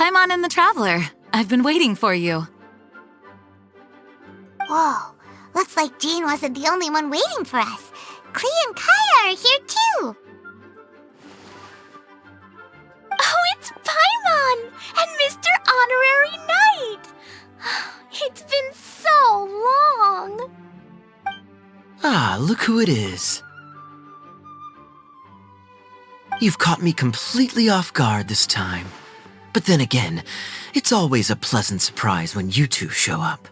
Paimon and the Traveler. I've been waiting for you. Whoa, looks like Jean wasn't the only one waiting for us. Klee and Kaya are here too. Oh, it's Paimon and Mr. Honorary Knight. It's been so long. Ah, look who it is. You've caught me completely off guard this time. But then again, it's always a pleasant surprise when you two show up.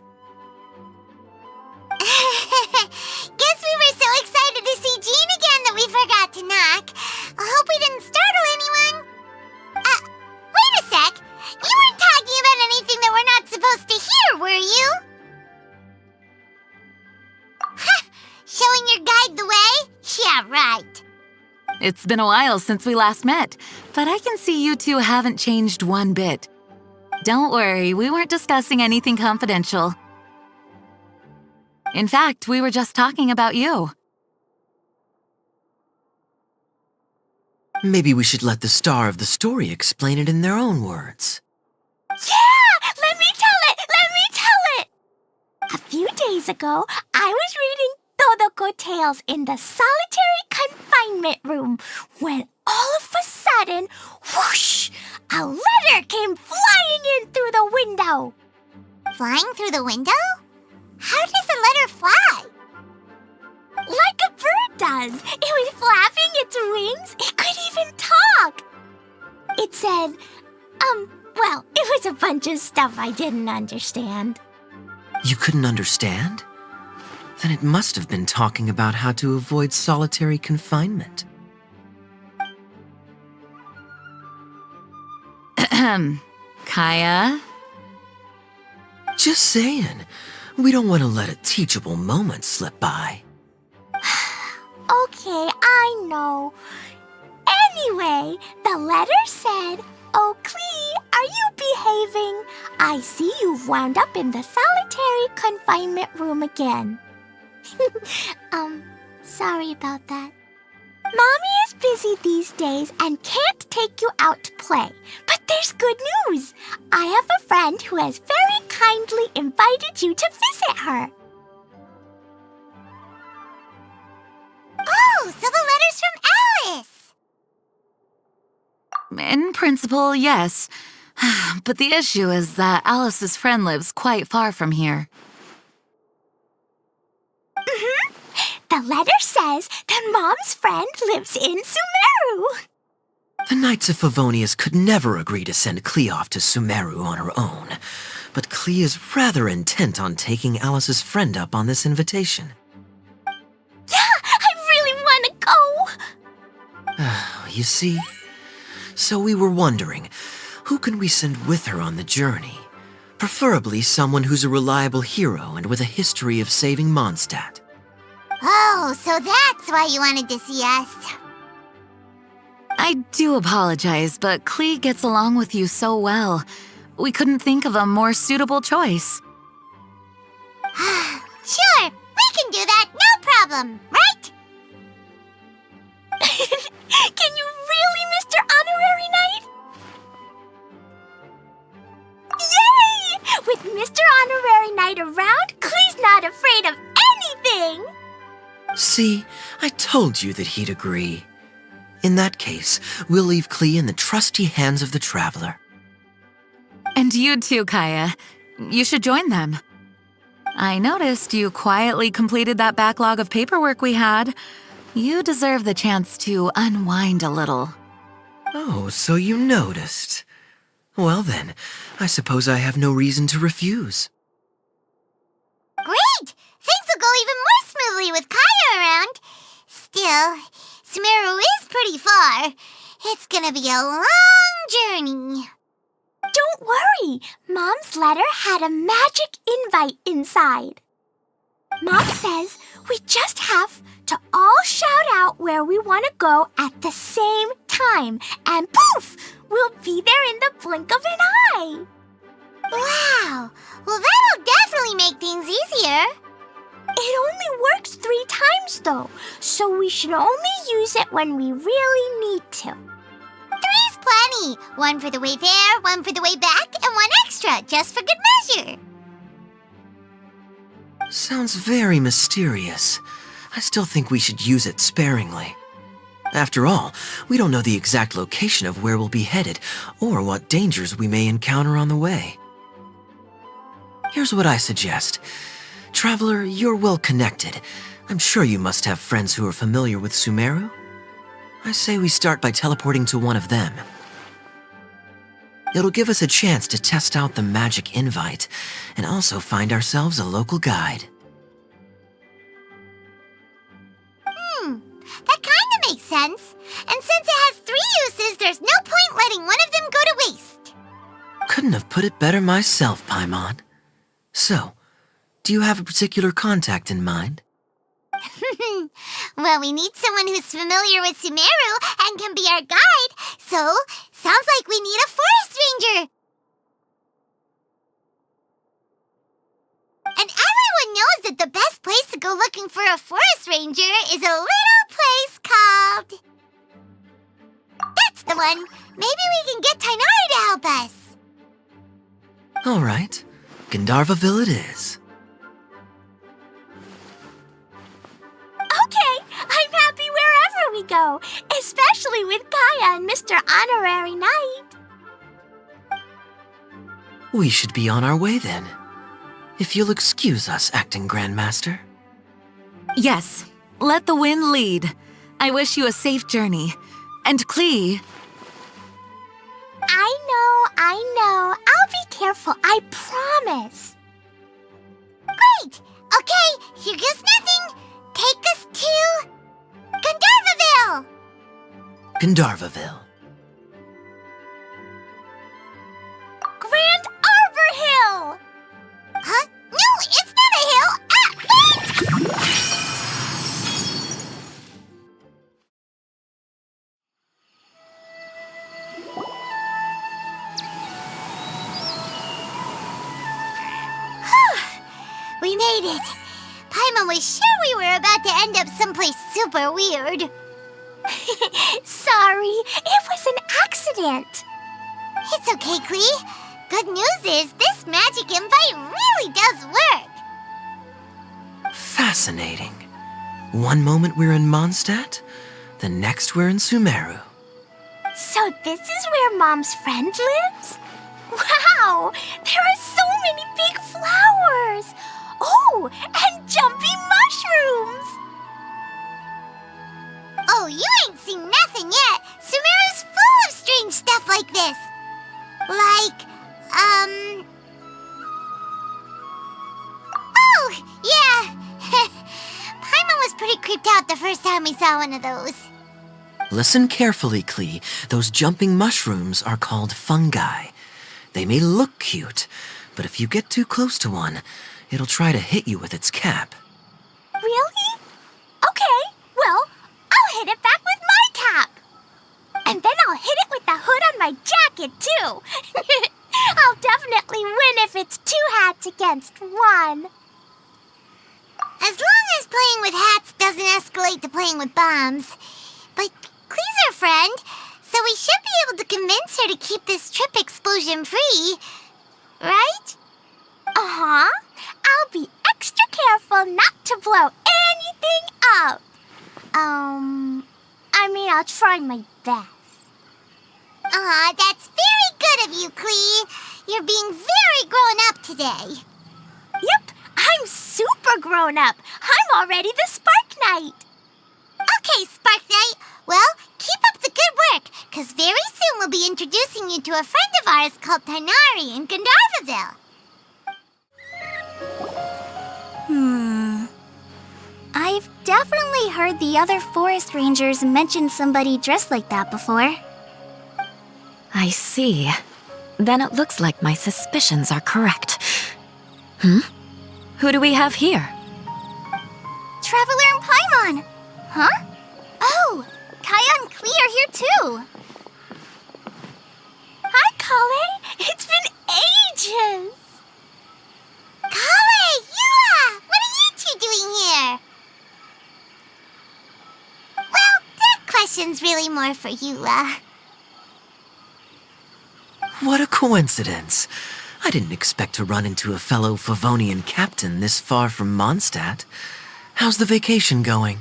Guess we were so excited to see Jean again that we forgot to knock. I hope we didn't startle anyone. Wait a sec. You weren't talking about anything that we're not supposed to hear, were you? Showing your guide the way? Yeah, right. It's been a while since we last met, but I can see you two haven't changed one bit. Don't worry, we weren't discussing anything confidential. In fact, we were just talking about you. Maybe we should let the star of the story explain it in their own words. Yeah! Let me tell it! Let me tell it! A few days ago, I was reading Todoko Tales in the solitary confinement room when all of a sudden, whoosh, a letter came flying in through the window. Flying through the window? How does a letter fly? Like a bird does. It was flapping its wings. It could even talk. It said, well, it was a bunch of stuff I didn't understand. You couldn't understand? Then it must have been talking about how to avoid solitary confinement. Kaya? Just saying. We don't want to let a teachable moment slip by. Okay, I know. Anyway, the letter said, "Oh, Klee, are you behaving? I see you've wound up in the solitary confinement room again." Sorry about that. Mommy is busy these days and can't take you out to play. But there's good news. I have a friend who has very kindly invited you to visit her. Oh, so the letter's from Alice. In principle, yes. But the issue is that Alice's friend lives quite far from here. The letter says that Mom's friend lives in Sumeru. The Knights of Favonius could never agree to send Klee off to Sumeru on her own. But Klee is rather intent on taking Alice's friend up on this invitation. Yeah, I really want to go. You see? So we were wondering, who can we send with her on the journey? Preferably someone who's a reliable hero and with a history of saving Mondstadt. Oh, so that's why you wanted to see us. I do apologize, but Klee gets along with you so well. We couldn't think of a more suitable choice. Sure, we can do that, no problem, right? Can you really, Mr. Honorary Knight? Yay! With Mr. Honorary Knight around, Klee's not afraid of anything. See, I told you that he'd agree. In that case, we'll leave Klee in the trusty hands of the Traveler. And you too, Kaya. You should join them. I noticed you quietly completed that backlog of paperwork we had. You deserve the chance to unwind a little. Oh, so you noticed. Well then, I suppose I have no reason to refuse. Great! Things will go even more smoothly with Kaya around. Still, Sumeru is pretty far. It's gonna be a long journey. Don't worry. Mom's letter had a magic invite inside. Mom says we just have to all shout out where we want to go at the same time. And poof! We'll be there in the blink of an eye. Wow! Well, that'll definitely make things easier. It only works 3 times, though, so we should only use it when we really need to. 3's plenty. money. One for the way there, one for the way back, and one extra, just for good measure. Sounds very mysterious. I still think we should use it sparingly. After all, we don't know the exact location of where we'll be headed or what dangers we may encounter on the way. Here's what I suggest. Traveler, you're well connected. I'm sure you must have friends who are familiar with Sumeru. I say we start by teleporting to one of them. It'll give us a chance to test out the magic invite and also find ourselves a local guide. That kinda makes sense. And since it has 3 uses, there's no point letting one of them go to waste. Couldn't have put it better myself, Paimon. So, do you have a particular contact in mind? Well, we need someone who's familiar with Sumeru and can be our guide, so sounds like we need a forest ranger. And everyone knows that the best place to go looking for a forest ranger is a little place called... That's the one! Maybe we can get Tainari to help us. All right, Gandharvaville it is. Okay, I'm happy wherever we go, especially with Kaya and Mr. Honorary Knight. We should be on our way then. If you'll excuse us, Acting Grandmaster. Yes, let the wind lead. I wish you a safe journey. And Klee... I know. I'll be careful, I promise. Great! Okay, here goes nothing. Take us to... Gandharvaville! Gandharvaville. Grand Arbor Hill! Huh? No, it's not a hill! Ah, wait! We made it. Paimon was sure we were about to end up someplace super weird. Sorry, it was an accident. It's okay, Klee. Good news is this magic invite really does work. Fascinating. One moment we're in Mondstadt, the next we're in Sumeru. So this is where Mom's friend lives? Wow, there are so many big flowers. Oh, and jumpy mushrooms. Oh, you ain't seen nothing yet. Sumeru's full of strange stuff like this. Like, Oh, yeah. Paimon was pretty creeped out the first time we saw one of those. Listen carefully, Klee. Those jumping mushrooms are called fungi. They may look cute, but if you get too close to one, it'll try to hit you with its cap. Really? Okay, well, I'll hit it back with my cap. And then I'll hit it with the hood on my jacket, too. I'll definitely win if it's 2 hats against 1. As long as playing with hats doesn't escalate to playing with bombs. But Klee's our friend, so we should be able to convince her to keep this trip explosion-free. Right? Uh-huh. I'll be extra careful not to blow anything up. I'll try my best. Aw, that's very good of you, Klee. You're being very grown up today. Yep, I'm super grown up. I'm already the Spark Knight. Okay, Spark Knight. Well, keep up the good work, because very soon we'll be introducing you to a friend of ours called Tainari in Gandharvaville. I've definitely heard the other forest rangers mention somebody dressed like that before. I see. Then it looks like my suspicions are correct. Who do we have here? Traveler and Paimon! Huh? Oh, Kaya and Klee are here too! Hi, Kale. It's been ages. Kale, Yula! What are you two doing here? Well, that question's really more for Yula. What a coincidence. I didn't expect to run into a fellow Favonian captain this far from Mondstadt. How's the vacation going?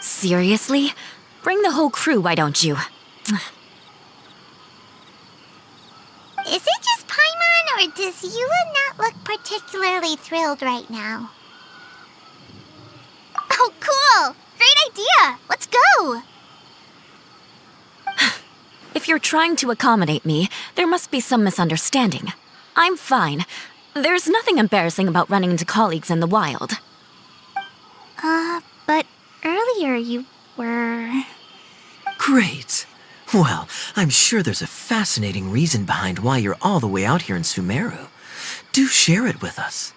Seriously? Bring the whole crew, why don't you? Is it just Paimon, or does Eula not look particularly thrilled right now? Oh, cool! Great idea! Let's go! If you're trying to accommodate me, there must be some misunderstanding. I'm fine. There's nothing embarrassing about running into colleagues in the wild. But earlier you were... Great. Well, I'm sure there's a fascinating reason behind why you're all the way out here in Sumeru. Do share it with us.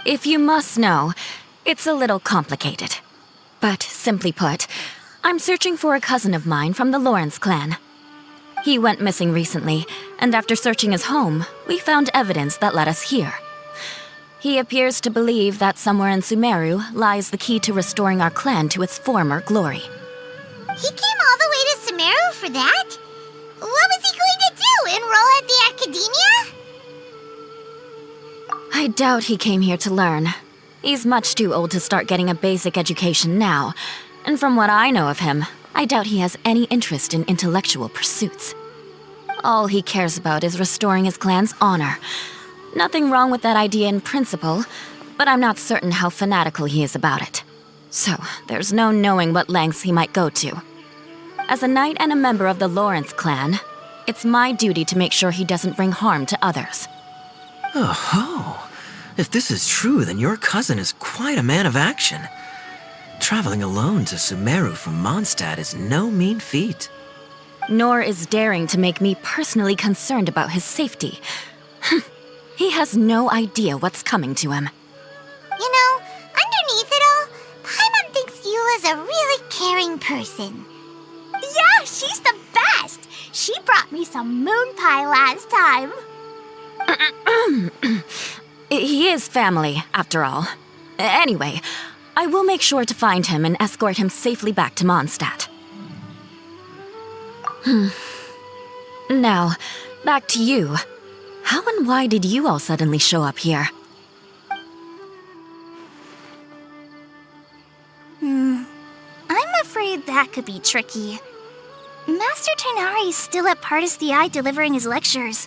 If you must know, it's a little complicated. But simply put, I'm searching for a cousin of mine from the Lawrence clan. He went missing recently, and after searching his home, we found evidence that led us here. He appears to believe that somewhere in Sumeru lies the key to restoring our clan to its former glory. He came all the way to Sumeru for that? What was he going to do, enroll at the academia? I doubt he came here to learn. He's much too old to start getting a basic education now, and from what I know of him, I doubt he has any interest in intellectual pursuits. All he cares about is restoring his clan's honor. Nothing wrong with that idea in principle, but I'm not certain how fanatical he is about it. So, there's no knowing what lengths he might go to. As a knight and a member of the Lawrence clan, it's my duty to make sure he doesn't bring harm to others. Oh-ho! If this is true, then your cousin is quite a man of action. Traveling alone to Sumeru from Mondstadt is no mean feat. Nor is daring to make me personally concerned about his safety. He has no idea what's coming to him. You know, underneath it all, Paimon thinks Eula's a really caring person. Yeah, she's the best! She brought me some moon pie last time. He is family, after all. Anyway, I will make sure to find him and escort him safely back to Mondstadt. Now, back to you. How and why did you all suddenly show up here? I'm afraid that could be tricky. Master Tighnari is still at Pardis the Eye delivering his lectures.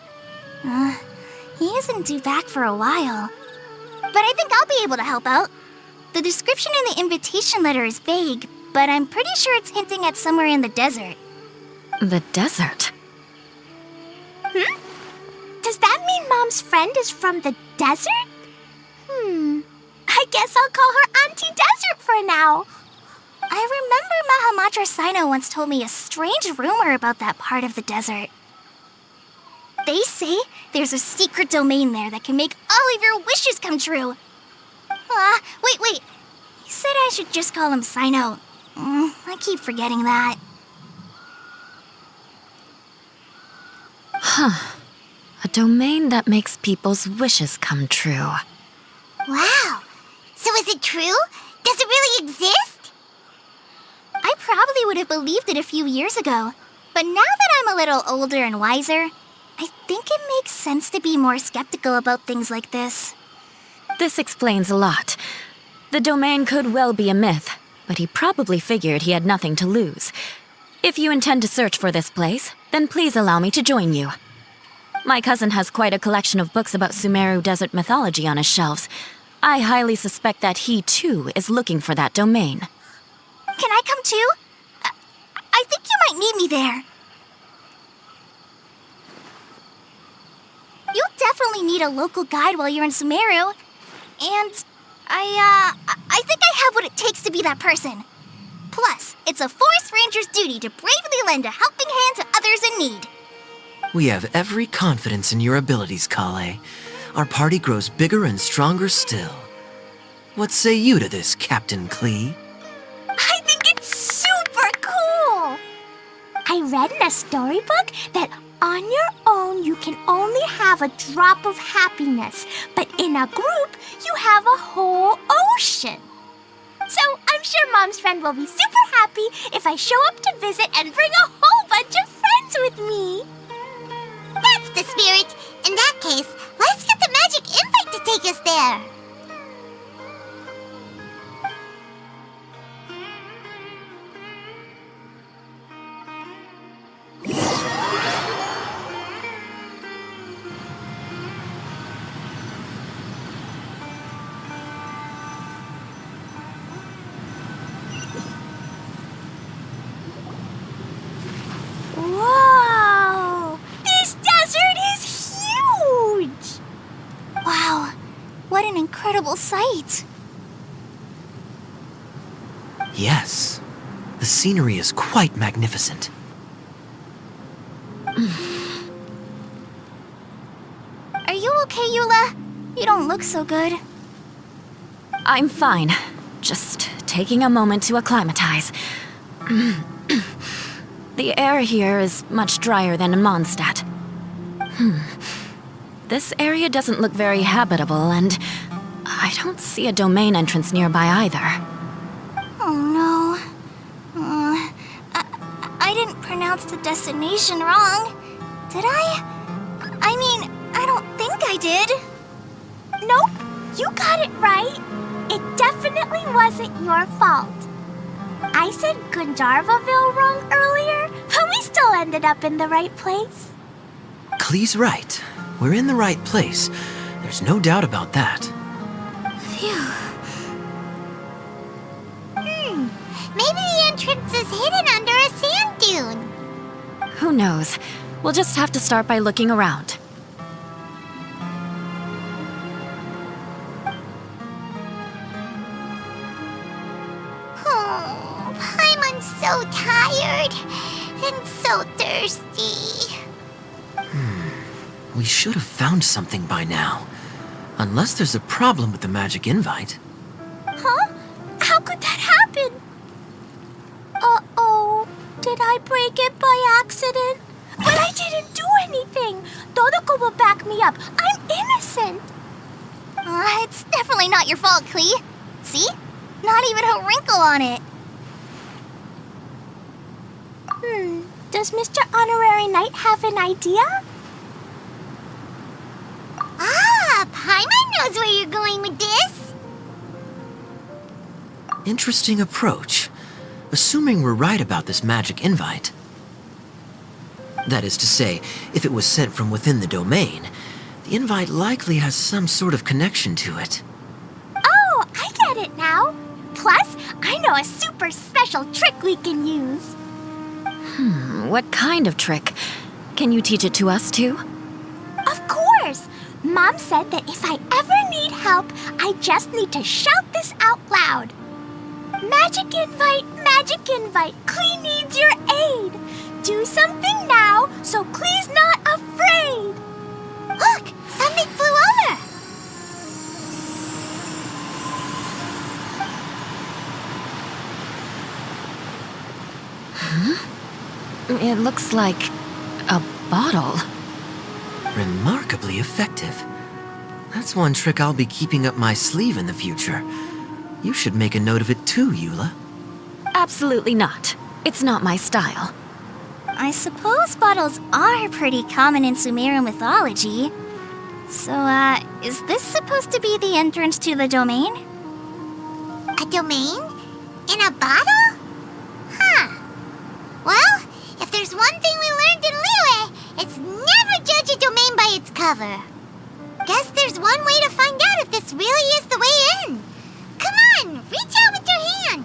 He isn't due back for a while. But I think I'll be able to help out. The description in the invitation letter is vague, but I'm pretty sure it's hinting at somewhere in the desert. The desert? Does that mean Mom's friend is from the desert? I guess I'll call her Auntie Desert for now. I remember Mahamatra Sino once told me a strange rumor about that part of the desert. They say there's a secret domain there that can make all of your wishes come true. Wait. He said I should just call him Sino. I keep forgetting that. A domain that makes people's wishes come true. Wow. So is it true? Does it really exist? I probably would have believed it a few years ago. But now that I'm a little older and wiser, I think it makes sense to be more skeptical about things like this. This explains a lot. The domain could well be a myth, but he probably figured he had nothing to lose. If you intend to search for this place, then please allow me to join you. My cousin has quite a collection of books about Sumeru desert mythology on his shelves. I highly suspect that he, too, is looking for that domain. Can I come too? I think you might need me there. You'll definitely need a local guide while you're in Sumeru. And I think I have what it takes to be that person. Plus, it's a forest ranger's duty to bravely lend a helping hand to others in need. We have every confidence in your abilities, Kale. Our party grows bigger and stronger still. What say you to this, Captain Klee? I think it's super cool! I read in a storybook that on your own you can only have a drop of happiness, but in a group you have a whole ocean. So I'm sure Mom's friend will be super happy if I show up to visit and bring a whole bunch of friends with me. That's the spirit. In that case, let's get the magic invite to take us there. Whoa! This desert is huge! Wow, what an incredible sight. Yes, the scenery is quite magnificent. Are you okay, Eula? You don't look so good. I'm fine. Just taking a moment to acclimatize. The air here is much drier than in Mondstadt. This area doesn't look very habitable, and I don't see a domain entrance nearby either. Oh no. I didn't pronounce the destination wrong, did I? I mean, I don't think I did. Nope, you got it right. It definitely wasn't your fault. I said Gundarvaville wrong earlier, but we still ended up in the right place. Klee's right. We're in the right place. There's no doubt about that. Phew. Maybe the entrance is hidden under a sand dune. Who knows? We'll just have to start by looking around. Oh, Paimon's so tired and so thirsty. We should have found something by now. Unless there's a problem with the magic invite. Huh? How could that happen? Uh-oh. Did I break it by accident? But I didn't do anything. Todoko will back me up. I'm innocent. It's definitely not your fault, Klee. See? Not even a wrinkle on it. Does Mr. Honorary Knight have an idea? Ah, Paimon knows where you're going with this. Interesting approach. Assuming we're right about this magic invite. That is to say, if it was sent from within the domain, the invite likely has some sort of connection to it. Oh, I get it now. Plus, I know a super special trick we can use. What kind of trick? Can you teach it to us too? Of course. Mom said that if I ever need help, I just need to shout this out loud. Magic invite, Klee needs your aid. Do something now so Klee's not afraid. Look, something flew over. It looks like a bottle. Remarkably effective. That's one trick I'll be keeping up my sleeve in the future. You should make a note of it too, Eula. Absolutely not. It's not my style. I suppose bottles are pretty common in Sumerian mythology. So, is this supposed to be the entrance to the domain? A domain? In a bottle? Huh. Well, if there's one thing we learned in Liyue, it's never judge a domain by its cover. Guess there's one way to find out if this really is the way in. Come on, reach out with your hand.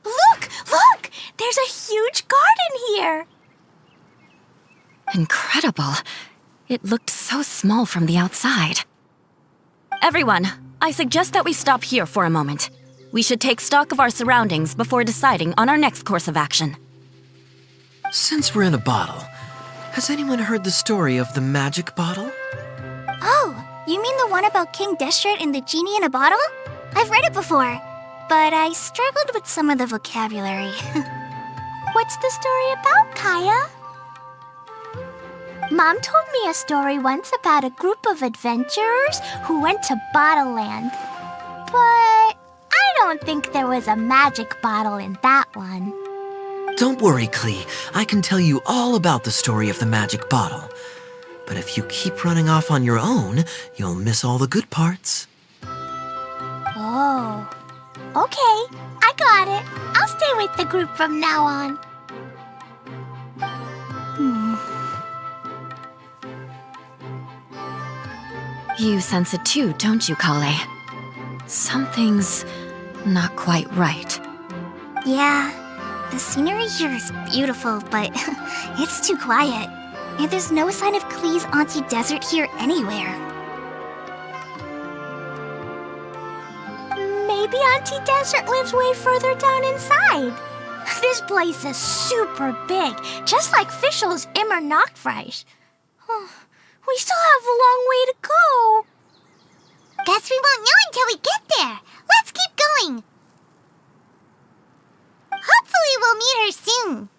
Look! There's a huge garden here. Incredible. It looked so small from the outside. Everyone, I suggest that we stop here for a moment. We should take stock of our surroundings before deciding on our next course of action. Since we're in a bottle, has anyone heard the story of the magic bottle? Oh, you mean the one about King Deshret and the genie in a bottle? I've read it before. but I struggled with some of the vocabulary. What's the story about, Kaya? Mom told me a story once about a group of adventurers who went to Bottle Land. But I don't think there was a magic bottle in that one. Don't worry, Klee. I can tell you all about the story of the magic bottle. But if you keep running off on your own, you'll miss all the good parts. Oh, okay. I got it. I'll stay with the group from now on. You sense it too, don't you, Kale? Something's not quite right. Yeah, the scenery here is beautiful, but it's too quiet. And there's no sign of Klee's Auntie Desert here anywhere. Maybe Auntie Desert lives way further down inside. This place is super big, just like Fischl's Immer Nachtreich. We still have a long way to go. Guess we won't know until we get there. Let's keep going. Hopefully we'll meet her soon.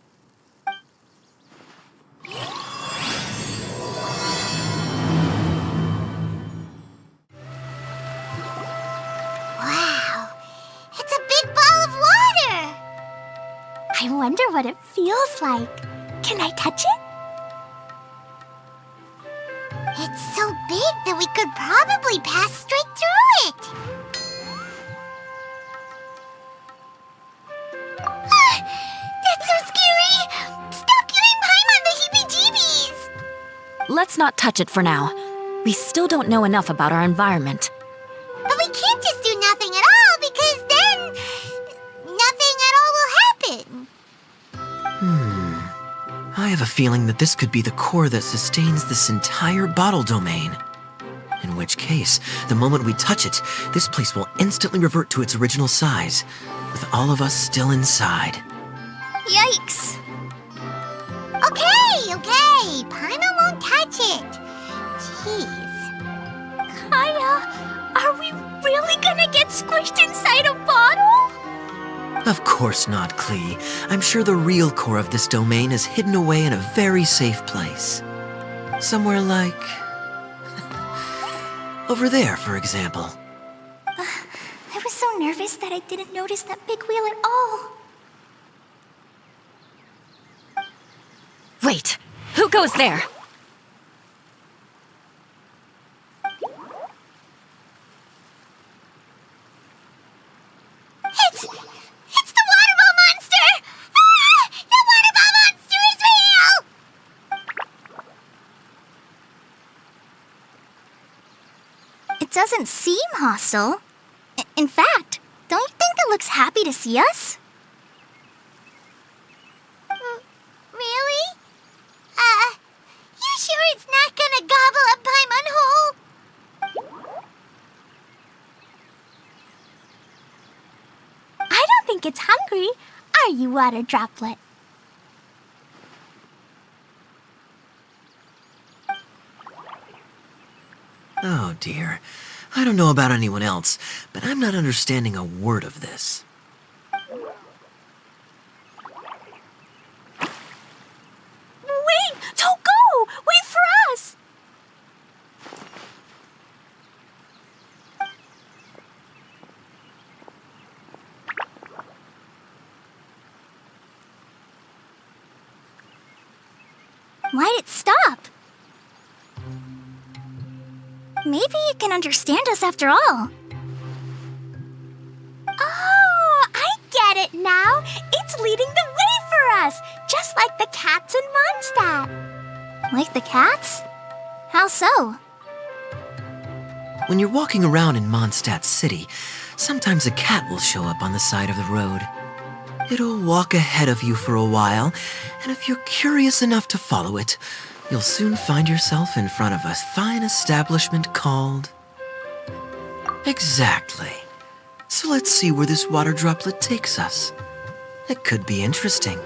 Wow, it's a big ball of water. I wonder what it feels like. Can I touch it? It's so big that we could probably pass straight through it. That's so scary! Stop giving Paimon the heebie-jeebies! Let's not touch it for now. We still don't know enough about our environment. But we can't just do nothing at all, because then nothing at all will happen. I have a feeling that this could be the core that sustains this entire bottle domain. In which case, the moment we touch it, this place will instantly revert to its original size, with all of us still inside. Yikes! Okay. Paimon won't touch it. Jeez. Kaya, are we really gonna get squished inside a bottle? Of course not, Klee. I'm sure the real core of this domain is hidden away in a very safe place. Somewhere like... over there, for example. I was so nervous that I didn't notice that big wheel at all. Wait, who goes there? It's the water ball monster! Ah! The water ball monster is real! It doesn't seem hostile. In fact, don't you think it looks happy to see us? Really? You sure it's not gonna gobble up Paimon whole? I don't think it's hungry. Are you, water droplet? Oh dear. I don't know about anyone else, but I'm not understanding a word of this. Wait! Don't go! Wait for us! Why'd it stop? Maybe it can understand us after all. Oh, I get it now. It's leading the way for us, just like the cats in Mondstadt. Like the cats? How so? When you're walking around in Mondstadt City, sometimes a cat will show up on the side of the road. It'll walk ahead of you for a while, and if you're curious enough to follow it, you'll soon find yourself in front of a fine establishment called... Exactly. So let's see where this water droplet takes us. It could be interesting.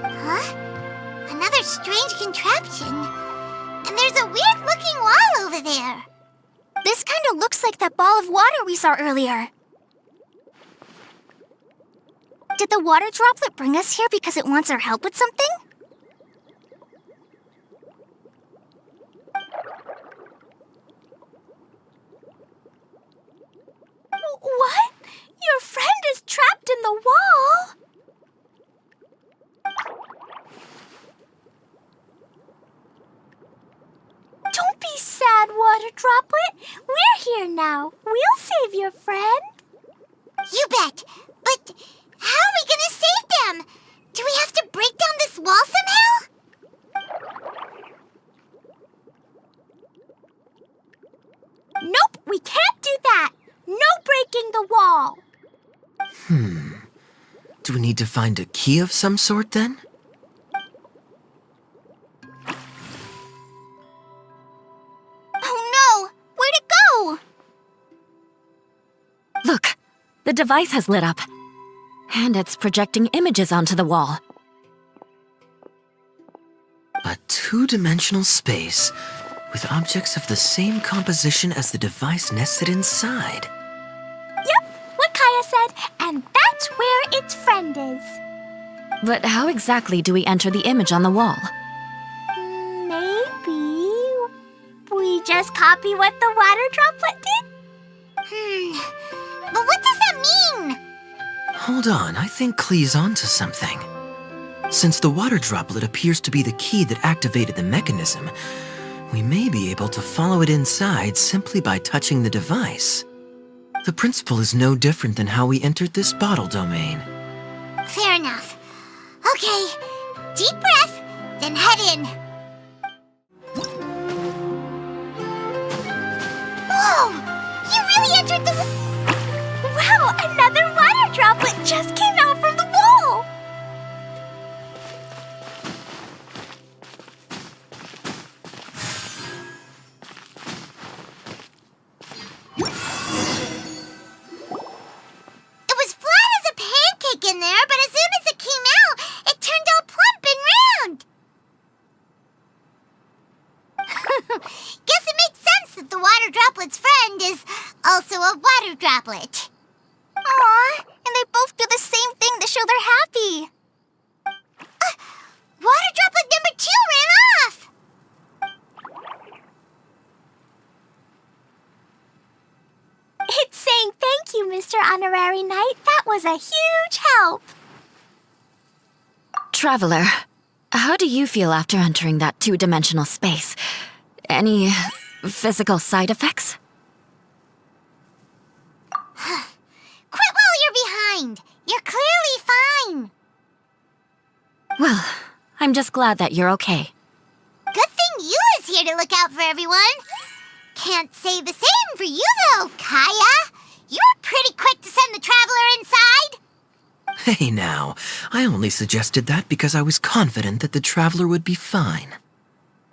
Huh? Another stray over there? This kind of looks like that ball of water we saw earlier. Did the water droplet bring us here because it wants our help with something? What? Your friend is trapped in the wall? Don't be sad, Water Droplet. We're here now. We'll save your friend. You bet. But how are we gonna save them? Do we have to break down this wall somehow? Nope, we can't do that. No breaking the wall. Do we need to find a key of some sort then? Oh no! Where'd it go? Look, the device has lit up. And it's projecting images onto the wall. A two-dimensional space with objects of the same composition as the device nested inside. Yep, what Kaya said, and that's where its friend is. But how exactly do we enter the image on the wall? Maybe we just copy what the water droplet did? But what does that mean? Hold on, I think Klee's onto something. Since the water droplet appears to be the key that activated the mechanism, we may be able to follow it inside simply by touching the device. The principle is no different than how we entered this bottle domain. Fair enough. Okay, deep breath, then head in. Whoa! You really entered the... Wow, another water droplet just came out from the wall! It was flat as a pancake in there, but as soon as it came out, it turned all plump and round. Guess it makes sense that the water droplet's friend is also a water droplet. Aw, and they both do the same thing to show they're happy. Water droplet number 2 ran off. It's saying thank you, Mr. Honorary Knight. That was a huge help. Traveler, how do you feel after entering that two-dimensional space? Any physical side effects? Quit while you're behind. You're clearly fine. Well, I'm just glad that you're okay. Good thing you is here to look out for everyone. Can't say the same for you, though, Kaya. You were pretty quick to send the traveler inside. Hey now, I only suggested that because I was confident that the traveler would be fine.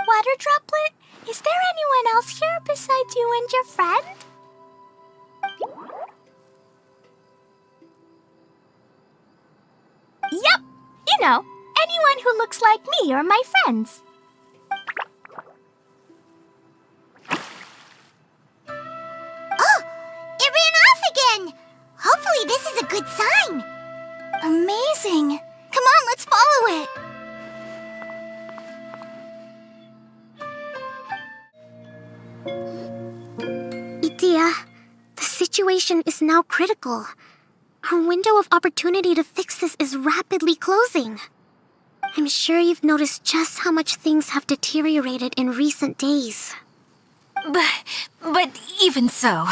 Water droplet, is there anyone else here besides you and your friend? Yep, you know, anyone who looks like me or my friends. Oh, it ran off again. Hopefully this is a good sign. Amazing. Come on, let's follow it. Itia, the situation is now critical. Our window of opportunity to fix this is rapidly closing. I'm sure you've noticed just how much things have deteriorated in recent days. But even so...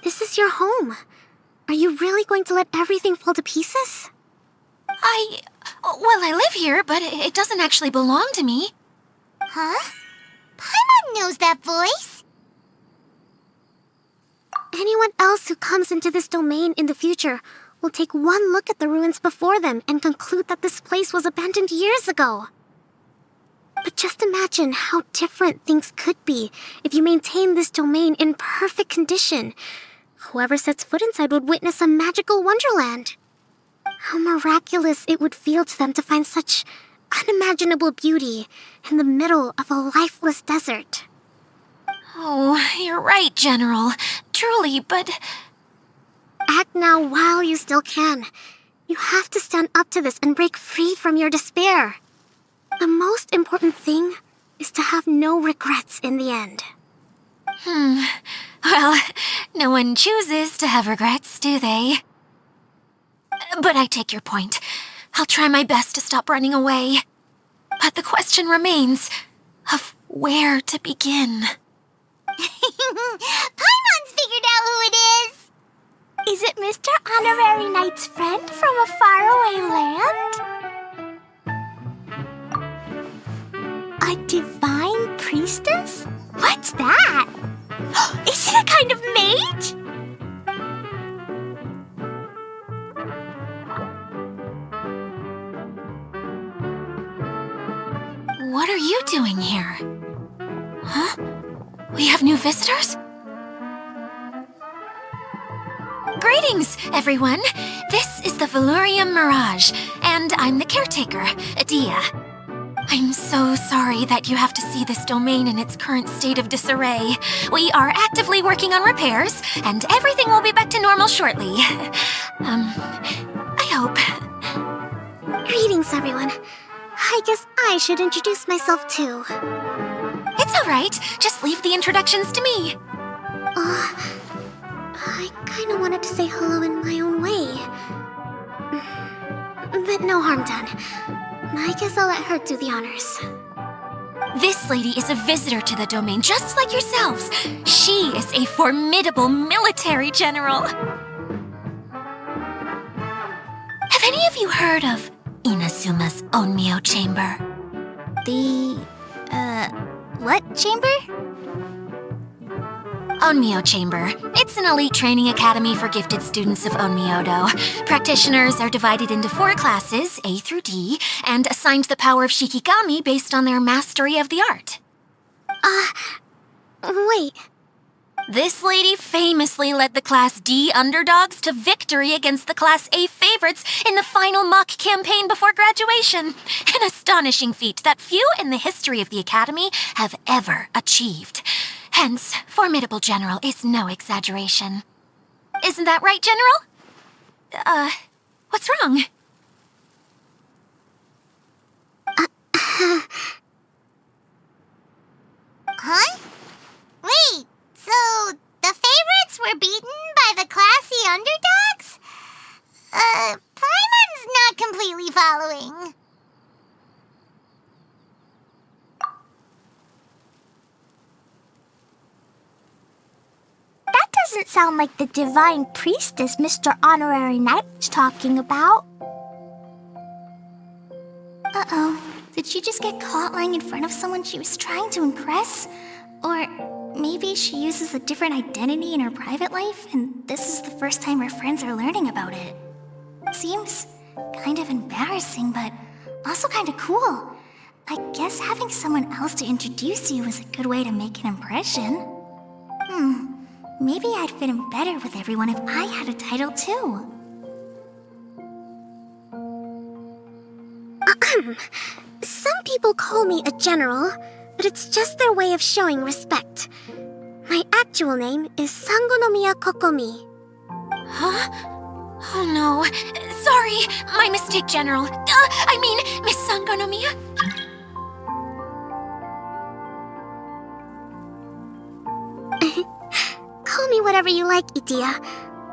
This is your home. Are you really going to let everything fall to pieces? Well, I live here, but it doesn't actually belong to me. Huh? Paimon knows that voice. Anyone else who comes into this domain in the future will take one look at the ruins before them and conclude that this place was abandoned years ago. But just imagine how different things could be if you maintain this domain in perfect condition. Whoever sets foot inside would witness a magical wonderland. How miraculous it would feel to them to find such unimaginable beauty in the middle of a lifeless desert. Oh, you're right, General. Truly, but... Act now while you still can. You have to stand up to this and break free from your despair. The most important thing is to have no regrets in the end. Well, no one chooses to have regrets, do they? But I take your point. I'll try my best to stop running away. But the question remains of where to begin. Paimon's figured out who it is! Is it Mr. Honorary Knight's friend from a faraway land? A divine priestess? What's that? Is it a kind of mage? What are you doing here? Huh? We have new visitors? Greetings, everyone! This is the Valurium Mirage, and I'm the caretaker, Adia. I'm so sorry that you have to see this domain in its current state of disarray. We are actively working on repairs, and everything will be back to normal shortly. I hope. Greetings, everyone. I guess I should introduce myself too. It's all right. Just leave the introductions to me. I kinda wanted to say hello in my own way. But no harm done. I guess I'll let her do the honors. This lady is a visitor to the domain, just like yourselves. She is a formidable military general. Have any of you heard of Inasuma's Onmyo Chamber? What chamber? Onmyo Chamber. It's an elite training academy for gifted students of Onmyodo. Practitioners are divided into 4 classes, A through D, and assigned the power of Shikigami based on their mastery of the art. Wait. This lady famously led the Class D underdogs to victory against the Class A favorites in the final mock campaign before graduation. An astonishing feat that few in the history of the Academy have ever achieved. Hence, formidable general is no exaggeration. Isn't that right, General? What's wrong? Huh? Wait, so the favorites were beaten by the classy underdogs? Paimon's not completely following. That doesn't sound like the divine priestess Mr. Honorary Knight was talking about. Uh-oh. Did she just get caught lying in front of someone she was trying to impress? Or maybe she uses a different identity in her private life, and this is the first time her friends are learning about it. Seems kind of embarrassing, but also kind of cool. I guess having someone else to introduce you is a good way to make an impression. Maybe I'd fit in better with everyone if I had a title too. Some people call me a general, but it's just their way of showing respect. My actual name is Sangonomiya Kokomi. Huh? Oh no. Sorry, my mistake, General. I mean, Miss Sangonomiya. Call me whatever you like, Itia.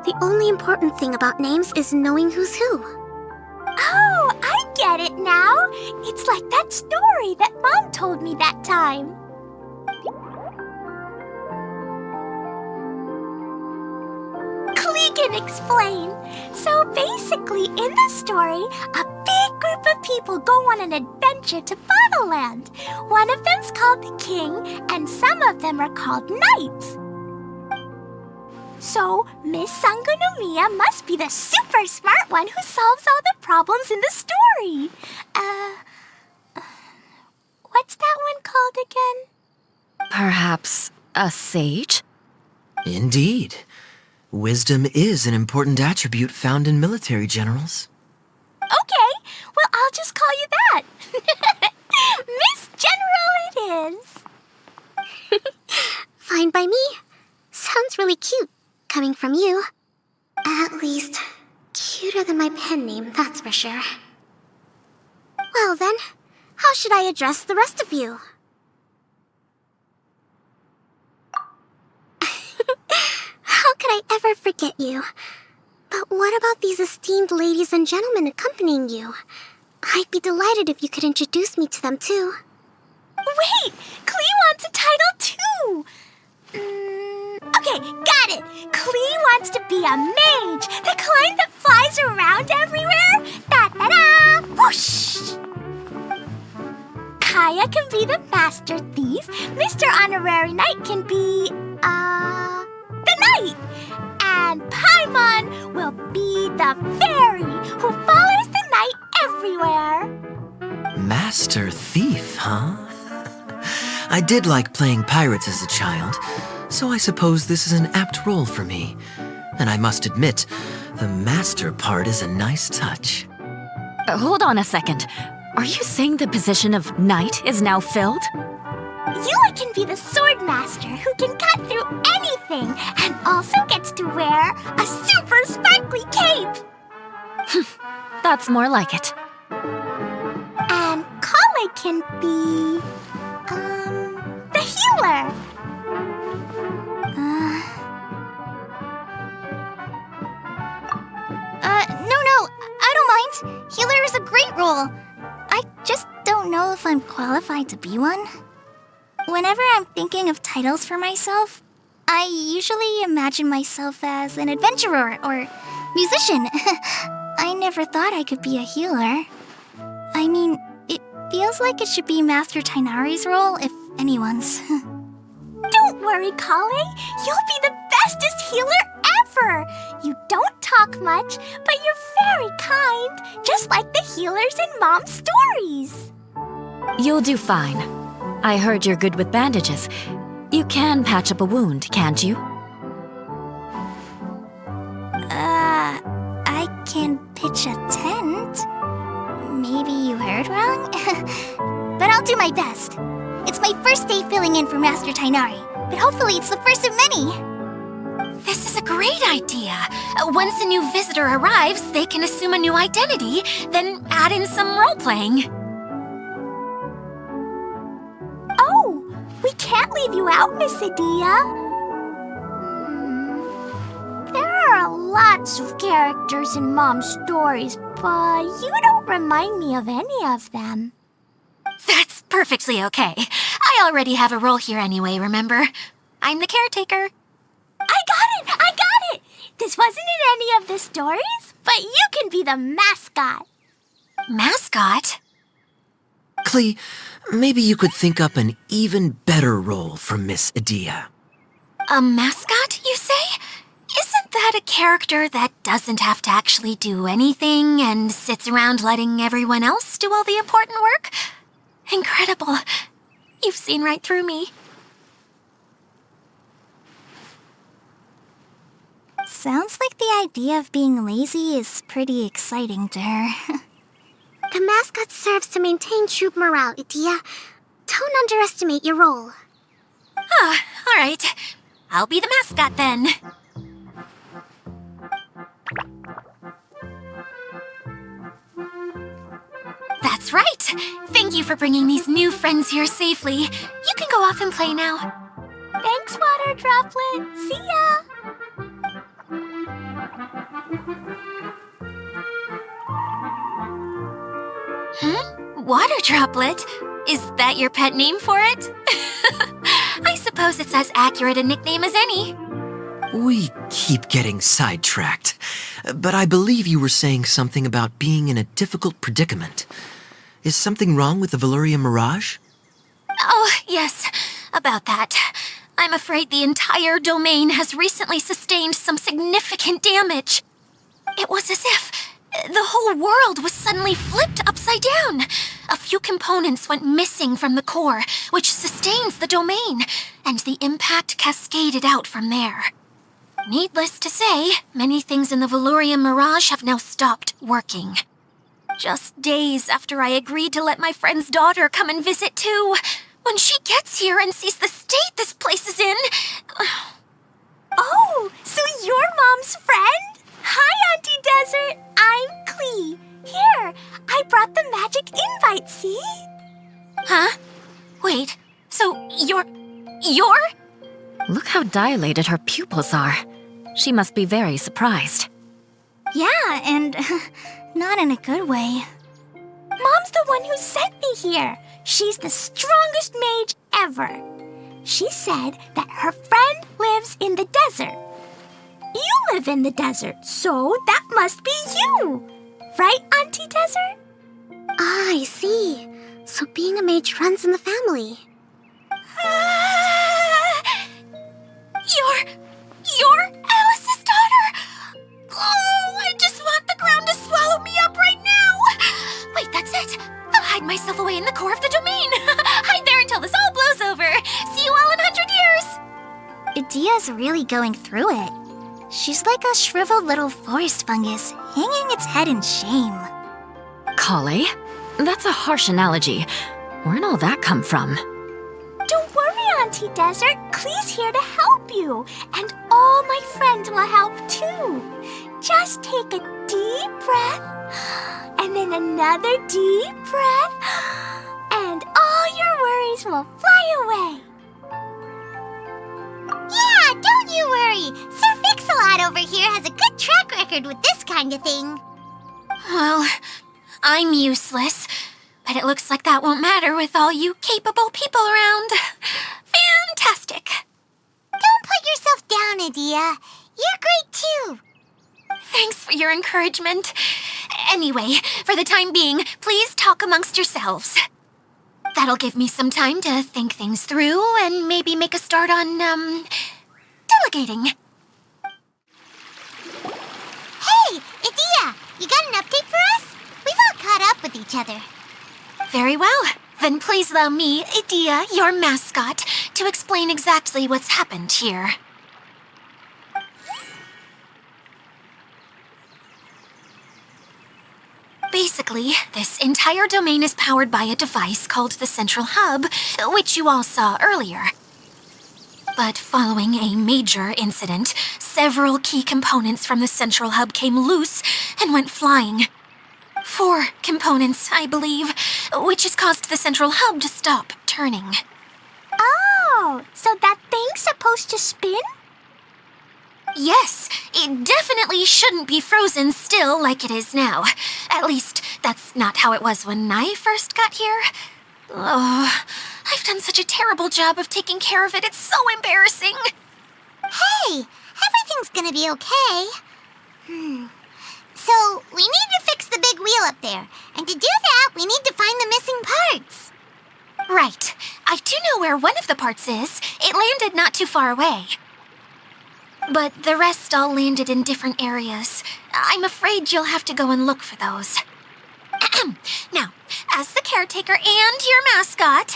The only important thing about names is knowing who's who. Oh, I get it now. It's like that story that Mom told me that time. Can explain. So basically, in the story, a big group of people go on an adventure to Bottleland. One of them's called the King, and some of them are called Knights. So, Miss Sangonomiya must be the super smart one who solves all the problems in the story. What's that one called again? Perhaps a sage? Indeed. Wisdom is an important attribute found in military generals. Okay, well, I'll just call you that. Miss General it is. Fine by me. Sounds really cute, coming from you. At least, cuter than my pen name, that's for sure. Well then, how should I address the rest of you? How could I ever forget you? But what about these esteemed ladies and gentlemen accompanying you? I'd be delighted if you could introduce me to them too. Wait! Klee wants a title too! Okay, got it! Klee wants to be a mage! The kind that flies around everywhere! Da-da-da! Whoosh! Kaya can be the Master Thief. Mr. Honorary Knight can be, the Knight. And Paimon will be the Fairy who follows the Knight everywhere. Master Thief, huh? I did like playing pirates as a child, so I suppose this is an apt role for me. And I must admit, the master part is a nice touch. Hold on a second. Are you saying the position of knight is now filled? Eula can be the sword master who can cut through anything and also gets to wear a super sparkly cape. That's more like it. And Kale can be, the healer. No, I don't mind. Healer is a great role. I just don't know if I'm qualified to be one. Whenever I'm thinking of titles for myself, I usually imagine myself as an adventurer or musician. I never thought I could be a healer. I mean, it feels like it should be Master Tainari's role, if anyone's. Don't worry, Kale. You'll be the bestest healer ever. You don't talk much, but you're very kind, just like the healers in Mom's stories. You'll do fine. I heard you're good with bandages. You can patch up a wound, can't you? I can pitch a tent. Maybe you heard wrong? But I'll do my best. It's my first day filling in for Master Tainari, but hopefully it's the first of many. This is a great idea. Once a new visitor arrives, they can assume a new identity, then add in some role-playing. Oh, we can't leave you out, Miss Adia. There are lots of characters in Mom's stories, but you don't remind me of any of them. That's perfectly okay. I already have a role here anyway, remember? I'm the caretaker. I got it! This wasn't in any of the stories, but you can be the mascot. Mascot? Klee, maybe you could think up an even better role for Miss Adia. A mascot, you say? Isn't that a character that doesn't have to actually do anything and sits around letting everyone else do all the important work? Incredible. You've seen right through me. Sounds like the idea of being lazy is pretty exciting to her. The mascot serves to maintain troop morale, Adia. Don't underestimate your role. Ah, all right. I'll be the mascot then. That's right. Thank you for bringing these new friends here safely. You can go off and play now. Thanks, Water Droplet. See ya! Water Droplet? Is that your pet name for it? I suppose it's as accurate a nickname as any. We keep getting sidetracked, but I believe you were saying something about being in a difficult predicament. Is something wrong with the Valyria Mirage? Oh, yes, about that. I'm afraid the entire domain has recently sustained some significant damage. It was as if the whole world was suddenly flipped upside down. A few components went missing from the core, which sustains the domain, and the impact cascaded out from there. Needless to say, many things in the Valyria Mirage have now stopped working. Just days after I agreed to let my friend's daughter come and visit too, When she gets here and sees the state this place is in... Oh, so you're Mom's friend? Hi, Auntie Desert. I'm Klee. Here, I brought the magic invite, see? Huh? Wait, so you're... Look how dilated her pupils are. She must be very surprised. Yeah, and not in a good way. Mom's the one who sent me here. She's the strongest mage ever. She said that her friend lives in the desert. You live in the desert, so that must be you. Right, Auntie Desert? Ah, I see. So being a mage runs in the family. You're Alice's daughter? Oh, I just want the ground to swallow me up right now. Wait, that's it. I'll hide myself away in the core of the domain. Hide there until this all blows over. See you all in 100 years. Idia's really going through it. She's like a shriveled little forest fungus, hanging its head in shame. Kale? That's a harsh analogy. Where'd all that come from? Don't worry, Auntie Desert. Klee's here to help you. And all my friends will help too. Just take a deep breath, and then another deep breath, and all your worries will fly away. Yeah, don't you worry. Sir Fix-a-Lot over here has a good track record with this kind of thing. Well, I'm useless, but it looks like that won't matter with all you capable people around. Fantastic. Don't put yourself down, Idia. You're great too. Thanks for your encouragement. Anyway, for the time being, please talk amongst yourselves. That'll give me some time to think things through and maybe make a start on, delegating. Hey, Idia, you got an update for us? We've all caught up with each other. Very well. Then please allow me, Idia, your mascot, to explain exactly what's happened here. Basically, this entire domain is powered by a device called the Central Hub, which you all saw earlier. But following a major incident, several key components from the Central Hub came loose and went flying. 4 components, I believe, which has caused the Central Hub to stop turning. Oh, so that thing's supposed to spin? Yes, it definitely shouldn't be frozen still like it is now. At least, that's not how it was when I first got here. Oh, I've done such a terrible job of taking care of it, it's so embarrassing. Hey, everything's gonna be okay. So, we need to fix the big wheel up there. And to do that, we need to find the missing parts. Right. I do know where one of the parts is. It landed not too far away. But the rest all landed in different areas. I'm afraid you'll have to go and look for those. Now, as the caretaker and your mascot,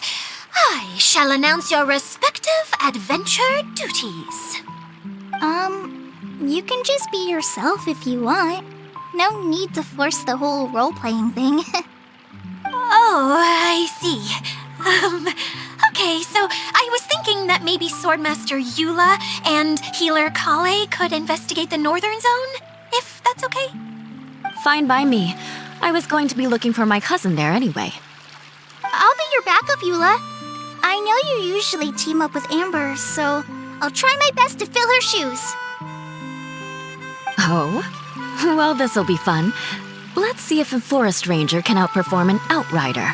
I shall announce your respective adventure duties. You can just be yourself if you want. No need to force the whole role-playing thing. Oh, I see. Okay, so I was thinking that maybe Swordmaster Eula and Healer Kale could investigate the northern zone, if that's okay? Fine by me. I was going to be looking for my cousin there anyway. I'll be your backup, Eula. I know you usually team up with Amber, so I'll try my best to fill her shoes. Oh? Well, this'll be fun. Let's see if a forest ranger can outperform an outrider.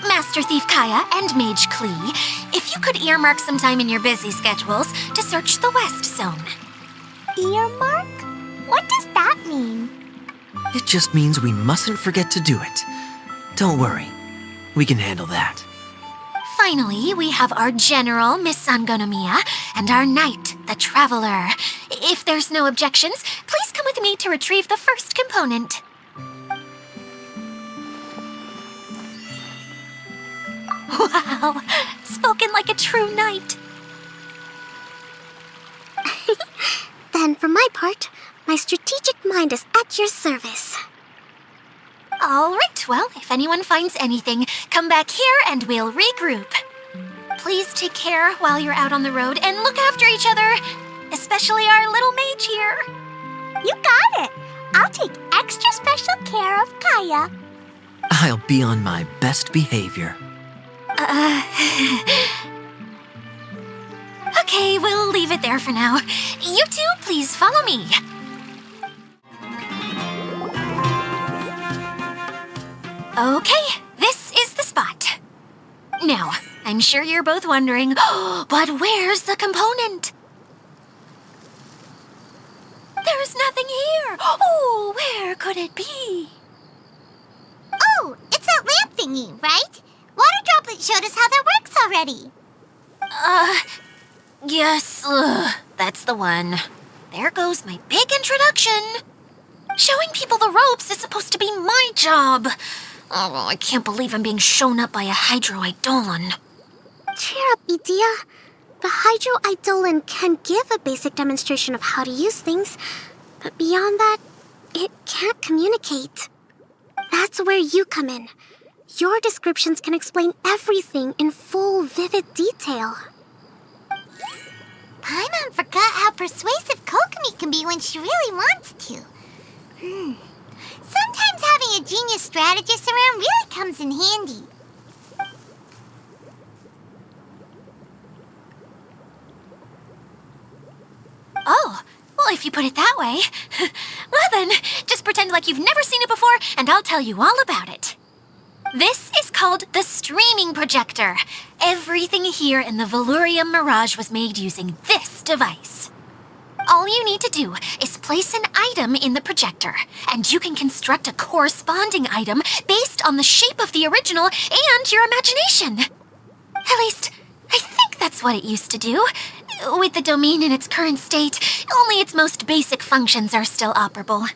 Master Thief Kaya and Mage Klee, if you could earmark some time in your busy schedules to search the West Zone. Earmark? What does that mean? It just means we mustn't forget to do it. Don't worry. We can handle that. Finally, we have our General, Miss Sangonomiya, and our Knight, the Traveler. If there's no objections, please come with me to retrieve the first component. Wow, spoken like a true knight. Then, for my part, my strategic mind is at your service. All right, well, if anyone finds anything, come back here and we'll regroup. please take care while you're out on the road and look after each other, especially our little mage here. You got it. I'll take extra special care of Kaya. I'll be on my best behavior. Okay, we'll leave it there for now. You two, please follow me. Okay, this is the spot. Now, I'm sure you're both wondering, but where's the component? There's nothing here. Oh, where could it be? Oh, it's that lamp thingy, right? Water Droplet showed us how that works already. Yes, that's the one. There goes my big introduction. Showing people the ropes is supposed to be my job. Oh, I can't believe I'm being shown up by a Hydro Eidolon. Cheer up, Edea. The Hydro Eidolon can give a basic demonstration of how to use things, but beyond that, it can't communicate. That's where you come in. Your descriptions can explain everything in full, vivid detail. Paimon forgot how persuasive Kokomi can be when she really wants to. Sometimes having a genius strategist around really comes in handy. Oh, well, if you put it that way. Well then, just pretend like you've never seen it before, and I'll tell you all about it. This is called the streaming projector. Everything here in the Valurium Mirage was made using this device. All you need to do is place an item in the projector, and you can construct a corresponding item based on the shape of the original and your imagination. At least, I think that's what it used to do. With the domain in its current state, only its most basic functions are still operable.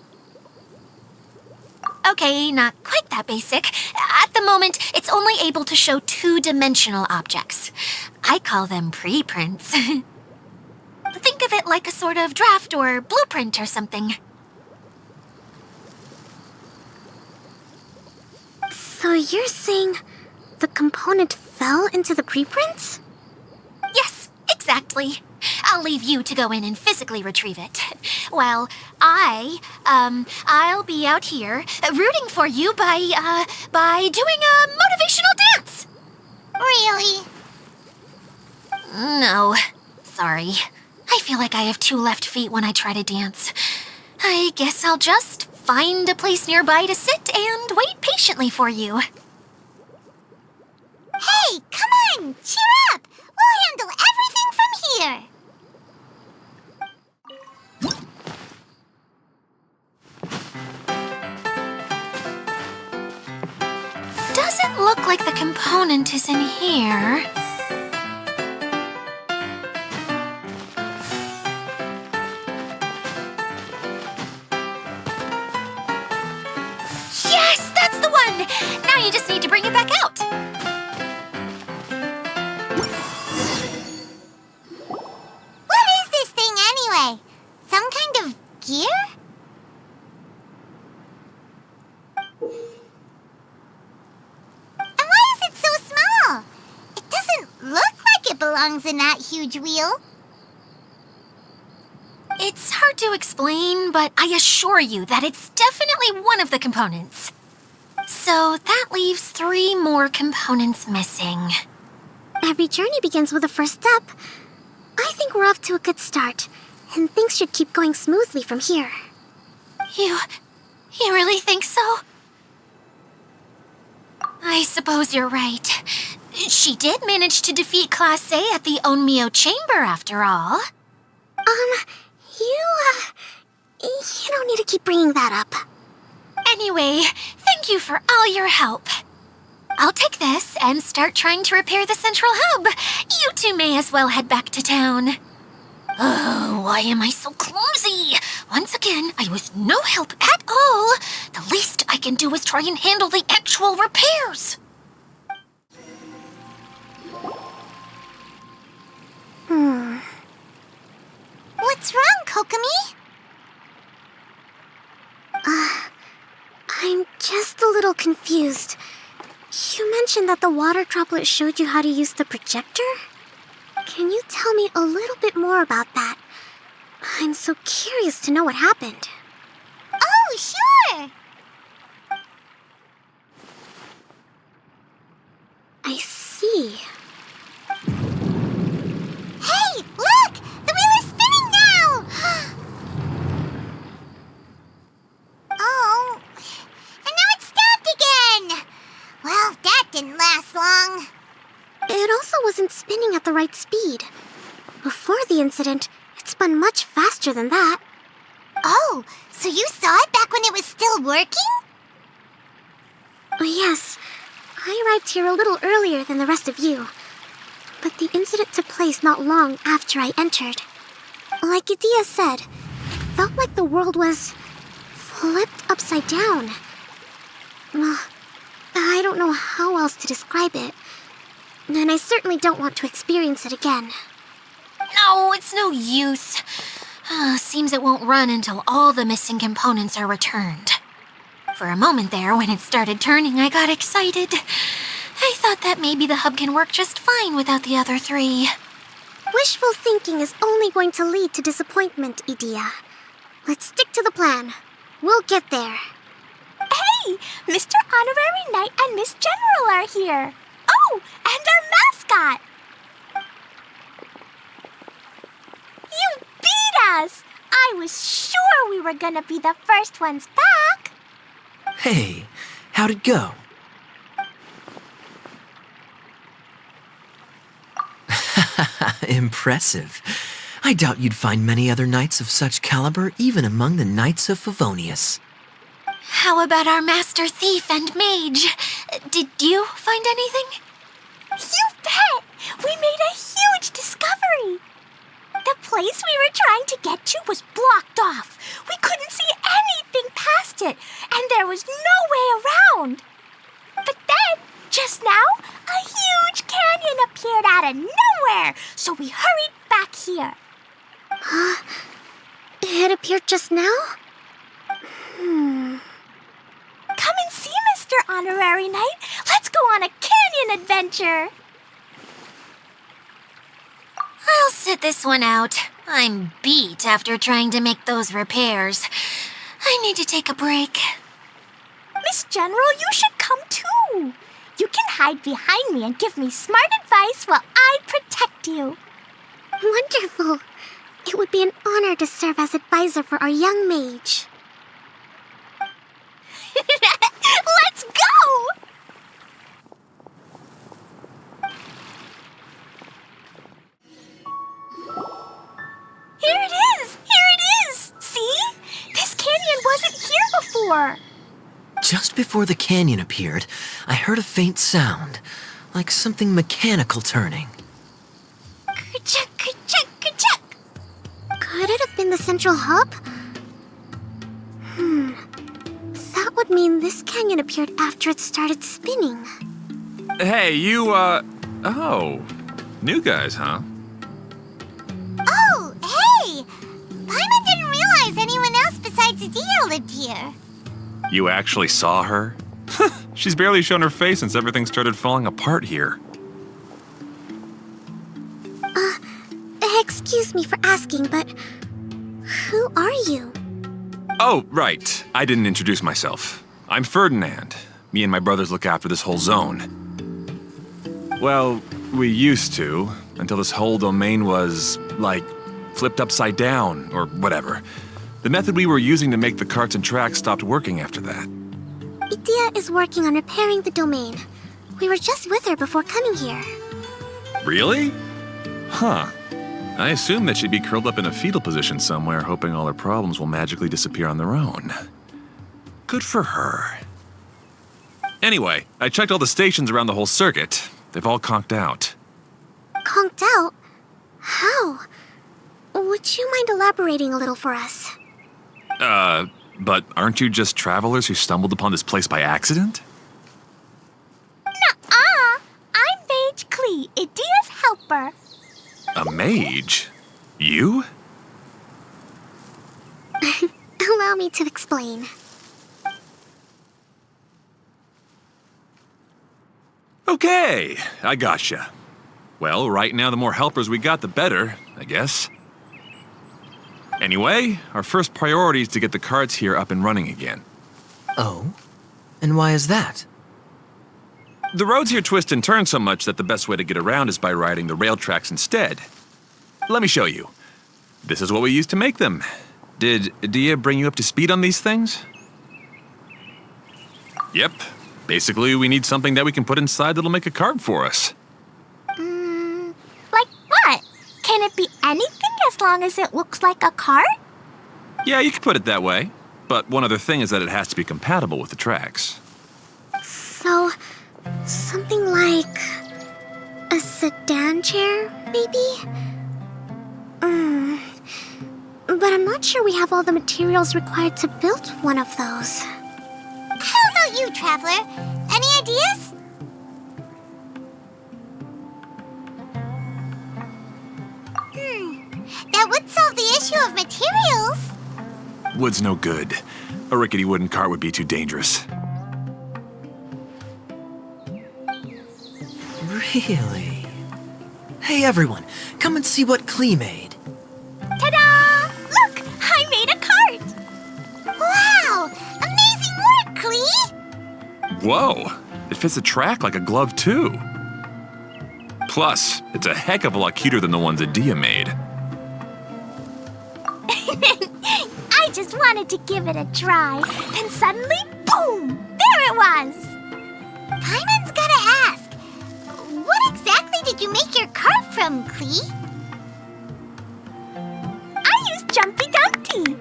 Okay, not quite that basic. At the moment, it's only able to show two-dimensional objects. I call them preprints. Think of it like a sort of draft or blueprint or something. So you're saying the component fell into the preprints? Yes, exactly. I'll leave you to go in and physically retrieve it. While I'll be out here rooting for you by doing a motivational dance. Really? No, sorry. I feel like I have two left feet when I try to dance. I guess I'll just find a place nearby to sit and wait patiently for you. Hey, come on! Cheer up! We'll handle everything from here! Doesn't look like the component is in here. Yes, that's the one! Now you just need to bring it back out. What is this thing anyway? Some kind of gear? And why is it so small? It doesn't look like it belongs in that huge wheel. It's hard to explain, but I assure you that it's definitely one of the components. So that leaves 3 more components missing. Every journey begins with a first step. I think we're off to a good start, and things should keep going smoothly from here. You really think so? I suppose you're right. She did manage to defeat Class A at the Onmyo Chamber, after all. You don't need to keep bringing that up. Anyway, thank you for all your help. I'll take this and start trying to repair the central hub. You two may as well head back to town. Oh, why am I so clumsy? Once again, I was no help at all. The least I can do is try and handle the actual repairs. What's wrong, Kokomi? I'm just a little confused. You You mentioned that the water droplet showed you how to use the projector? Can you tell me a little bit more about that? I'm so curious to know what happened. Oh, sure! I see. Hey, look! The wheel is spinning now! Oh, and now it's stopped again! Well, that didn't last long. It also wasn't spinning at the right speed. Before the incident, it spun much faster than that. Oh, so you saw it back when it was still working? Yes, I arrived here a little earlier than the rest of you. But the incident took place not long after I entered. Like Idia said, it felt like the world was flipped upside down. I don't know how else to describe it. And I certainly don't want to experience it again. No, it's no use. Seems it won't run until all the missing components are returned. For a moment there, when it started turning, I got excited. I thought that maybe the hub can work just fine without the other three. Wishful thinking is only going to lead to disappointment, Idia. Let's stick to the plan. We'll get there. Hey, Mr. Honorary Knight and Miss General are here. Oh, and our mascot. You beat us! I was sure we were gonna be the first ones back. Hey, how'd it go? Impressive. I doubt you'd find many other knights of such caliber even among the Knights of Favonius. How about our master thief and mage? Did you find anything? You bet! We made a huge discovery. The place we were trying to get to was blocked off. We couldn't see anything past it, and there was no way around. But then, just now, a huge canyon appeared out of nowhere, so we hurried back here. It appeared just now? Come and see, Mr. Honorary Knight. Let's go on a canyon adventure. I'll sit this one out. I'm beat after trying to make those repairs. I need to take a break. Miss General, you should come too. You can hide behind me and give me smart advice while I protect you. Wonderful. It would be an honor to serve as advisor for our young mage. Let's go! Here it is! Here it is! See? This canyon wasn't here before. Just before the canyon appeared, I heard a faint sound, like something mechanical turning. Ka-chuck, ka-chuck, ka-chuck. Could it have been the central hub? That would mean this canyon appeared after it started spinning. Hey, you, oh. New guys, huh? Oh, hey! Paimon didn't realize anyone else besides Adia lived here. You actually saw her? She's barely shown her face since everything started falling apart here. Excuse me for asking, but who are you? Oh, right. I didn't introduce myself. I'm Ferdinand. Me and my brothers look after this whole zone. Well, we used to, until this whole domain was, like, flipped upside down, or whatever. The method we were using to make the carts and tracks stopped working after that. Idia is working on repairing the domain. We were just with her before coming here. Really? Huh. I assume that she'd be curled up in a fetal position somewhere, hoping all her problems will magically disappear on their own. Good for her. Anyway, I checked all the stations around the whole circuit. They've all conked out. Conked out? How? Would you mind elaborating a little for us? But aren't you just travelers who stumbled upon this place by accident? Nuh-uh. I'm Mage Klee, Idia's helper. A mage? You? Allow me to explain. Okay, I gotcha. Well, right now the more helpers we got, the better, I guess. Anyway, our first priority is to get the carts here up and running again. Oh? And why is that? The roads here twist and turn so much that the best way to get around is by riding the rail tracks instead. Let me show you. This is what we used to make them. Did Dia bring you up to speed on these things? Yep. Basically, we need something that we can put inside that'll make a cart for us. Like what? Can it be anything as long as it looks like a cart? Yeah, you could put it that way. But one other thing is that it has to be compatible with the tracks. So, something like a sedan chair, maybe? But I'm not sure we have all the materials required to build one of those. How about you, Traveler? Any ideas? That would solve the issue of materials. Wood's no good. A rickety wooden cart would be too dangerous. Really? Hey everyone, come and see what Klee made. Ta-da! Look! I made a cart! Wow! Amazing work, Klee! Whoa! It fits the track like a glove, too. Plus, it's a heck of a lot cuter than the ones that Dia made. I just wanted to give it a try. Then suddenly, boom! There it was! Paimon's gotta ask, what exactly did you make your cart from, Klee? I used Jumpy Dumpty.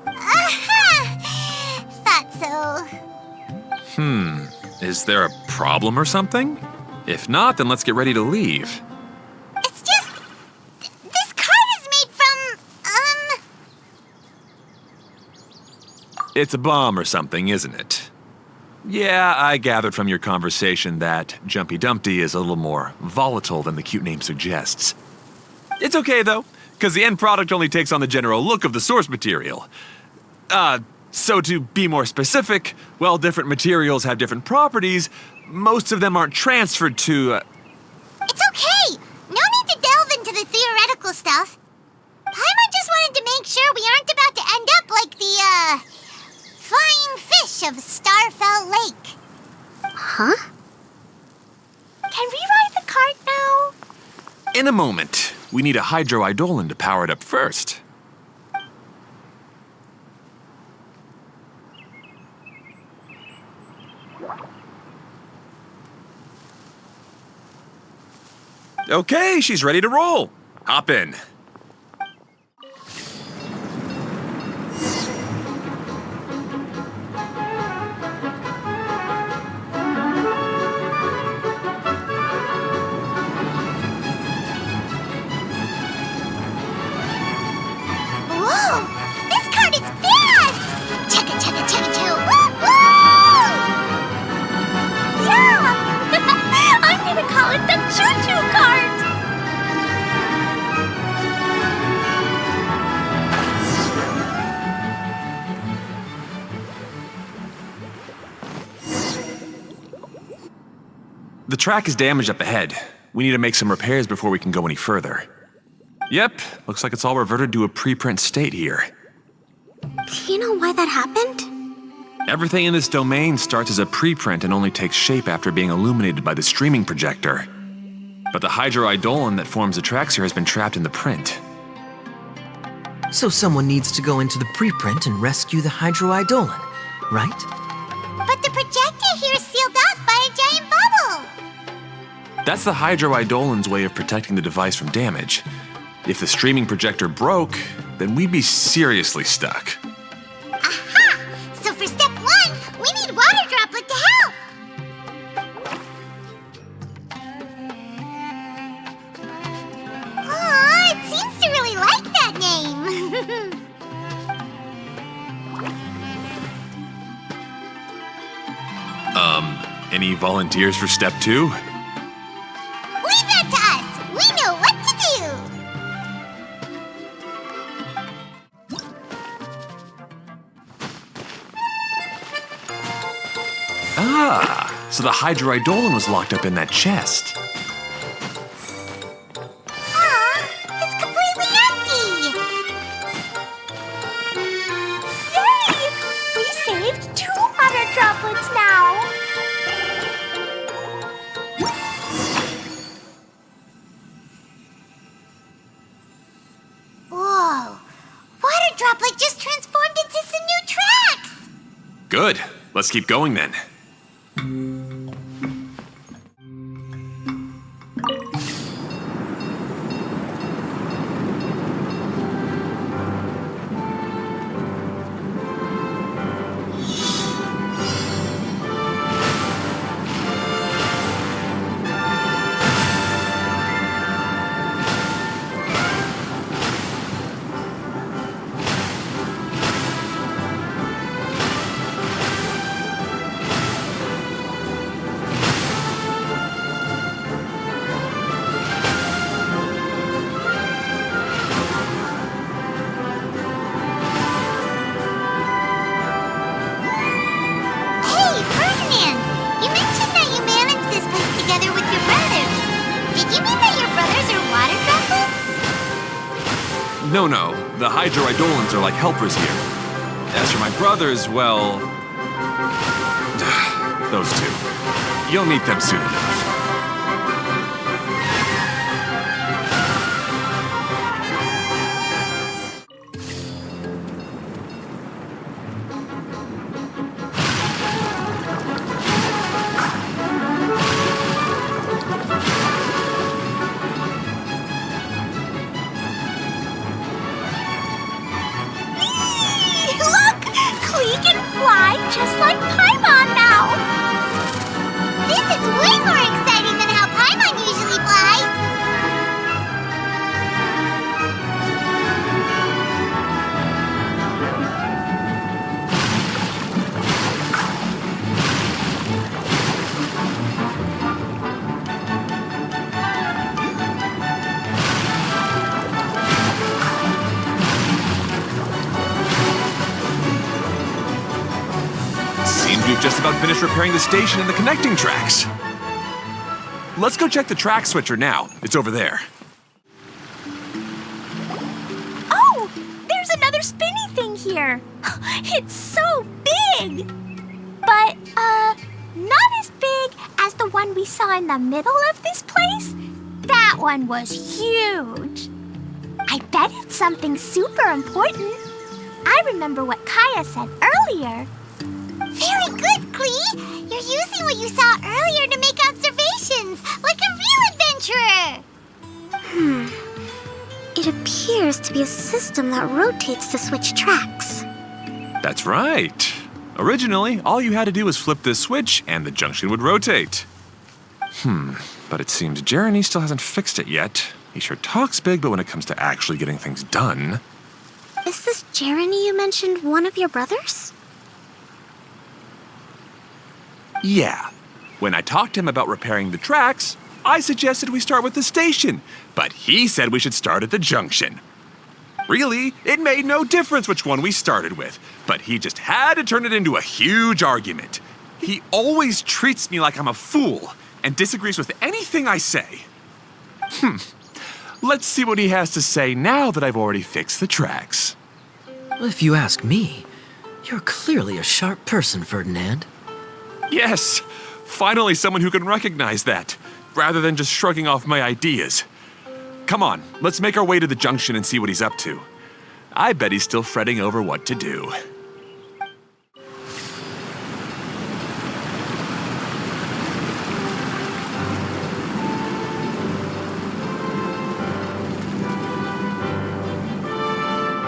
Aha! Thought so. Is there a problem or something? If not, then let's get ready to leave. It's just... this cart is made from, It's a bomb or something, isn't it? Yeah, I gathered from your conversation that Jumpy Dumpty is a little more volatile than the cute name suggests. It's okay, though, because the end product only takes on the general look of the source material. So to be more specific, while different materials have different properties, most of them aren't transferred to... It's okay! No need to delve into the theoretical stuff. Paimon just wanted to make sure we aren't about to end up like the, flying fish of Starfell Lake. Huh? Can we ride the cart now? In a moment, we need a hydroidolin to power it up first. Okay, she's ready to roll. Hop in. Whoa! This cart is fast! Chugga chugga chugga choo! Woo woo! Yeah! I'm gonna call it the choo-choo cart! The track is damaged up ahead. We need to make some repairs before we can go any further. Yep, looks like it's all reverted to a preprint state here. Do you know why that happened? Everything in this domain starts as a preprint and only takes shape after being illuminated by the streaming projector. But the hydroidolin that forms the tracks here has been trapped in the print. So someone needs to go into the preprint and rescue the hydroidolin, right? But the projector here is sealed off by a giant bubble! That's the hydroidolin's way of protecting the device from damage. If the streaming projector broke, then we'd be seriously stuck. Aha! So for step 1, we need Water Droplet to help! Aw, it seems to really like that name! Any volunteers for step 2? Leave that to us! We know what to do! So the hydroidolin was locked up in that chest. Aw, it's completely empty! Yay! We saved 2 water droplets now. Whoa! Water Droplet just transformed into some new tracks! Good. Let's keep going then. Hey, Ferdinand! You mentioned that you managed this place together with your brothers. Did you mean that your brothers are water droplets? No, the hydroidolins are like helpers here. As for my brothers, well... those two. You'll meet them soon enough. Look! Klee can fly just like Paimon now. This is way more exciting than how Paimon usually flies! Seems we've just about finished repairing the station and the connecting tracks. Let's go check the track switcher now. It's over there. Oh, there's another spinny thing here. It's so big. But, not as big as the one we saw in the middle of this place. That one was huge. I bet it's something super important. I remember what Kaya said earlier. Very good, Klee! You're using what you saw earlier to make observations, like a real adventurer! It appears to be a system that rotates to switch tracks. That's right. Originally, all you had to do was flip this switch and the junction would rotate. But it seems Jeremy still hasn't fixed it yet. He sure talks big, but when it comes to actually getting things done... Is this Jeremy you mentioned one of your brothers? Yeah. When I talked to him about repairing the tracks, I suggested we start with the station, but he said we should start at the junction. Really, it made no difference which one we started with, but he just had to turn it into a huge argument. He always treats me like I'm a fool and disagrees with anything I say. Let's see what he has to say now that I've already fixed the tracks. If you ask me, you're clearly a sharp person, Ferdinand. Yes, finally someone who can recognize that, rather than just shrugging off my ideas. Come on, let's make our way to the junction and see what he's up to. I bet he's still fretting over what to do.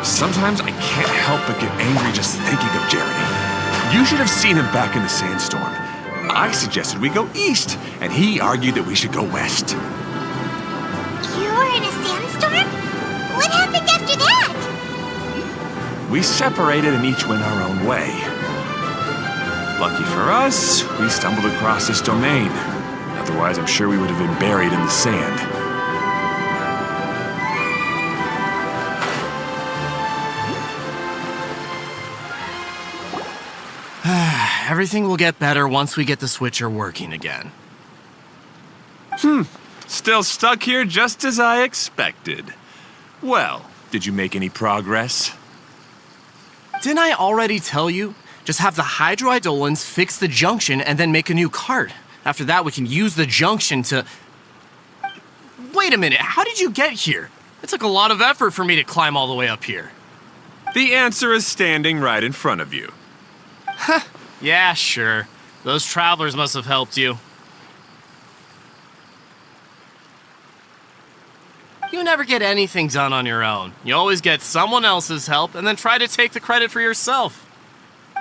Sometimes I can't help but get angry just thinking of Jeremy. You should have seen him back in the sandstorm. I suggested we go east, and he argued that we should go west. You were in a sandstorm? What happened after that? We separated and each went our own way. Lucky for us, we stumbled across this domain. Otherwise, I'm sure we would have been buried in the sand. Everything will get better once we get the switcher working again. Still stuck here just as I expected. Well, did you make any progress? Didn't I already tell you? Just have the hydroidolins fix the junction and then make a new cart. After that, we can use the junction to... Wait a minute, how did you get here? It took a lot of effort for me to climb all the way up here. The answer is standing right in front of you. Yeah, sure. Those travelers must have helped you. You never get anything done on your own. You always get someone else's help and then try to take the credit for yourself.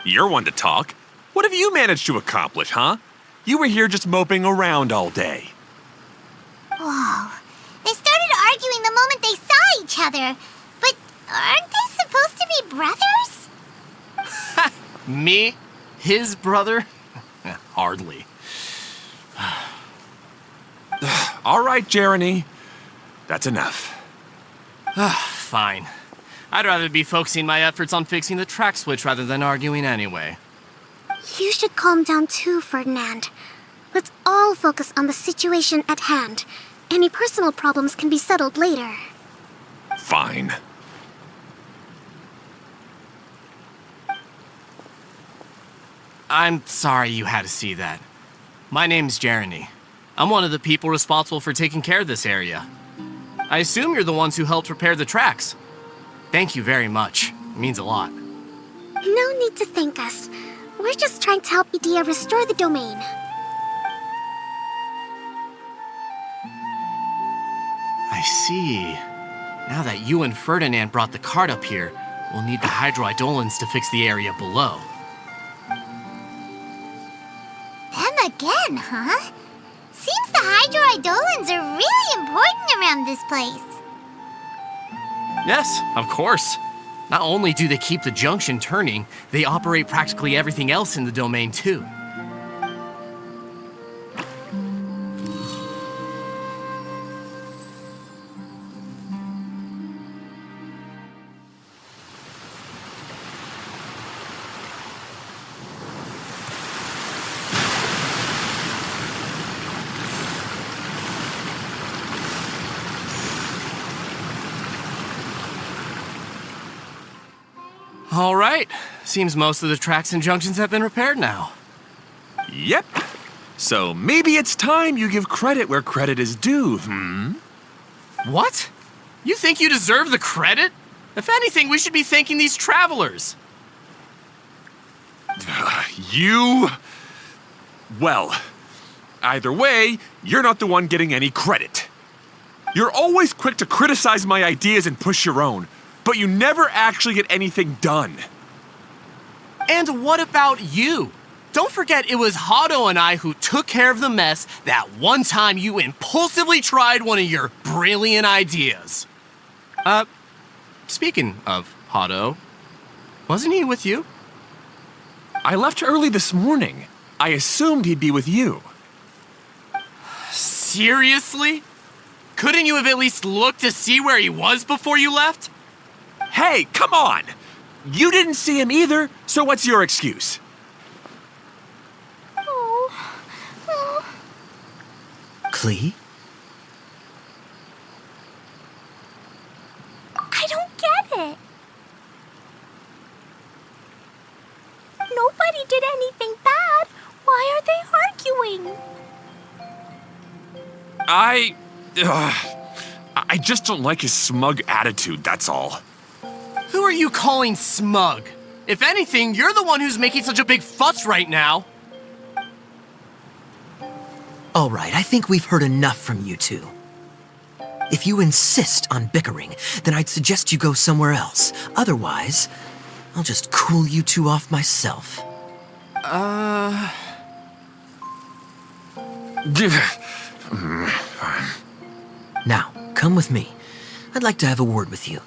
You're one to talk. What have you managed to accomplish, huh? You were here just moping around all day. Whoa. They started arguing the moment they saw each other. But aren't they supposed to be brothers? Me? His brother? Hardly. All right, Jeremy. That's enough. Fine. I'd rather be focusing my efforts on fixing the track switch rather than arguing anyway. You should calm down too, Ferdinand. Let's all focus on the situation at hand. Any personal problems can be settled later. Fine. I'm sorry you had to see that. My name's Jeremy. I'm one of the people responsible for taking care of this area. I assume you're the ones who helped repair the tracks. Thank you very much. It means a lot. No need to thank us. We're just trying to help Edea restore the domain. I see. Now that you and Ferdinand brought the cart up here, we'll need the hydroidolins to fix the area below. Them again, huh? Seems the hydroidolins are really important around this place. Yes, of course. Not only do they keep the junction turning, they operate practically everything else in the domain too. All right. Seems most of the tracks and junctions have been repaired now. Yep. So maybe it's time you give credit where credit is due, What? You think you deserve the credit? If anything, we should be thanking these travelers. You... Well, either way, you're not the one getting any credit. You're always quick to criticize my ideas and push your own, but you never actually get anything done. And what about you? Don't forget it was Hado and I who took care of the mess that one time you impulsively tried one of your brilliant ideas. Speaking of Hado, wasn't he with you? I left early this morning. I assumed he'd be with you. Seriously? Couldn't you have at least looked to see where he was before you left? Hey, come on! You didn't see him either, so what's your excuse? Klee? I don't get it. Nobody did anything bad. Why are they arguing? I just don't like his smug attitude, that's all. Who are you calling smug? If anything, you're the one who's making such a big fuss right now. All right, I think we've heard enough from you two. If you insist on bickering, then I'd suggest you go somewhere else. Otherwise, I'll just cool you two off myself. Now, come with me. I'd like to have a word with you.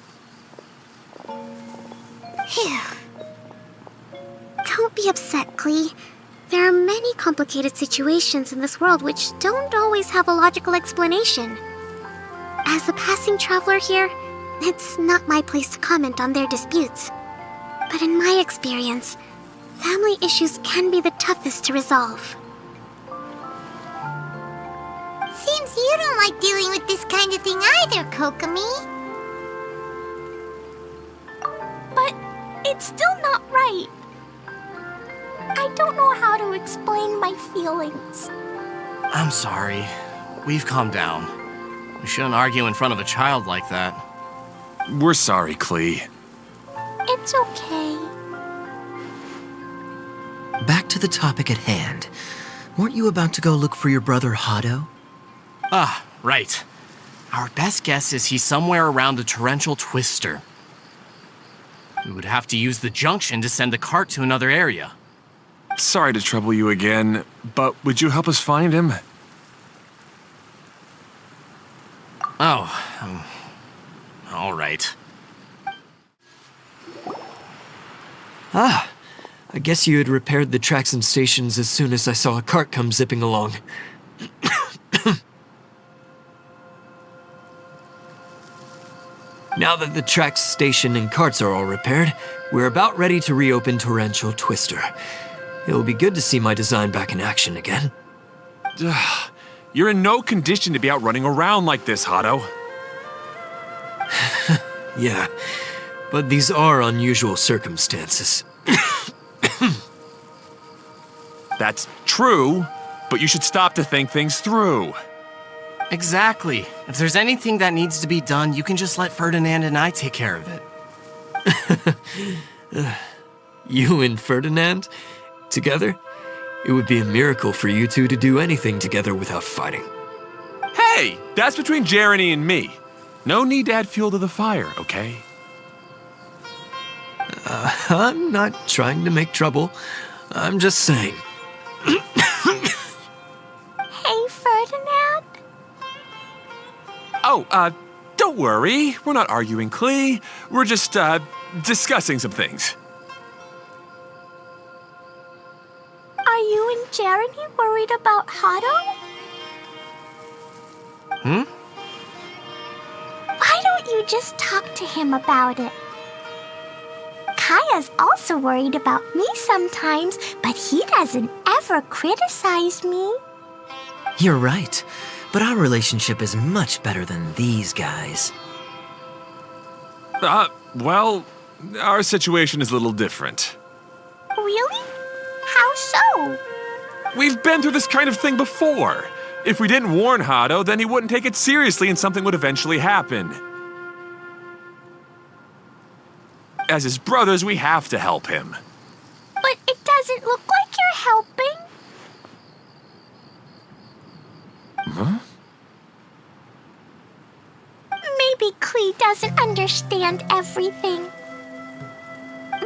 Phew. Don't be upset, Klee. There are many complicated situations in this world which don't always have a logical explanation. As a passing traveler here, it's not my place to comment on their disputes. But in my experience, Family issues can be the toughest to resolve. Seems you don't like dealing with this kind of thing either, Kokomi. But it's still not right. I don't know how to explain my feelings. I'm sorry. We've calmed down. We shouldn't argue in front of a child like that. We're sorry, Klee. It's okay. Back to the topic at hand. Weren't you about to go look for your brother Hado? Ah, right. Our best guess is he's somewhere around the torrential twister. We would have to use the junction to send the cart to another area. Sorry to trouble you again, but would you help us find him? Oh, all right. Ah, I guess you had repaired the tracks and stations as soon as I saw a cart come zipping along. Now that the tracks, station, and carts are all repaired, we're about ready to reopen Torrential Twister. It'll be good to see my design back in action again. You're in no condition to be out running around like this, Hado. Yeah, but these are unusual circumstances. That's true, but you should stop to think things through. Exactly. If there's anything that needs to be done, you can just let Ferdinand and I take care of it. You and Ferdinand? Together? It would be a miracle for you two to do anything together without fighting. Hey, that's between Jeremy and me. No need to add fuel to the fire, okay? I'm not trying to make trouble. I'm just saying. Hey, Ferdinand? Oh, don't worry. We're not arguing, Klee. We're just, discussing some things. Are you and Jeremy worried about Hado? Why don't you just talk to him about it? Kaya's also worried about me sometimes, but he doesn't ever criticize me. You're right, but our relationship is much better than these guys. Well, our situation is a little different. Really? How so? We've been through this kind of thing before. If we didn't warn Hado, then he wouldn't take it seriously and something would eventually happen. As his brothers, we have to help him. But it doesn't look like you're helping. Huh? Maybe Klee doesn't understand everything.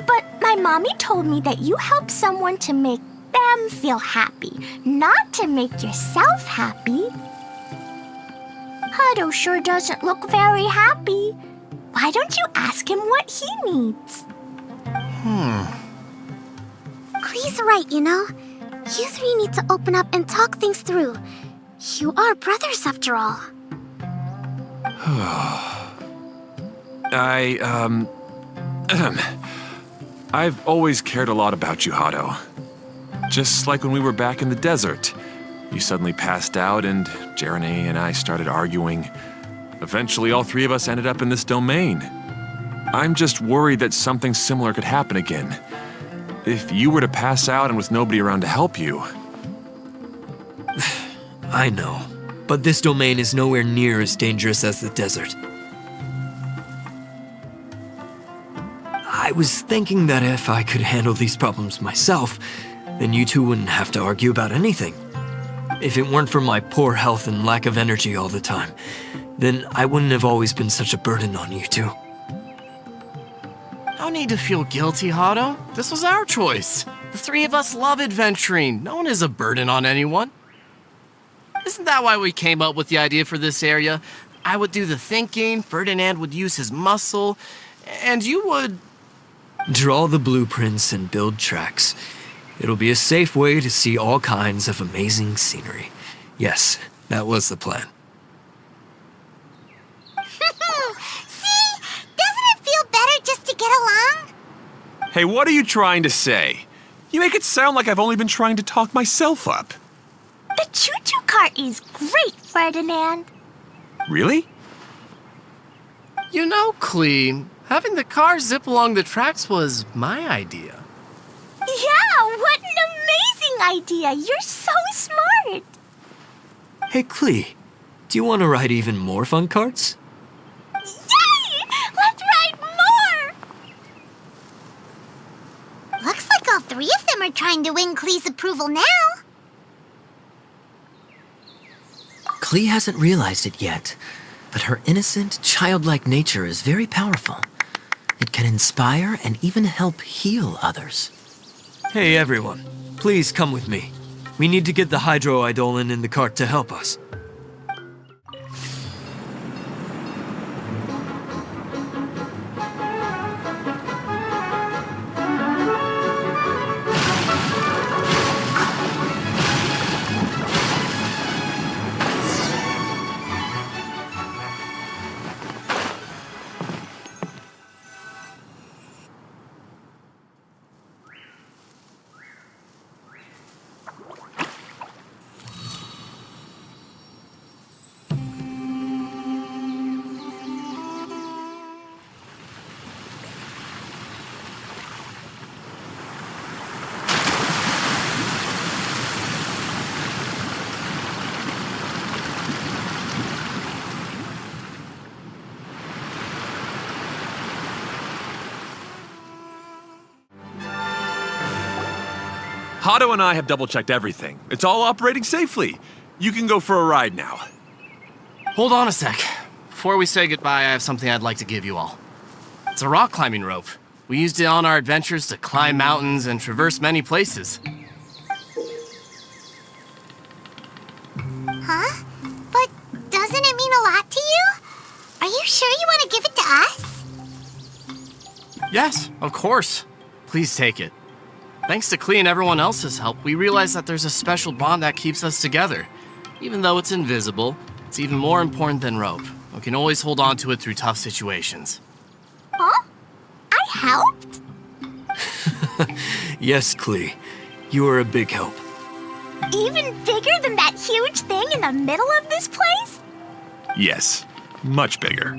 But my mommy told me that you help someone to make them feel happy, not to make yourself happy. Hado sure doesn't look very happy. Why don't you ask him what he needs? Klee's right, you know. You three need to open up and talk things through. You are brothers after all. I've always cared a lot about you, Hado. Just like when we were back in the desert. You suddenly passed out and Jeremy and I started arguing. Eventually, all three of us ended up in this domain. I'm just worried that something similar could happen again. If you were to pass out and with nobody around to help you. I know, but this domain is nowhere near as dangerous as the desert. I was thinking that if I could handle these problems myself, then you two wouldn't have to argue about anything. If it weren't for my poor health and lack of energy all the time, then I wouldn't have always been such a burden on you two. No need to feel guilty, Hado. This was our choice. The three of us love adventuring. No one is a burden on anyone. Isn't that why we came up with the idea for this area? I would do the thinking, Ferdinand would use his muscle, and you would... Draw the blueprints and build tracks. It'll be a safe way to see all kinds of amazing scenery. Yes, that was the plan. See? Doesn't it feel better just to get along? Hey, what are you trying to say? You make it sound like I've only been trying to talk myself up. The choo-choo cart is great, Ferdinand. Really? You know, Clee, having the car zip along the tracks was my idea. Yeah, what an amazing idea. You're so smart. Hey, Clee, do you want to ride even more fun carts? Yay! Let's ride more! Looks like all three of them are trying to win Klee's approval now. Clee hasn't realized it yet, but her innocent, childlike nature is very powerful. It can inspire and even help heal others. Hey, everyone. Please come with me. We need to get the hydroidolin in the cart to help us. Hato and I have double-checked everything. It's all operating safely. You can go for a ride now. Hold on a sec. Before we say goodbye, I have something I'd like to give you all. It's a rock climbing rope. We used it on our adventures to climb mountains and traverse many places. Huh? But doesn't it mean a lot to you? Are you sure you want to give it to us? Yes, of course. Please take it. Thanks to Clee and everyone else's help, we realized that there's a special bond that keeps us together. Even though it's invisible, it's even more important than rope. We can always hold on to it through tough situations. Huh? I helped? Yes, Clee. You are a big help. Even bigger than that huge thing in the middle of this place? Yes, much bigger.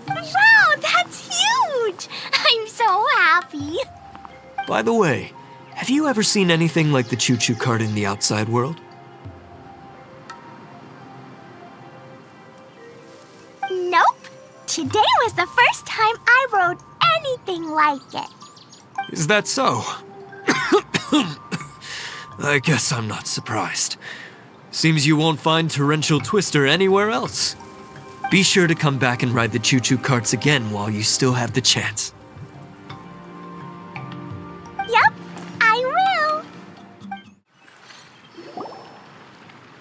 Wow, that's huge! I'm so happy. By the way, have you ever seen anything like the choo-choo cart in the outside world? Nope. Today was the first time I rode anything like it. Is that so? I guess I'm not surprised. Seems you won't find Torrential Twister anywhere else. Be sure to come back and ride the choo-choo carts again while you still have the chance. Yep, I will.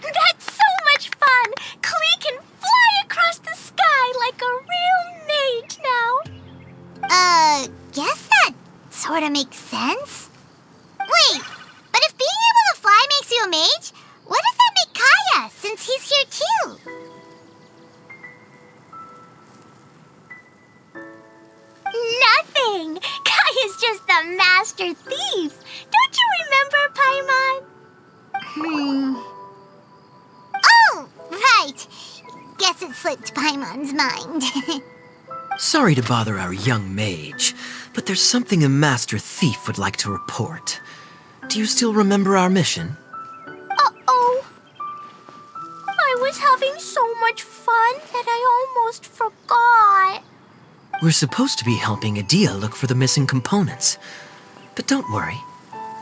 That's so much fun! Clee can fly across the sky like a real mage now. Guess that sort of makes sense. Wait, but if being able to fly makes you a mage, what does that make Kaya, since he's here too? Nothing! Kaya's just the master thief. Don't you remember, Paimon? Oh, right. Guess it slipped Paimon's mind. Sorry to bother our young mage, but there's something a master thief would like to report. Do you still remember our mission? Uh-oh. I was having so much fun that I almost forgot. We're supposed to be helping Adia look for the missing components. But don't worry,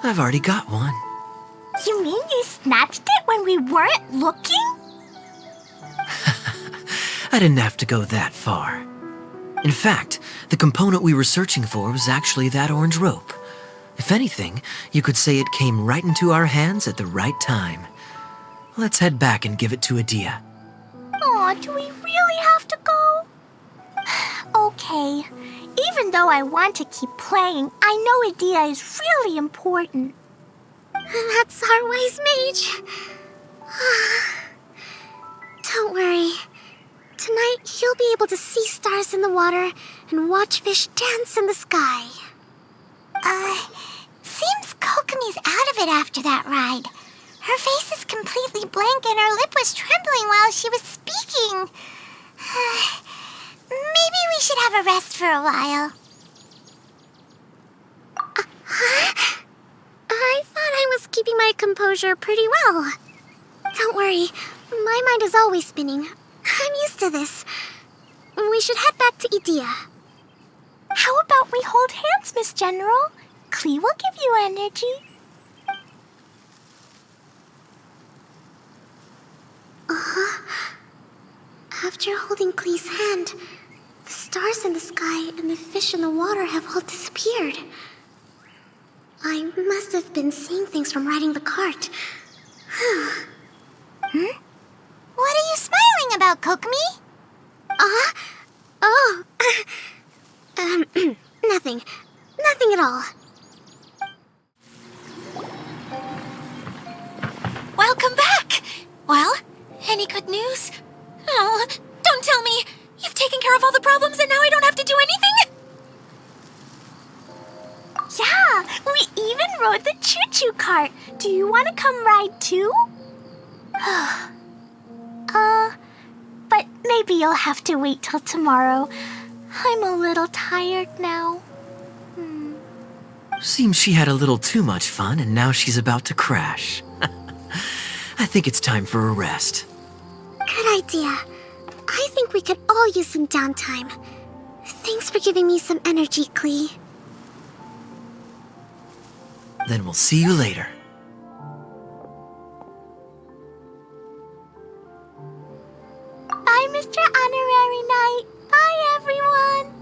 I've already got one. You mean you snatched it when we weren't looking? I didn't have to go that far. In fact, the component we were searching for was actually that orange rope. If anything, you could say it came right into our hands at the right time. Let's head back and give it to Adia. Aw, do we really have to go? Okay. Even though I want to keep playing, I know Adia is really important. That's our wise mage. Don't worry. Tonight, you'll be able to see stars in the water and watch fish dance in the sky. of it after that ride. Her face is completely blank and her lip was trembling while she was speaking. Maybe we should have a rest for a while. I thought I was keeping my composure pretty well. Don't worry, my mind is always spinning. I'm used to this. We should head back to Idea. How about we hold hands, Miss General? Klee will give you energy. After holding Klee's hand, the stars in the sky and the fish in the water have all disappeared. I must have been seeing things from riding the cart. What are you smiling about, Kokomi? Nothing. Nothing at all. Welcome back! Well, any good news? Oh, don't tell me! You've taken care of all the problems and now I don't have to do anything? Yeah, we even rode the choo-choo cart. Do you want to come ride too? But maybe you'll have to wait till tomorrow. I'm a little tired now. Seems she had a little too much fun and now she's about to crash. I think it's time for a rest. Good idea. I think we could all use some downtime. Thanks for giving me some energy, Klee. Then we'll see you later. Bye, Mr. Honorary Knight. Bye, everyone.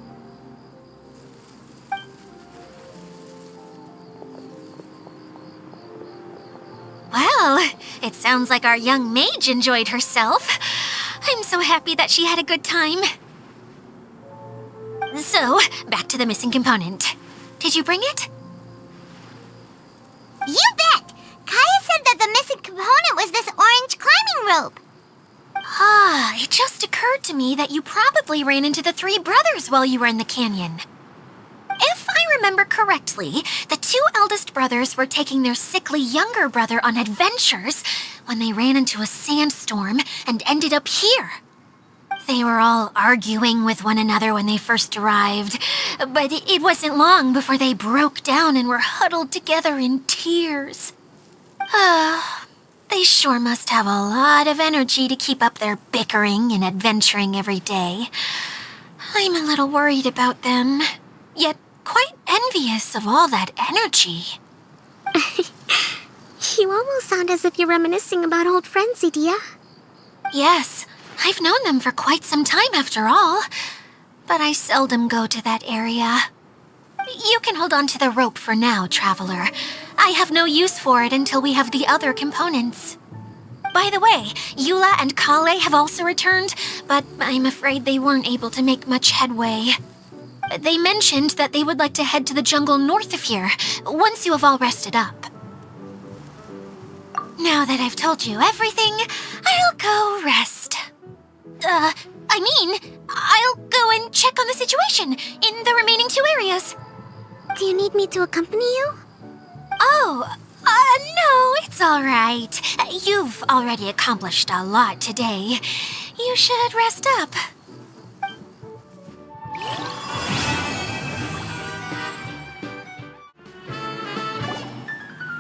Well, it sounds like our young mage enjoyed herself. I'm so happy that she had a good time. So, back to the missing component. Did you bring it? You bet! Kaya said that the missing component was this orange climbing rope. It just occurred to me that you probably ran into the three brothers while you were in the canyon. If I remember correctly, the two eldest brothers were taking their sickly younger brother on adventures when they ran into a sandstorm and ended up here. They were all arguing with one another when they first arrived, but it wasn't long before they broke down and were huddled together in tears. They sure must have a lot of energy to keep up their bickering and adventuring every day. I'm a little worried about them, yet quite envious of all that energy. You almost sound as if you're reminiscing about old friends, Idea. Yes, I've known them for quite some time after all, but I seldom go to that area. You can hold on to the rope for now, Traveler. I have no use for it until we have the other components. By the way, Eula and Kale have also returned, but I'm afraid they weren't able to make much headway. They mentioned that they would like to head to the jungle north of here, once you have all rested up. Now that I've told you everything, I'll go rest. I'll go and check on the situation in the remaining two areas. Do you need me to accompany you? No, it's all right. You've already accomplished a lot today. You should rest up.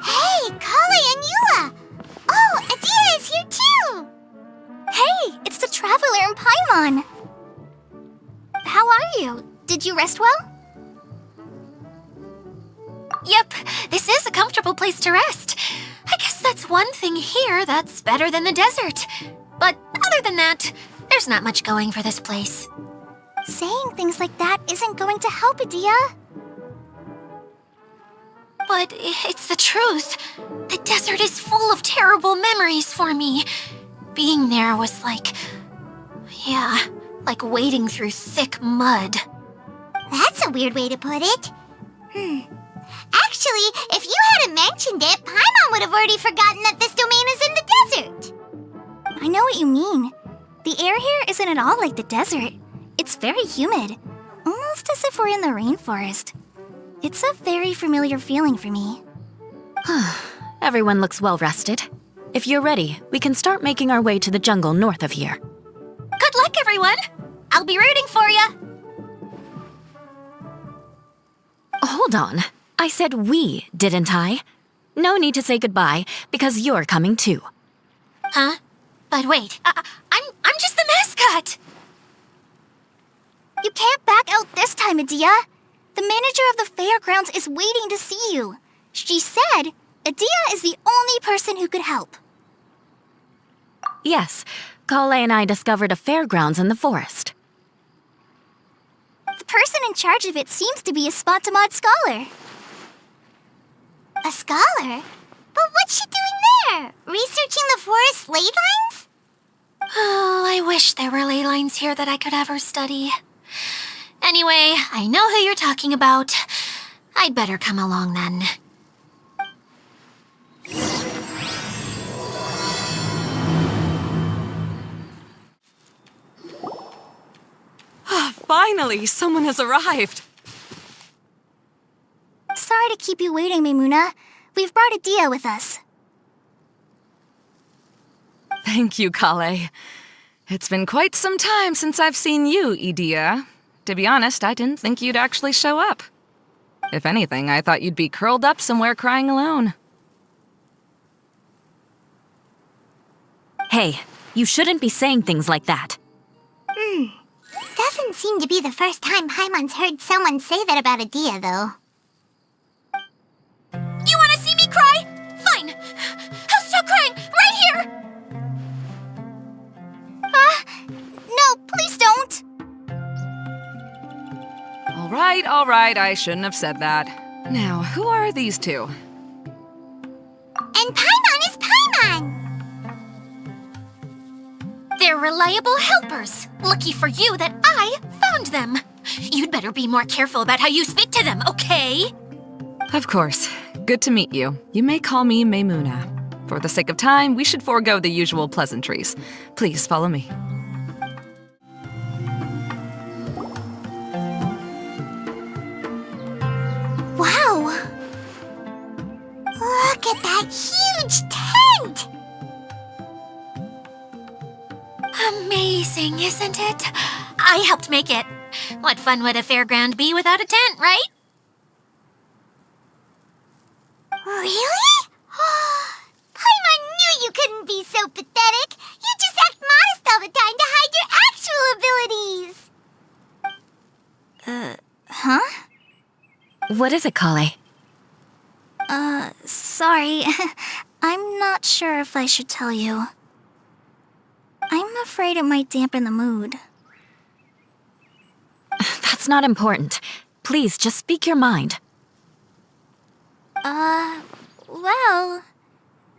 Hey, Kale and Eula! Oh, Adia is here too! Hey, it's the Traveler and Paimon. How are you? Did you rest well? Yep, this is a comfortable place to rest. I guess that's one thing here that's better than the desert. But other than that, there's not much going for this place. Saying things like that isn't going to help, Idea. But it's the truth. The desert is full of terrible memories for me. Being there was like wading through thick mud. That's a weird way to put it. Actually, if you hadn't mentioned it, Paimon would have already forgotten that this domain is in the desert. I know what you mean. The air here isn't at all like the desert. It's very humid, almost as if we're in the rainforest. It's a very familiar feeling for me. Everyone looks well rested. If you're ready, we can start making our way to the jungle north of here. Good luck, everyone! I'll be rooting for you! Hold on. I said we, didn't I? No need to say goodbye, because you're coming too. Huh? But wait, I'm just the mascot! You can't back out this time, Adia. The manager of the fairgrounds is waiting to see you. She said Adia is the only person who could help. Yes, Kale and I discovered a fairgrounds in the forest. The person in charge of it seems to be a Spontamod scholar. A scholar? But what's she doing there? Researching the forest ley lines? Oh, I wish there were ley lines here that I could ever study. Anyway, I know who you're talking about. I'd better come along then. Finally, someone has arrived. Sorry to keep you waiting, Maimuna. We've brought Adia with us. Thank you, Kale. It's been quite some time since I've seen you, Idia. To be honest, I didn't think you'd actually show up. If anything, I thought you'd be curled up somewhere crying alone. Hey, you shouldn't be saying things like that. Doesn't seem to be the first time Paimon's heard someone say that about Adia, though. You want to see me cry? Fine. I'll stop crying right here. No, please don't. All right, I shouldn't have said that. Now, who are these two? And Paimon is Paimon! They're reliable helpers. Lucky for you that I found them. You'd better be more careful about how you speak to them, okay? Of course. Good to meet you. You may call me Maimuna. For the sake of time, we should forego the usual pleasantries. Please follow me. Wow! Look at that huge tent! Amazing, isn't it? I helped make it. What fun would a fairground be without a tent, right? Really? Paimon knew you couldn't be so pathetic. You just act modest all the time to hide your actual abilities. Huh? What is it, Kale? Sorry. I'm not sure if I should tell you. I'm afraid it might dampen the mood. That's not important. Please, just speak your mind. Well,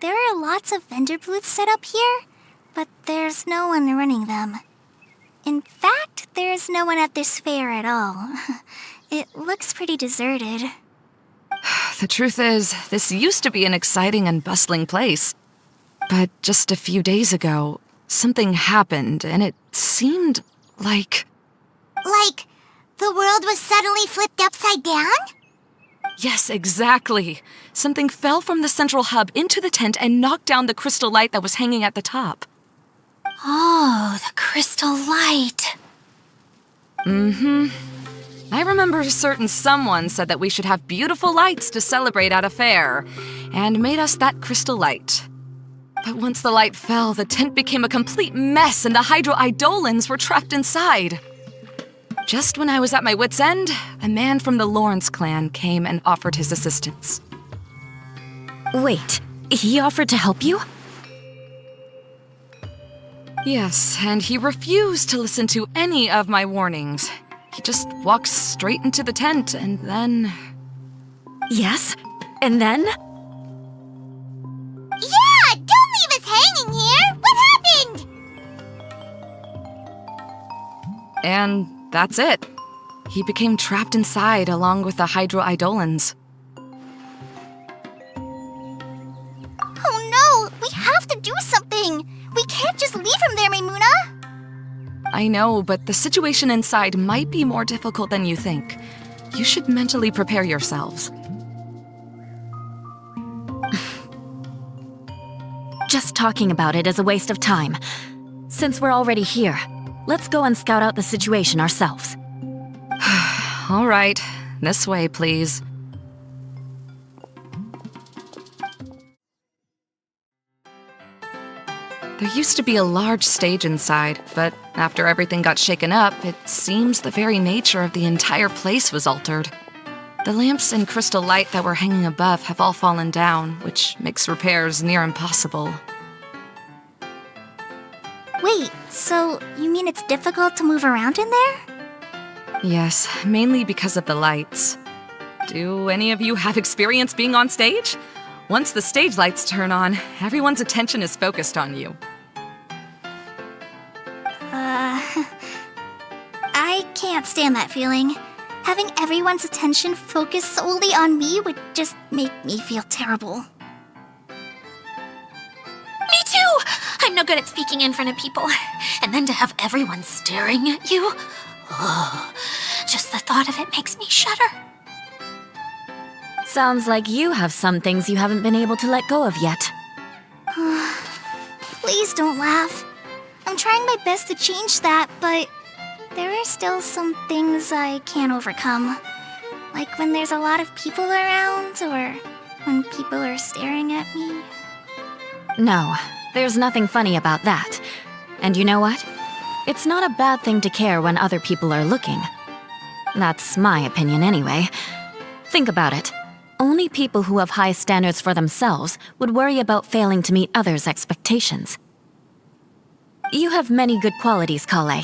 there are lots of vendor booths set up here, but there's no one running them. In fact, there's no one at this fair at all. It looks pretty deserted. The truth is, this used to be an exciting and bustling place. But just a few days ago, something happened, and it seemed like... Like, the world was suddenly flipped upside down? Yes, exactly. Something fell from the central hub into the tent and knocked down the crystal light that was hanging at the top. Oh, the crystal light. I remember a certain someone said that we should have beautiful lights to celebrate at a fair, and made us that crystal light. But once the light fell, the tent became a complete mess and the Hydro-Eidolons were trapped inside. Just when I was at my wit's end, a man from the Lawrence clan came and offered his assistance. Wait, he offered to help you? Yes, and he refused to listen to any of my warnings. He just walked straight into the tent, and then... Yes? And then? Yeah! Don't leave us hanging here! What happened? And that's it. He became trapped inside along with the Hydro-Eidolons. Oh no! We have to do something! We can't just leave him there, Maimuna! I know, but the situation inside might be more difficult than you think. You should mentally prepare yourselves. us talking about it is a waste of time. Since we're already here, let's go and scout out the situation ourselves. All right, this way, please. There used to be a large stage inside, but after everything got shaken up, it seems the very nature of the entire place was altered. The lamps and crystal light that were hanging above have all fallen down, which makes repairs near impossible. Wait, so you mean it's difficult to move around in there? Yes, mainly because of the lights. Do any of you have experience being on stage? Once the stage lights turn on, everyone's attention is focused on you. I can't stand that feeling. Having everyone's attention focused solely on me would just make me feel terrible. Me too! I'm no good at speaking in front of people. And then to have everyone staring at you. Oh, just the thought of it makes me shudder. Sounds like you have some things you haven't been able to let go of yet. Please don't laugh. I'm trying my best to change that, but there are still some things I can't overcome. Like when there's a lot of people around, or when people are staring at me. No, there's nothing funny about that. And you know what? It's not a bad thing to care when other people are looking. That's my opinion anyway. Think about it. Only people who have high standards for themselves would worry about failing to meet others' expectations. You have many good qualities, Kale.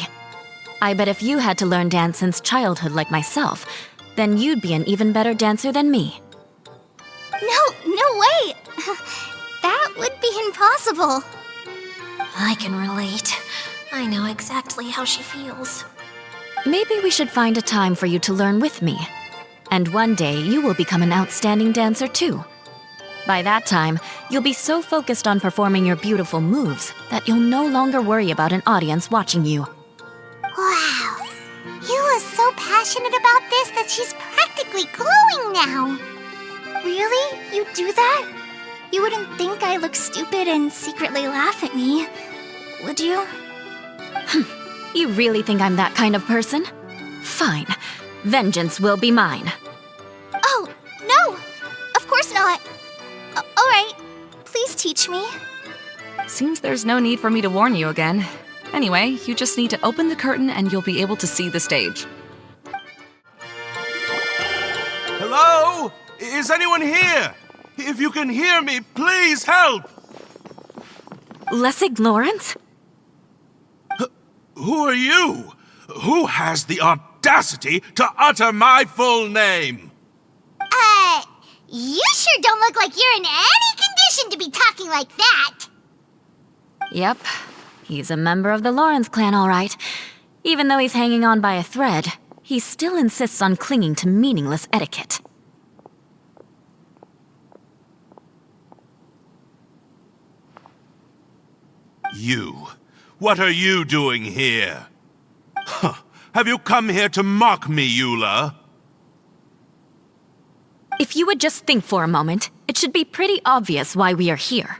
I bet if you had to learn dance since childhood like myself, then you'd be an even better dancer than me. No way! That would be impossible. I can relate. I know exactly how she feels. Maybe we should find a time for you to learn with me. And one day, you will become an outstanding dancer too. By that time, you'll be so focused on performing your beautiful moves that you'll no longer worry about an audience watching you. Wow. Eula's so passionate about this that she's practically glowing now. Really? You do that? You wouldn't think I look stupid and secretly laugh at me, would you? You really think I'm that kind of person? Fine. Vengeance will be mine. Oh, no! Of course not. Alright, please teach me. Seems there's no need for me to warn you again. Anyway, you just need to open the curtain and you'll be able to see the stage. Hello? Is anyone here? If you can hear me, please help! Lessig Lawrence? Who are you? Who has the audacity to utter my full name? You sure don't look like you're in any condition to be talking like that. Yep. He's a member of the Lawrence clan, all right. Even though he's hanging on by a thread, he still insists on clinging to meaningless etiquette. You. What are you doing here? Huh. Have you come here to mock me, Eula? If you would just think for a moment, it should be pretty obvious why we are here.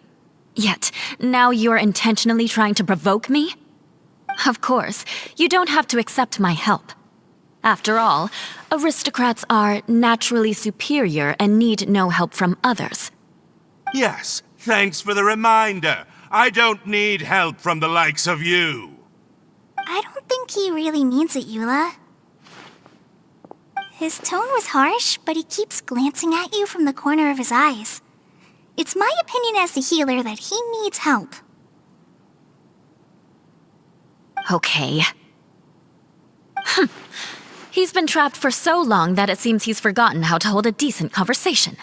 Yet, now you're intentionally trying to provoke me? Of course, you don't have to accept my help. After all, aristocrats are naturally superior and need no help from others. Yes, thanks for the reminder. I don't need help from the likes of you. I don't think he really means it, Eula. His tone was harsh, but he keeps glancing at you from the corner of his eyes. It's my opinion as the healer that he needs help. Okay. He's been trapped for so long that it seems he's forgotten how to hold a decent conversation.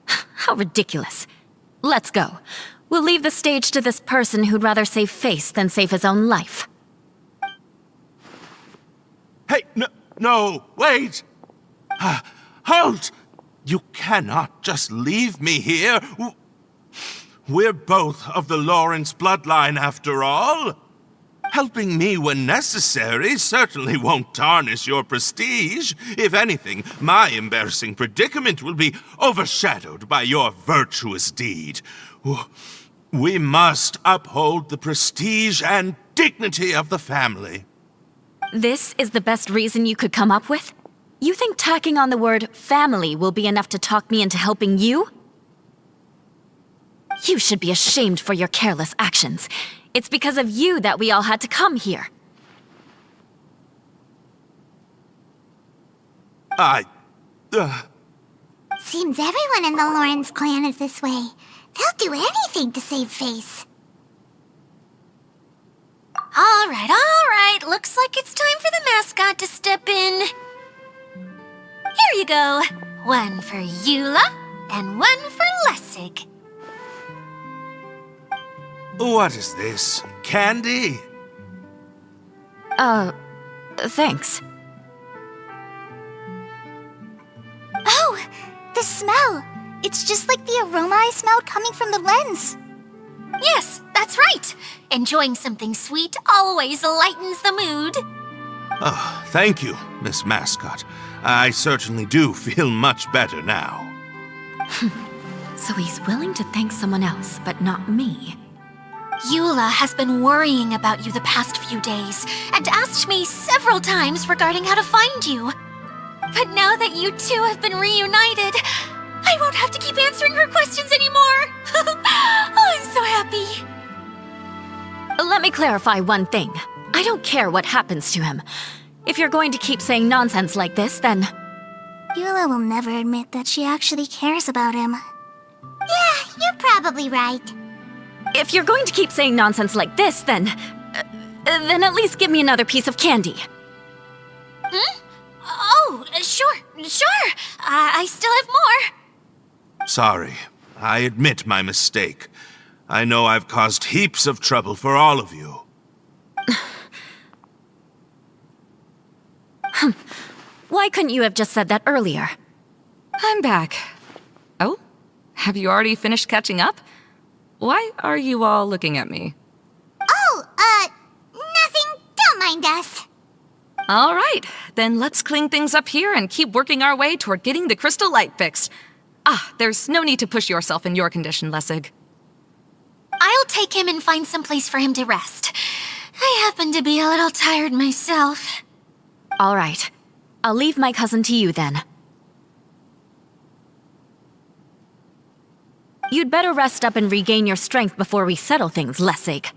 How ridiculous. Let's go. We'll leave the stage to this person who'd rather save face than save his own life. Hey, no, wait! Halt! You cannot just leave me here. We're both of the Lawrence bloodline, after all. Helping me when necessary certainly won't tarnish your prestige. If anything, my embarrassing predicament will be overshadowed by your virtuous deed. We must uphold the prestige and dignity of the family. This is the best reason you could come up with? You think tacking on the word family will be enough to talk me into helping you? You should be ashamed for your careless actions. It's because of you that we all had to come here. Seems everyone in the Lawrence clan is this way. They'll do anything to save face. All right. Looks like it's time for the mascot to step in. Here you go. One for Eula and one for Lessig. What is this? Candy? Thanks. Oh, the smell. It's just like the aroma I smelled coming from the lens. Yes, that's right. Enjoying something sweet always lightens the mood. Oh, thank you, Miss Mascot. I certainly do feel much better now. So he's willing to thank someone else, but not me. Eula has been worrying about you the past few days and asked me several times regarding how to find you. But now that you two have been reunited, I won't have to keep answering her questions anymore. Oh, I'm so happy. Let me clarify one thing. I don't care what happens to him. If you're going to keep saying nonsense like this, then... Eula will never admit that she actually cares about him. Yeah, you're probably right. If you're going to keep saying nonsense like this, then at least give me another piece of candy. Oh, sure. I still have more. Sorry, I admit my mistake. I know I've caused heaps of trouble for all of you. Why couldn't you have just said that earlier? I'm back. Oh? Have you already finished catching up? Why are you all looking at me? Oh, nothing. Don't mind us. All right, then let's clean things up here and keep working our way toward getting the crystal light fixed. There's no need to push yourself in your condition, Lessig. I'll take him and find some place for him to rest. I happen to be a little tired myself. All right. I'll leave my cousin to you then. You'd better rest up and regain your strength before we settle things, Lessig.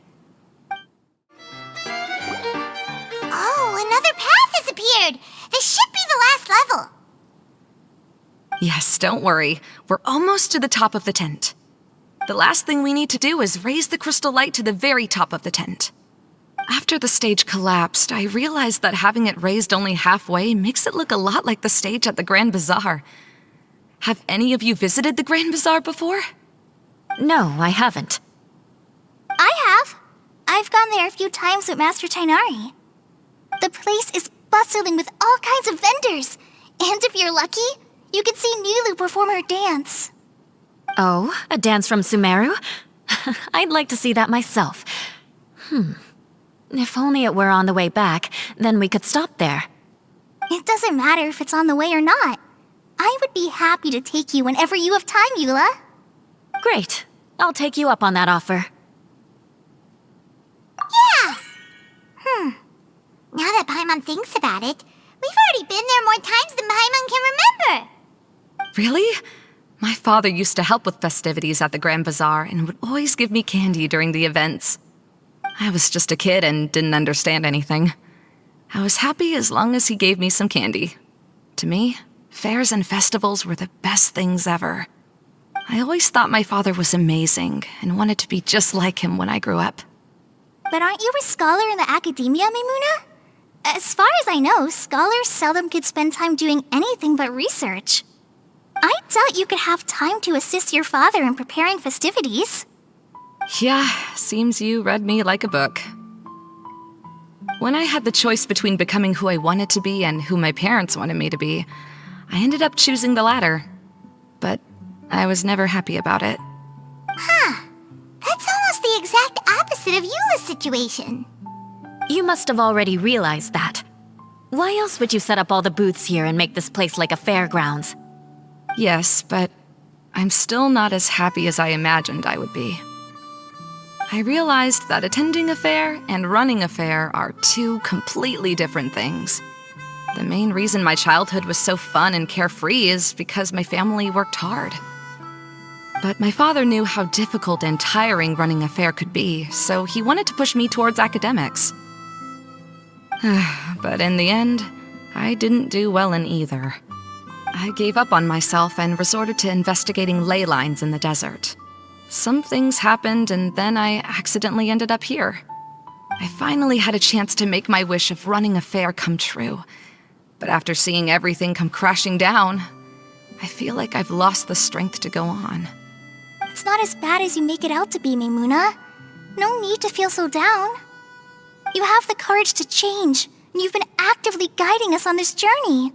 Oh, another path has appeared. This should be the last level. Yes, don't worry. We're almost to the top of the tent. The last thing we need to do is raise the crystal light to the very top of the tent. After the stage collapsed, I realized that having it raised only halfway makes it look a lot like the stage at the Grand Bazaar. Have any of you visited the Grand Bazaar before? No, I haven't. I have. I've gone there a few times with Master Tainari. The place is bustling with all kinds of vendors. And if you're lucky, you can see Nilu perform her dance. Oh, a dance from Sumeru? I'd like to see that myself. If only it were on the way back, then we could stop there. It doesn't matter if it's on the way or not. I would be happy to take you whenever you have time, Eula. Great. I'll take you up on that offer. Yeah. Now that Paimon thinks about it, we've already been there more times than Paimon can remember. Really? My father used to help with festivities at the Grand Bazaar and would always give me candy during the events. I was just a kid and didn't understand anything. I was happy as long as he gave me some candy. To me, fairs and festivals were the best things ever. I always thought my father was amazing and wanted to be just like him when I grew up. But aren't you a scholar in the academia, Maimuna? As far as I know, scholars seldom could spend time doing anything but research. I doubt you could have time to assist your father in preparing festivities. Yeah, seems you read me like a book. When I had the choice between becoming who I wanted to be and who my parents wanted me to be, I ended up choosing the latter. But I was never happy about it. That's almost the exact opposite of Eula's situation. You must have already realized that. Why else would you set up all the booths here and make this place like a fairgrounds? Yes, but I'm still not as happy as I imagined I would be. I realized that attending a fair and running a fair are two completely different things. The main reason my childhood was so fun and carefree is because my family worked hard. But my father knew how difficult and tiring running a fair could be, so he wanted to push me towards academics. But in the end, I didn't do well in either. I gave up on myself and resorted to investigating ley lines in the desert. Some things happened, and then I accidentally ended up here. I finally had a chance to make my wish of running a fair come true. But after seeing everything come crashing down, I feel like I've lost the strength to go on. It's not as bad as you make it out to be, Maimuna. No need to feel so down. You have the courage to change, and you've been actively guiding us on this journey.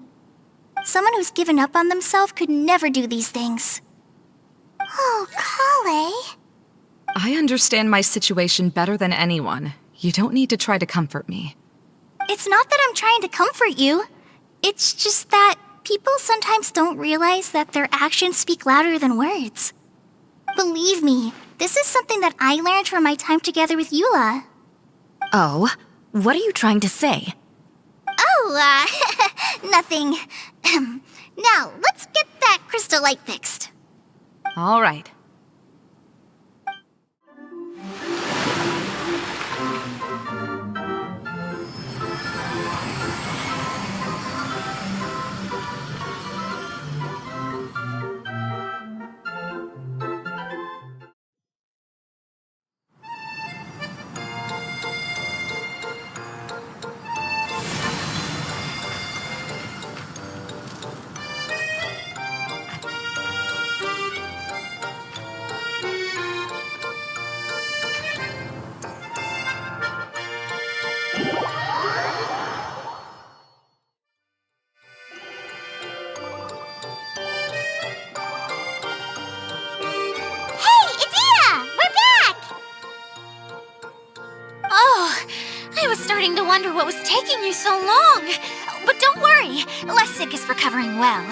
Someone who's given up on themselves could never do these things. Oh, Kale. I understand my situation better than anyone. You don't need to try to comfort me. It's not that I'm trying to comfort you. It's just that people sometimes don't realize that their actions speak louder than words. Believe me, this is something that I learned from my time together with Eula. Oh, what are you trying to say? Oh, nothing. Now, let's get that crystal light fixed. All right. I was starting to wonder what was taking you so long. But don't worry, Lessig is recovering well.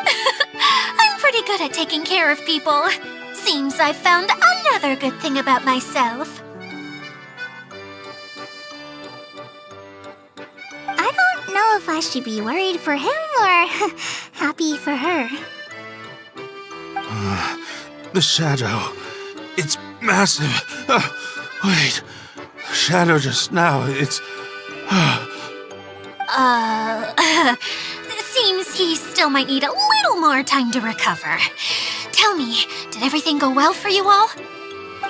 I'm pretty good at taking care of people. Seems I've found another good thing about myself. I don't know if I should be worried for him or happy for her. The shadow. It's massive. Wait. Shadow just now. It's... Seems he still might need a little more time to recover. Tell me, did everything go well for you all?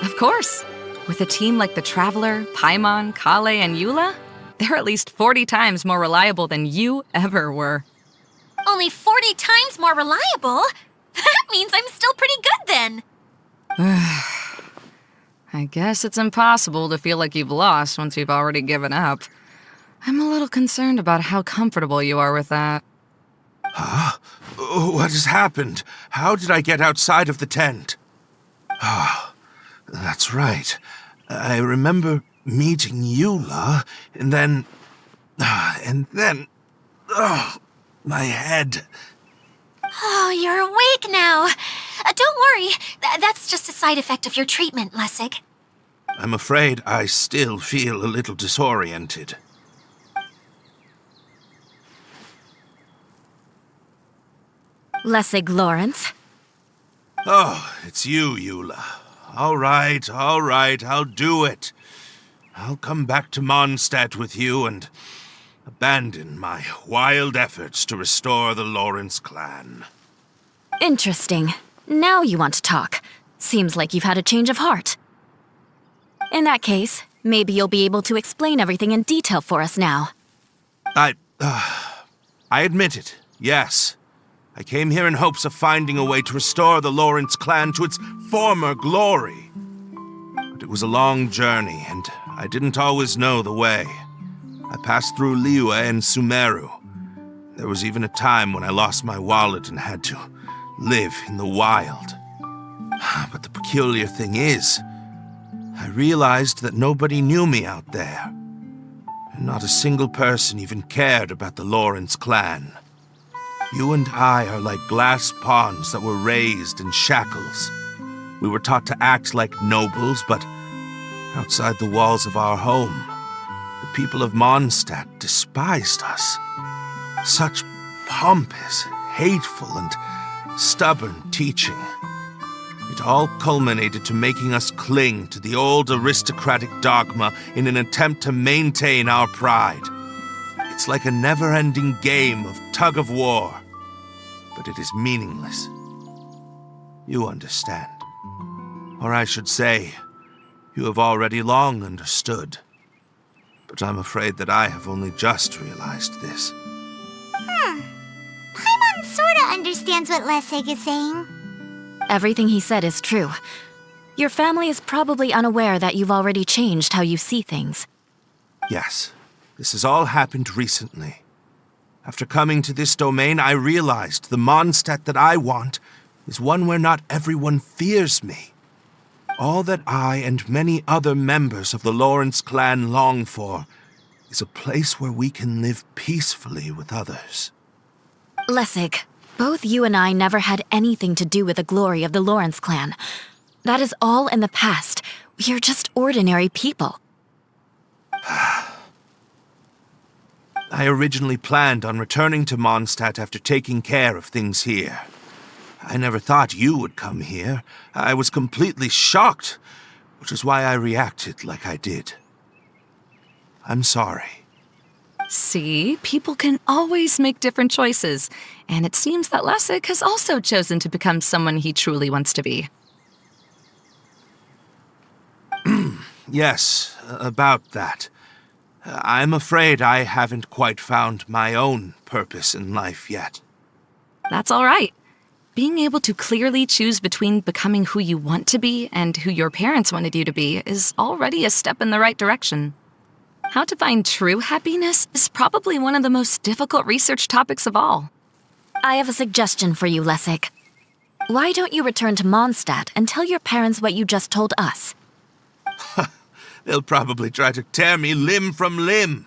Of course. With a team like the Traveler, Paimon, Kale, and Eula, they're at least 40 times more reliable than you ever were. Only 40 times more reliable? That means I'm still pretty good then. I guess it's impossible to feel like you've lost once you've already given up. I'm a little concerned about how comfortable you are with that. Huh? What has happened? How did I get outside of the tent? Ah, that's right. I remember meeting Eula, and then... my head. Oh, you're awake now. Don't worry, that's just a side effect of your treatment, Lessig. I'm afraid I still feel a little disoriented. Lessig Lawrence? Oh, it's you, Eula. All right, I'll do it. I'll come back to Mondstadt with you and abandon my wild efforts to restore the Lawrence clan. Interesting. Now you want to talk. Seems like you've had a change of heart. In that case, maybe you'll be able to explain everything in detail for us now. I admit it, yes. I came here in hopes of finding a way to restore the Lawrence clan to its former glory. But it was a long journey, and I didn't always know the way. I passed through Liyue and Sumeru. There was even a time when I lost my wallet and had to live in the wild. But the peculiar thing is, I realized that nobody knew me out there. And not a single person even cared about the Lawrence clan. You and I are like glass ponds that were raised in shackles. We were taught to act like nobles, but outside the walls of our home, the people of Mondstadt despised us. Such pompous, hateful, and stubborn teaching. It all culminated to making us cling to the old aristocratic dogma in an attempt to maintain our pride. It's like a never-ending game of tug-of-war, but it is meaningless. You understand. Or I should say, you have already long understood. But I'm afraid that I have only just realized this. Paimon sorta understands what Lessig is saying. Everything he said is true. Your family is probably unaware that you've already changed how you see things. Yes, this has all happened recently. After coming to this domain, I realized the Mondstadt that I want is one where not everyone fears me. All that I and many other members of the Lawrence clan long for is a place where we can live peacefully with others. Lessig, both you and I never had anything to do with the glory of the Lawrence clan. That is all in the past. We are just ordinary people. I originally planned on returning to Mondstadt after taking care of things here. I never thought you would come here. I was completely shocked, which is why I reacted like I did. I'm sorry. See, people can always make different choices, and it seems that Lessig has also chosen to become someone he truly wants to be. Yes, about that. I'm afraid I haven't quite found my own purpose in life yet. That's all right. Being able to clearly choose between becoming who you want to be and who your parents wanted you to be is already a step in the right direction. How to find true happiness is probably one of the most difficult research topics of all. I have a suggestion for you, Lessig. Why don't you return to Mondstadt and tell your parents what you just told us? They'll probably try to tear me limb from limb.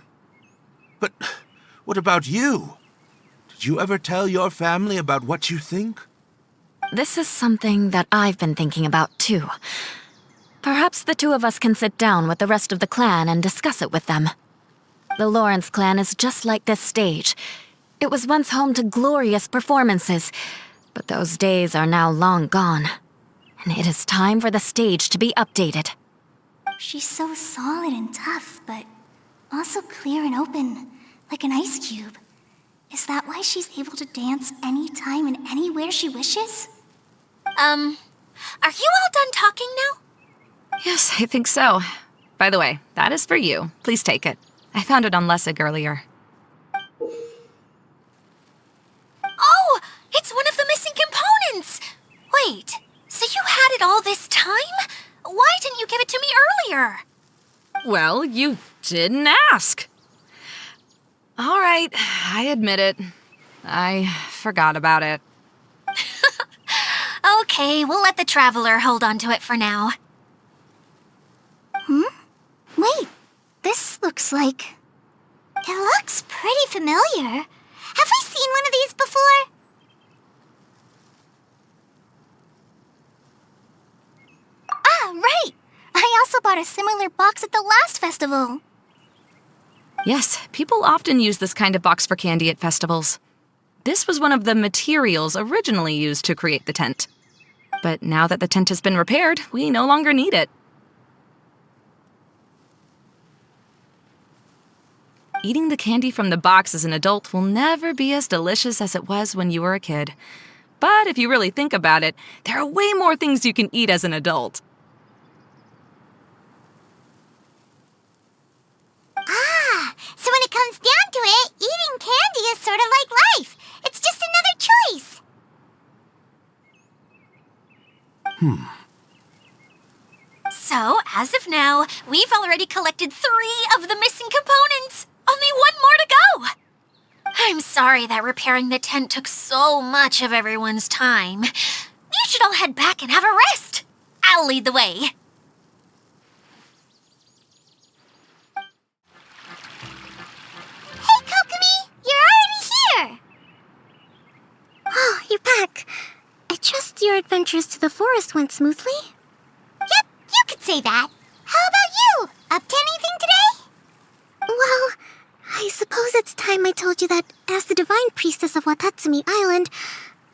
But what about you? Did you ever tell your family about what you think? This is something that I've been thinking about, too. Perhaps the two of us can sit down with the rest of the clan and discuss it with them. The Lawrence clan is just like this stage. It was once home to glorious performances, but those days are now long gone. And it is time for the stage to be updated. She's so solid and tough, but also clear and open, like an ice cube. Is that why she's able to dance anytime and anywhere she wishes? Are you all done talking now? Yes, I think so. By the way, that is for you. Please take it. I found it on Lessig earlier. Oh, it's one of the missing components! Wait, so you had it all this time? Why didn't you give it to me earlier? Well, you didn't ask. All right, I admit it. I forgot about it. Okay, we'll let the Traveler hold on to it for now. Wait, this looks like... It looks pretty familiar. Have we seen one of these before? Ah, right! I also bought a similar box at the last festival. Yes, people often use this kind of box for candy at festivals. This was one of the materials originally used to create the tent. But now that the tent has been repaired, we no longer need it. Eating the candy from the box as an adult will never be as delicious as it was when you were a kid. But if you really think about it, there are way more things you can eat as an adult. So when it comes down to it, eating candy is sort of like life. It's just another choice. So, as of now, we've already collected 3 of the missing components. Only 1 more to go. I'm sorry that repairing the tent took so much of everyone's time. You should all head back and have a rest. I'll lead the way. Hey, Kokomi, you're already here. Oh, you're back. I trust your adventures to the forest went smoothly? Yep, you could say that. How about you? Up to anything today? Well, I suppose it's time I told you that as the Divine Priestess of Watatsumi Island,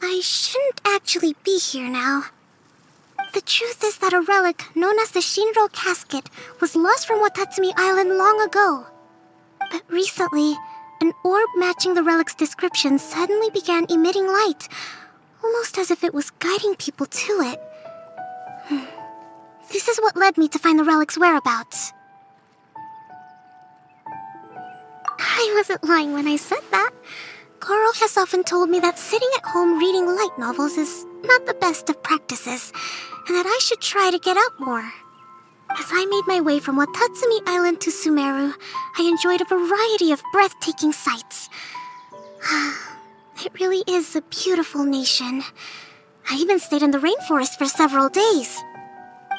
I shouldn't actually be here now. The truth is that a relic known as the Shinro Casket was lost from Watatsumi Island long ago. But recently, an orb matching the relic's description suddenly began emitting light, almost as if it was guiding people to it. This is what led me to find the relic's whereabouts. I wasn't lying when I said that. Carl has often told me that sitting at home reading light novels is not the best of practices, and that I should try to get out more. As I made my way from Watatsumi Island to Sumeru, I enjoyed a variety of breathtaking sights. It really is a beautiful nation. I even stayed in the rainforest for several days.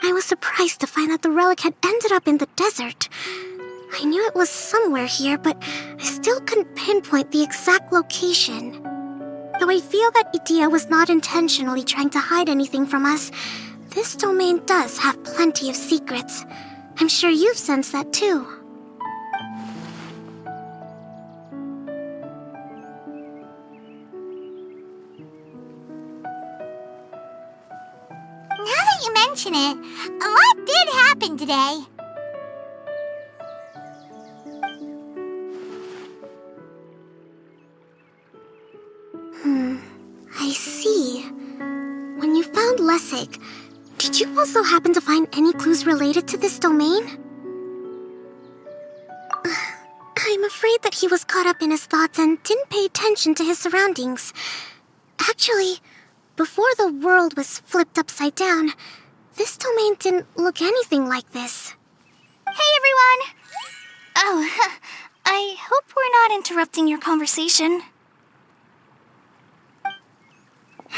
I was surprised to find that the relic had ended up in the desert. I knew it was somewhere here, but I still couldn't pinpoint the exact location. Though I feel that Itia was not intentionally trying to hide anything from us, this domain does have plenty of secrets. I'm sure you've sensed that too. Now that you mention it, a lot did happen today. I see. When you found Lessig, did you also happen to find any clues related to this domain? I'm afraid that he was caught up in his thoughts and didn't pay attention to his surroundings. Actually, before the world was flipped upside down, this domain didn't look anything like this. Hey, everyone! Oh, I hope we're not interrupting your conversation.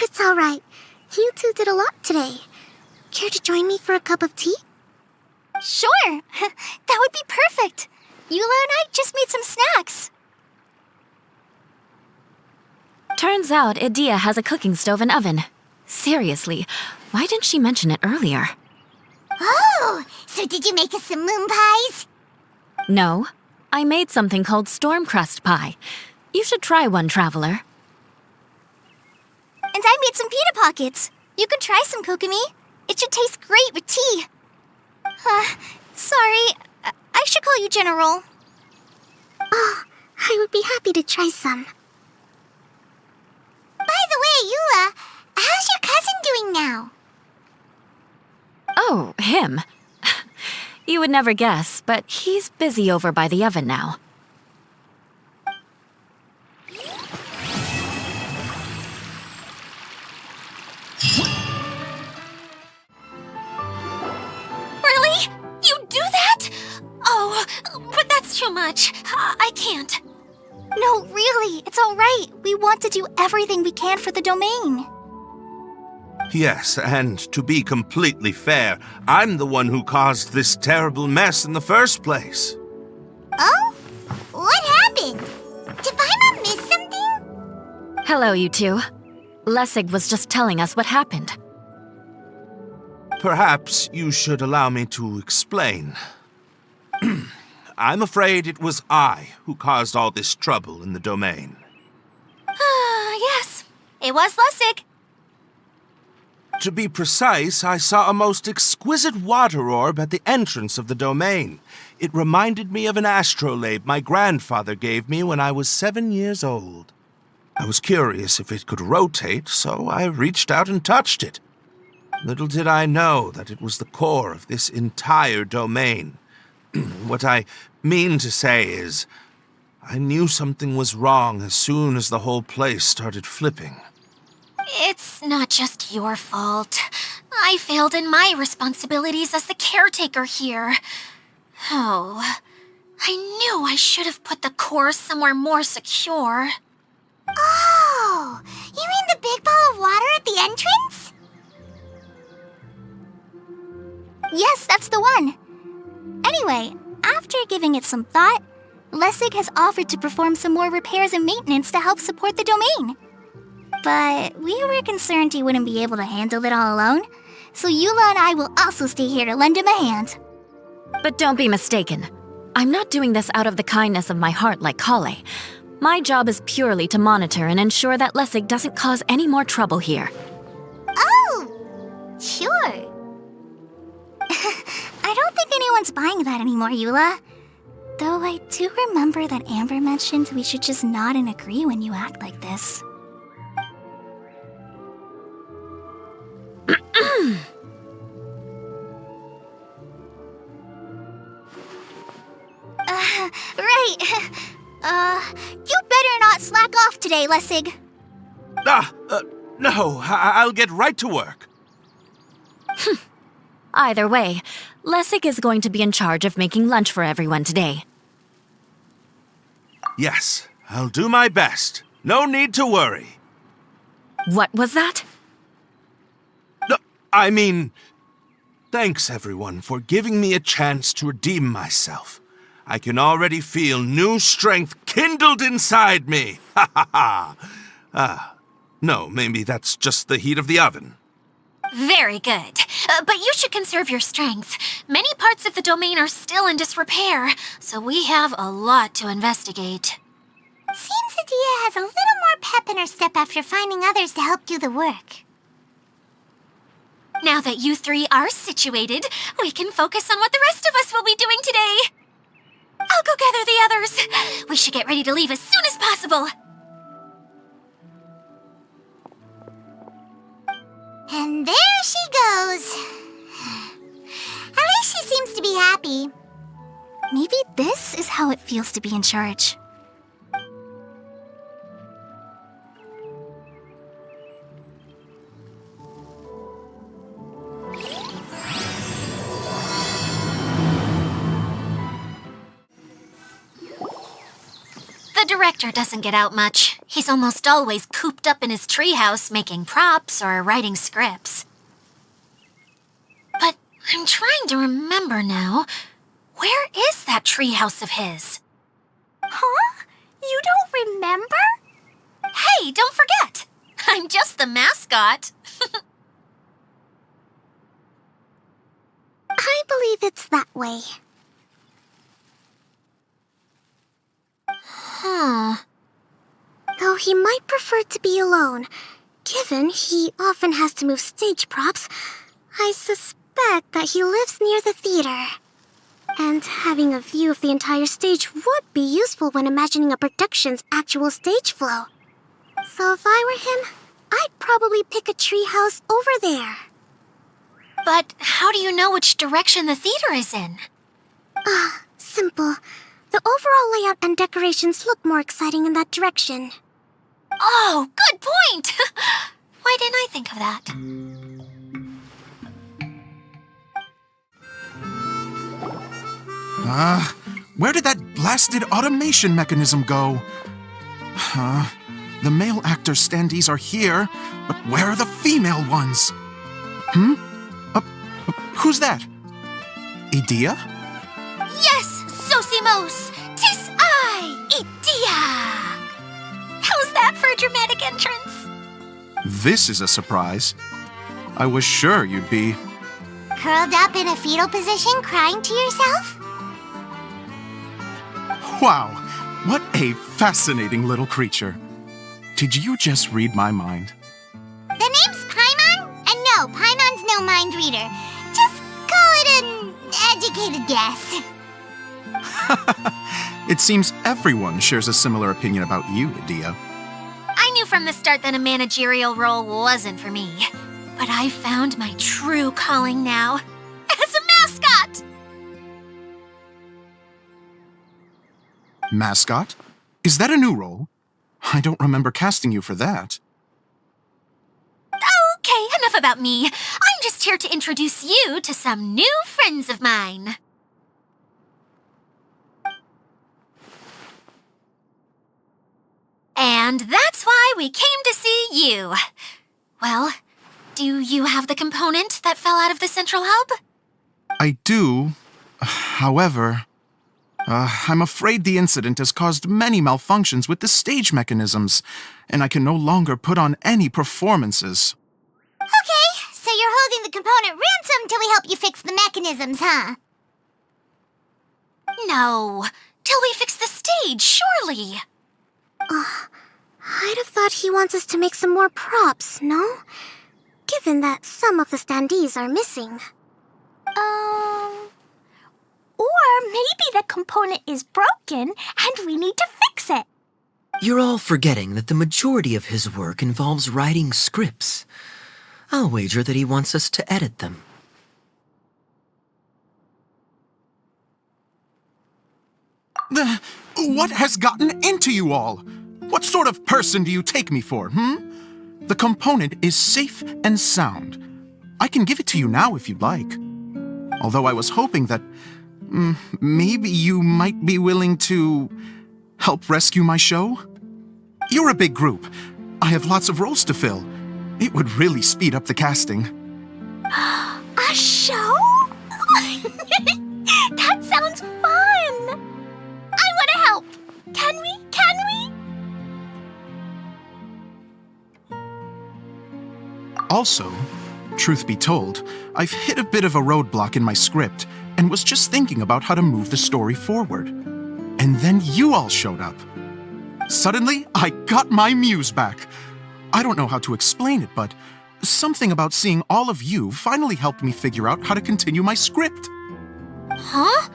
It's all right. You two did a lot today. Care to join me for a cup of tea? Sure! That would be perfect! Eula and I just made some snacks. Turns out Idia has a cooking stove and oven. Seriously, why didn't she mention it earlier? Oh, so did you make us some moon pies? No, I made something called storm crust pie. You should try one, traveler. And I made some pita pockets. You could try some, Kokomi. It should taste great with tea. Sorry. I should call you General. Oh, I would be happy to try some. By the way, Eula, how's your cousin doing now? Oh, him. You would never guess, but he's busy over by the oven now. Really? You do that? Oh, but that's too much. I can't. No, really, it's all right. We want to do everything we can for the domain. Yes, and to be completely fair, I'm the one who caused this terrible mess in the first place. Oh? What happened? Did Paimon miss something? Hello, you two. Lessig was just telling us what happened. Perhaps you should allow me to explain. I'm afraid it was I who caused all this trouble in the domain. Yes, it was Lessig. To be precise, I saw a most exquisite water orb at the entrance of the domain. It reminded me of an astrolabe my grandfather gave me when I was 7 years old. I was curious if it could rotate, so I reached out and touched it. Little did I know that it was the core of this entire domain. What I mean to say is, I knew something was wrong as soon as the whole place started flipping. It's not just your fault. I failed in my responsibilities as the caretaker here. Oh, I knew I should have put the core somewhere more secure. Oh, you mean the big ball of water at the entrance? Yes, that's the one. Anyway, after giving it some thought, Lessig has offered to perform some more repairs and maintenance to help support the domain. but we were concerned he wouldn't be able to handle it all alone. So Eula and I will also stay here to lend him a hand. But don't be mistaken. I'm not doing this out of the kindness of my heart like Kale. My job is purely to monitor and ensure that Lessig doesn't cause any more trouble here. Oh, sure. I don't think anyone's buying that anymore, Eula. Though I do remember that Amber mentioned we should just nod and agree when you act like this. Right. You better not slack off today, Lessig. No, I'll get right to work. Either way, Lessig is going to be in charge of making lunch for everyone today. Yes, I'll do my best. No need to worry. What was that? No, I mean, thanks everyone for giving me a chance to redeem myself. I can already feel new strength kindled inside me. Ha ha ha. No, maybe that's just the heat of the oven. Very good. But you should conserve your strength. Many parts of the domain are still in disrepair, so we have a lot to investigate. Seems Adia has a little more pep in her step after finding others to help do the work. Now that you three are situated, we can focus on what the rest of us will be doing today. I'll go gather the others. We should get ready to leave as soon as possible. And there she goes. At least she seems to be happy. Maybe this is how it feels to be in charge. The director doesn't get out much. He's almost always cooped up in his treehouse making props or writing scripts. But I'm trying to remember now. Where is that treehouse of his? Huh? You don't remember? Hey, don't forget! I'm just the mascot. I believe it's that way. Though he might prefer to be alone, given he often has to move stage props, I suspect that he lives near the theater. And having a view of the entire stage would be useful when imagining a production's actual stage flow. So if I were him, I'd probably pick a treehouse over there. But how do you know which direction the theater is in? Simple. The overall layout and decorations look more exciting in that direction. Oh, good point! Why didn't I think of that? Where did that blasted automation mechanism go? The male actor standees are here, but where are the female ones? Who's that? Idia? Yes, Sosimos! 'Tis I, Idia! How's that for a dramatic entrance? This is a surprise. I was sure you'd be... Curled up in a fetal position, crying to yourself? Wow, what a fascinating little creature. Did you just read my mind? The name's Paimon? And no, Paimon's no mind reader. Just call it an educated guess. It seems everyone shares a similar opinion about you, Idia. I knew from the start that a managerial role wasn't for me. But I found my true calling now. As a mascot! Mascot? Is that a new role? I don't remember casting you for that. Okay, enough about me. I'm just here to introduce you to some new friends of mine. And that's why we came to see you. Well, do you have the component that fell out of the central hub? I do. However... I'm afraid the incident has caused many malfunctions with the stage mechanisms, and I can no longer put on any performances. Okay, so you're holding the component ransom till we help you fix the mechanisms, huh? No, till we fix the stage, surely. I'd have thought he wants us to make some more props, no? Given that some of the standees are missing. Or maybe the component is broken and we need to fix it. You're all forgetting that the majority of his work involves writing scripts. I'll wager that he wants us to edit them. What has gotten into you all? What sort of person do you take me for, The component is safe and sound. I can give it to you now if you'd like. Although I was hoping that maybe you might be willing to help rescue my show? You're a big group. I have lots of roles to fill. It would really speed up the casting. A show? That sounds fun! I want to help! Can we? Also, truth be told, I've hit a bit of a roadblock in my script and was just thinking about how to move the story forward. And then you all showed up. Suddenly, I got my muse back. I don't know how to explain it, but something about seeing all of you finally helped me figure out how to continue my script. Huh?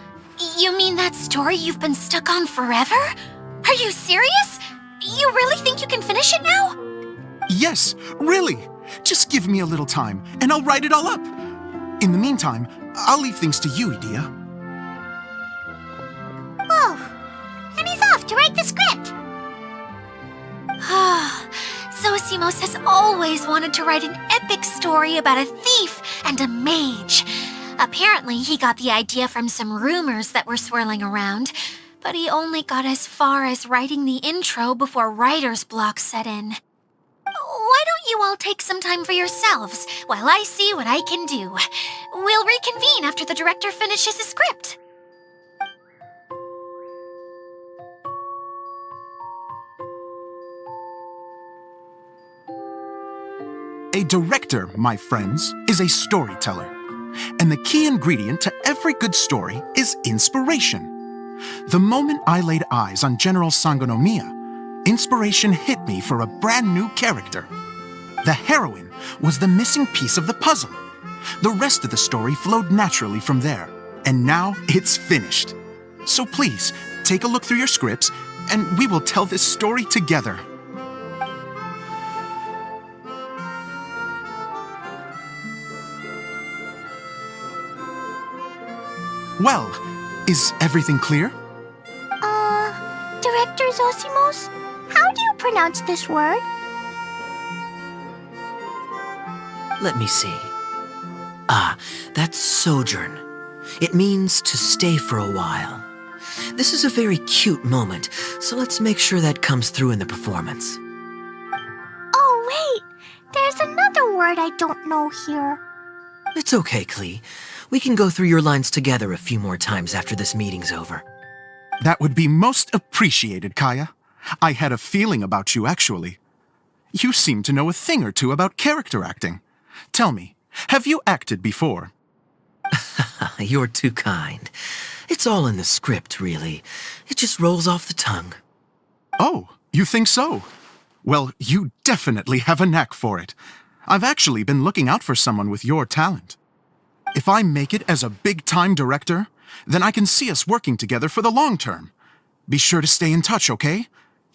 You mean that story you've been stuck on forever? Are you serious? You really think you can finish it now? Yes, really. Just give me a little time, and I'll write it all up. In the meantime, I'll leave things to you, Edea. Whoa! And he's off to write the script! Zosimos has always wanted to write an epic story about a thief and a mage. Apparently, he got the idea from some rumors that were swirling around, but he only got as far as writing the intro before writer's block set in. Why don't you all take some time for yourselves while I see what I can do? We'll reconvene after the director finishes his script. A director, my friends, is a storyteller. And the key ingredient to every good story is inspiration. The moment I laid eyes on General Sangonomiya, inspiration hit me for a brand new character. The heroine was the missing piece of the puzzle. The rest of the story flowed naturally from there, and now it's finished. So please, take a look through your scripts, and we will tell this story together. Well, is everything clear? Director Zosimos, how do you pronounce this word? Let me see. That's sojourn. It means to stay for a while. This is a very cute moment, so let's make sure that comes through in the performance. Oh, wait! There's another word I don't know here. It's okay, Klee. We can go through your lines together a few more times after this meeting's over. That would be most appreciated, Kaya. I had a feeling about you, actually. You seem to know a thing or two about character acting. Tell me, have you acted before? You're too kind. It's all in the script, really. It just rolls off the tongue. Oh, you think so? Well, you definitely have a knack for it. I've actually been looking out for someone with your talent. If I make it as a big-time director, then I can see us working together for the long term. Be sure to stay in touch, okay?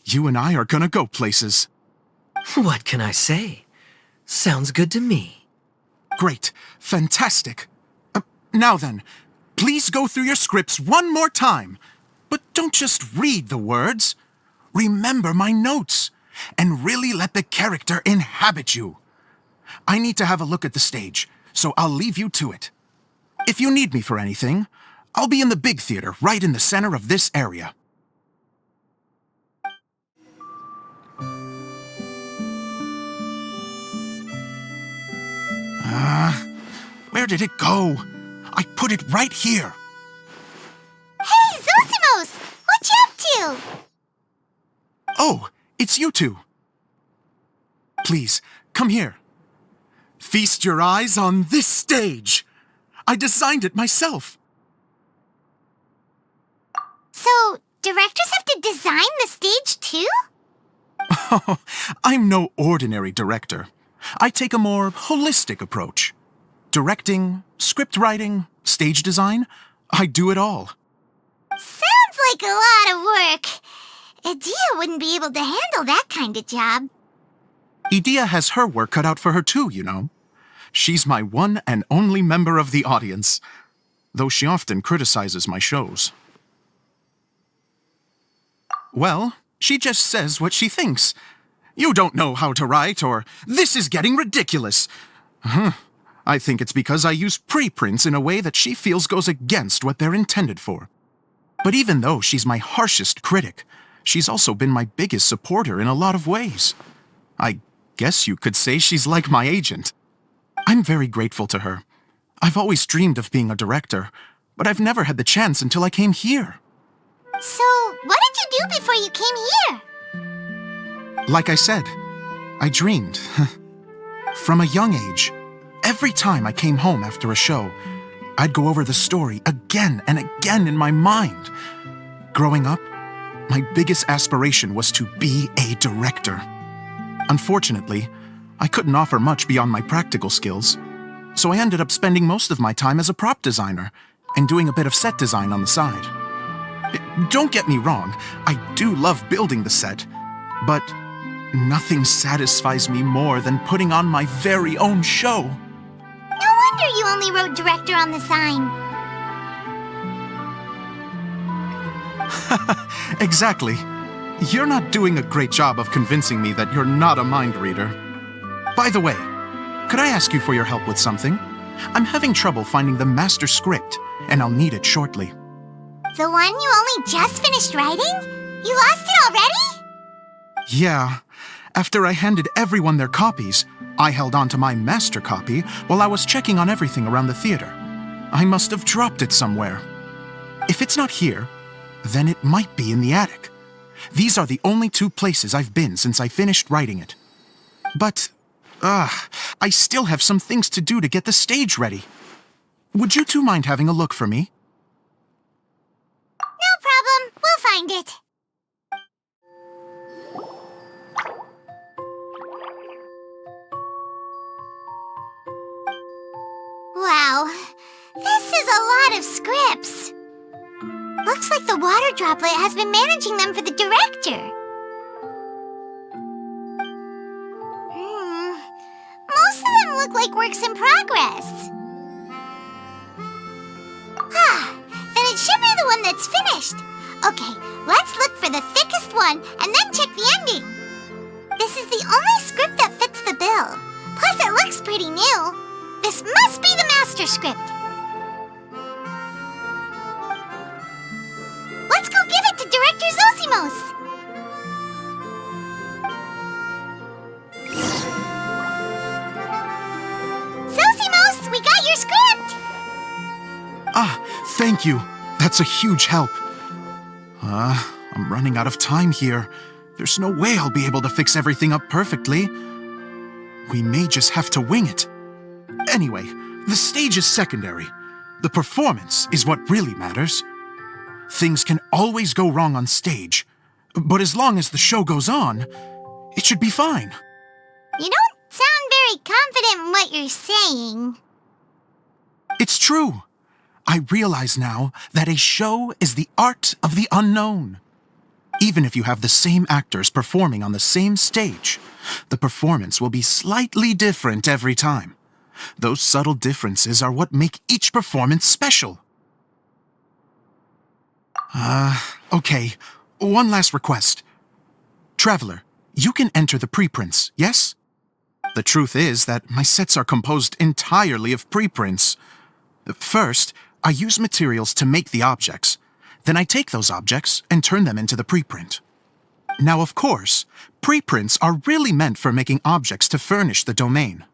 You and I are gonna go places. What can I say? Sounds good to me. Great. Fantastic. Now then, please go through your scripts one more time. But don't just read the words. Remember my notes, and really let the character inhabit you. I need to have a look at the stage, so I'll leave you to it. If you need me for anything, I'll be in the big theater right in the center of this area. Where did it go? I put it right here. Hey, Zosimo! it's you two. Please, come here. Feast your eyes on this stage. I designed it myself. So, directors have to design the stage too? Oh, I'm no ordinary director. I take a more holistic approach. Directing, script writing, stage design, I do it all. Sounds like a lot of work. Idea wouldn't be able to handle that kind of job. Idea has her work cut out for her too, you know. She's my one and only member of the audience, though she often criticizes my shows. Well, she just says what she thinks. You don't know how to write, or this is getting ridiculous. I think it's because I use preprints in a way that she feels goes against what they're intended for. But even though she's my harshest critic, she's also been my biggest supporter in a lot of ways. I guess you could say she's like my agent. I'm very grateful to her. I've always dreamed of being a director, but I've never had the chance until I came here. So, what did you do before you came here? Like I said, I dreamed. From a young age, every time I came home after a show, I'd go over the story again and again in my mind. Growing up, my biggest aspiration was to be a director. Unfortunately, I couldn't offer much beyond my practical skills, so I ended up spending most of my time as a prop designer and doing a bit of set design on the side. Don't get me wrong, I do love building the set, but nothing satisfies me more than putting on my very own show. No wonder you only wrote director on the sign. Exactly. You're not doing a great job of convincing me that you're not a mind reader. By the way, could I ask you for your help with something? I'm having trouble finding the master script, and I'll need it shortly. The one you only just finished writing? You lost it already? Yeah. After I handed everyone their copies, I held on to my master copy while I was checking on everything around the theater. I must have dropped it somewhere. If it's not here, then it might be in the attic. These are the only two places I've been since I finished writing it. But, I still have some things to do to get the stage ready. Would you two mind having a look for me? No problem. We'll find it. Wow. This is a lot of scripts. Looks like the water droplet has been managing them for the director. Most of them look like works in progress. Then it should be the one that's finished. Okay, let's look for the thickest one and then check the ending. This is the only script that fits the bill. Plus, it looks pretty new. This must be the master script. Let's go give it to Director Zosimos. Zosimos, we got your script! Thank you. That's a huge help. I'm running out of time here. There's no way I'll be able to fix everything up perfectly. We may just have to wing it. Anyway, the stage is secondary. The performance is what really matters. Things can always go wrong on stage, but as long as the show goes on, it should be fine. You don't sound very confident in what you're saying. It's true. I realize now that a show is the art of the unknown. Even if you have the same actors performing on the same stage, the performance will be slightly different every time. Those subtle differences are what make each performance special. Okay. One last request. Traveler, you can enter the preprints, yes? The truth is that my sets are composed entirely of preprints. First, I use materials to make the objects. Then I take those objects and turn them into the preprint. Now, of course, preprints are really meant for making objects to furnish the domain.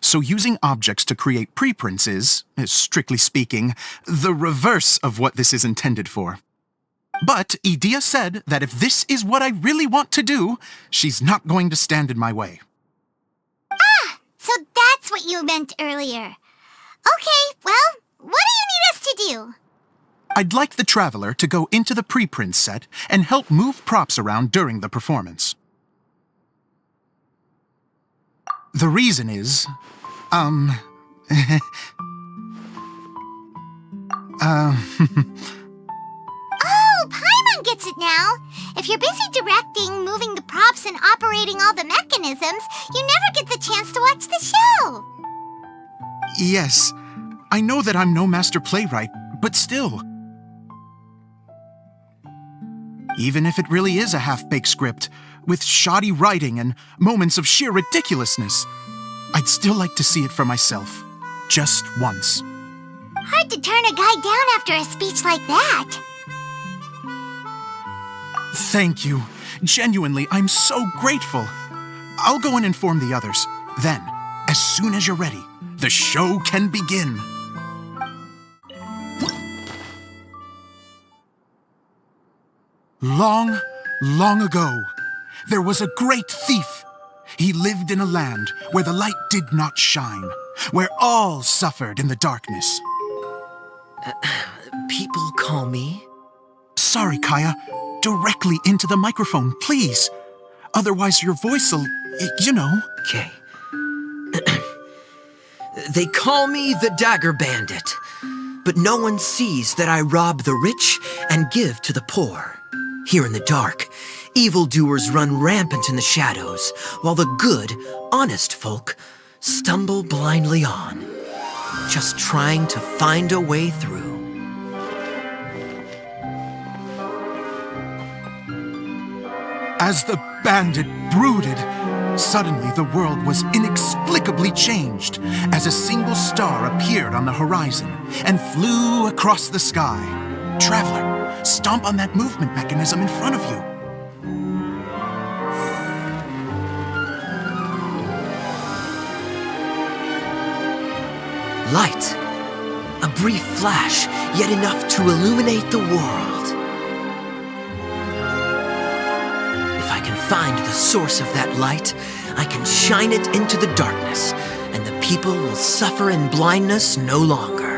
So using objects to create preprints is, strictly speaking, the reverse of what this is intended for. But Edea said that if this is what I really want to do, she's not going to stand in my way. Ah, so that's what you meant earlier. Okay, well, what do you need us to do? I'd like the Traveler to go into the preprint set and help move props around during the performance. The reason is, Oh, Paimon gets it now. If you're busy directing, moving the props, and operating all the mechanisms, you never get the chance to watch the show. Yes, I know that I'm no master playwright, but still. Even if it really is a half-baked script, with shoddy writing and moments of sheer ridiculousness, I'd still like to see it for myself, just once. Hard to turn a guy down after a speech like that. Thank you. Genuinely, I'm so grateful. I'll go and inform the others. Then, as soon as you're ready, the show can begin. Long, long ago, there was a great thief. He lived in a land where the light did not shine, where all suffered in the darkness. People call me... Sorry, Kaya. Directly into the microphone, please. Otherwise your voice'll, you know. Okay. They call me the Dagger Bandit, but no one sees that I rob the rich and give to the poor. Here in the dark, evildoers run rampant in the shadows, while the good, honest folk stumble blindly on, just trying to find a way through. As the bandit brooded, suddenly the world was inexplicably changed as a single star appeared on the horizon and flew across the sky. Traveler, stomp on that movement mechanism in front of you. Light. A brief flash, yet enough to illuminate the world. If I can find the source of that light, I can shine it into the darkness, and the people will suffer in blindness no longer.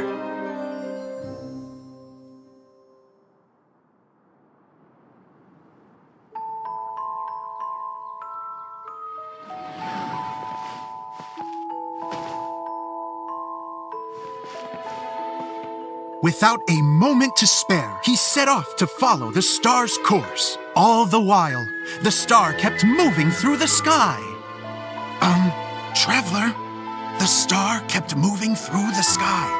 Without a moment to spare, he set off to follow the star's course. All the while, the star kept moving through the sky. Traveler, the star kept moving through the sky.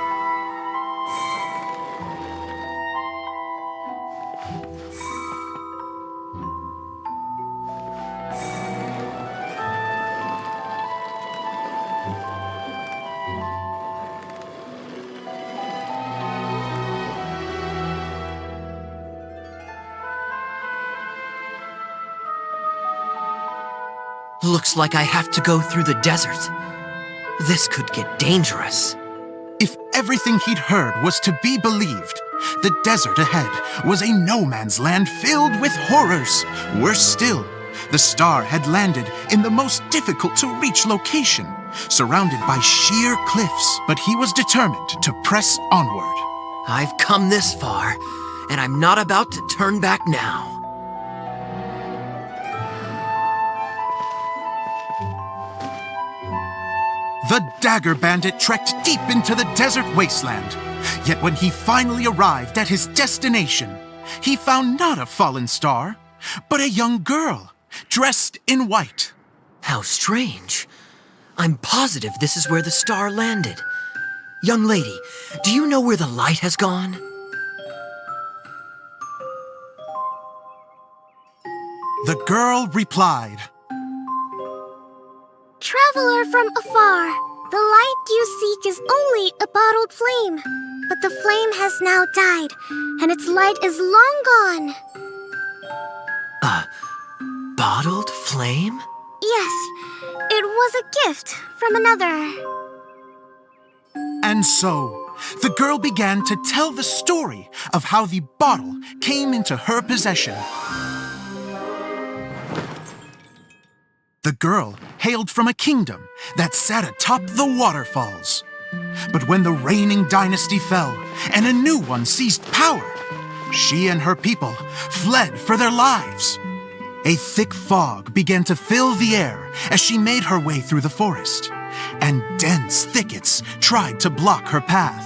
Looks like I have to go through the desert. This could get dangerous. If everything he'd heard was to be believed, the desert ahead was a no-man's land filled with horrors. Worse still, the star had landed in the most difficult-to-reach location, surrounded by sheer cliffs, but he was determined to press onward. I've come this far, and I'm not about to turn back now. The Dagger Bandit trekked deep into the desert wasteland. Yet when he finally arrived at his destination, he found not a fallen star, but a young girl, dressed in white. How strange. I'm positive this is where the star landed. Young lady, do you know where the light has gone? The girl replied, Traveler from afar, the light you seek is only a bottled flame. But the flame has now died, and its light is long gone. A bottled flame? Yes, it was a gift from another. And so, the girl began to tell the story of how the bottle came into her possession. The girl hailed from a kingdom that sat atop the waterfalls. But when the reigning dynasty fell and a new one seized power, she and her people fled for their lives. A thick fog began to fill the air as she made her way through the forest, and dense thickets tried to block her path.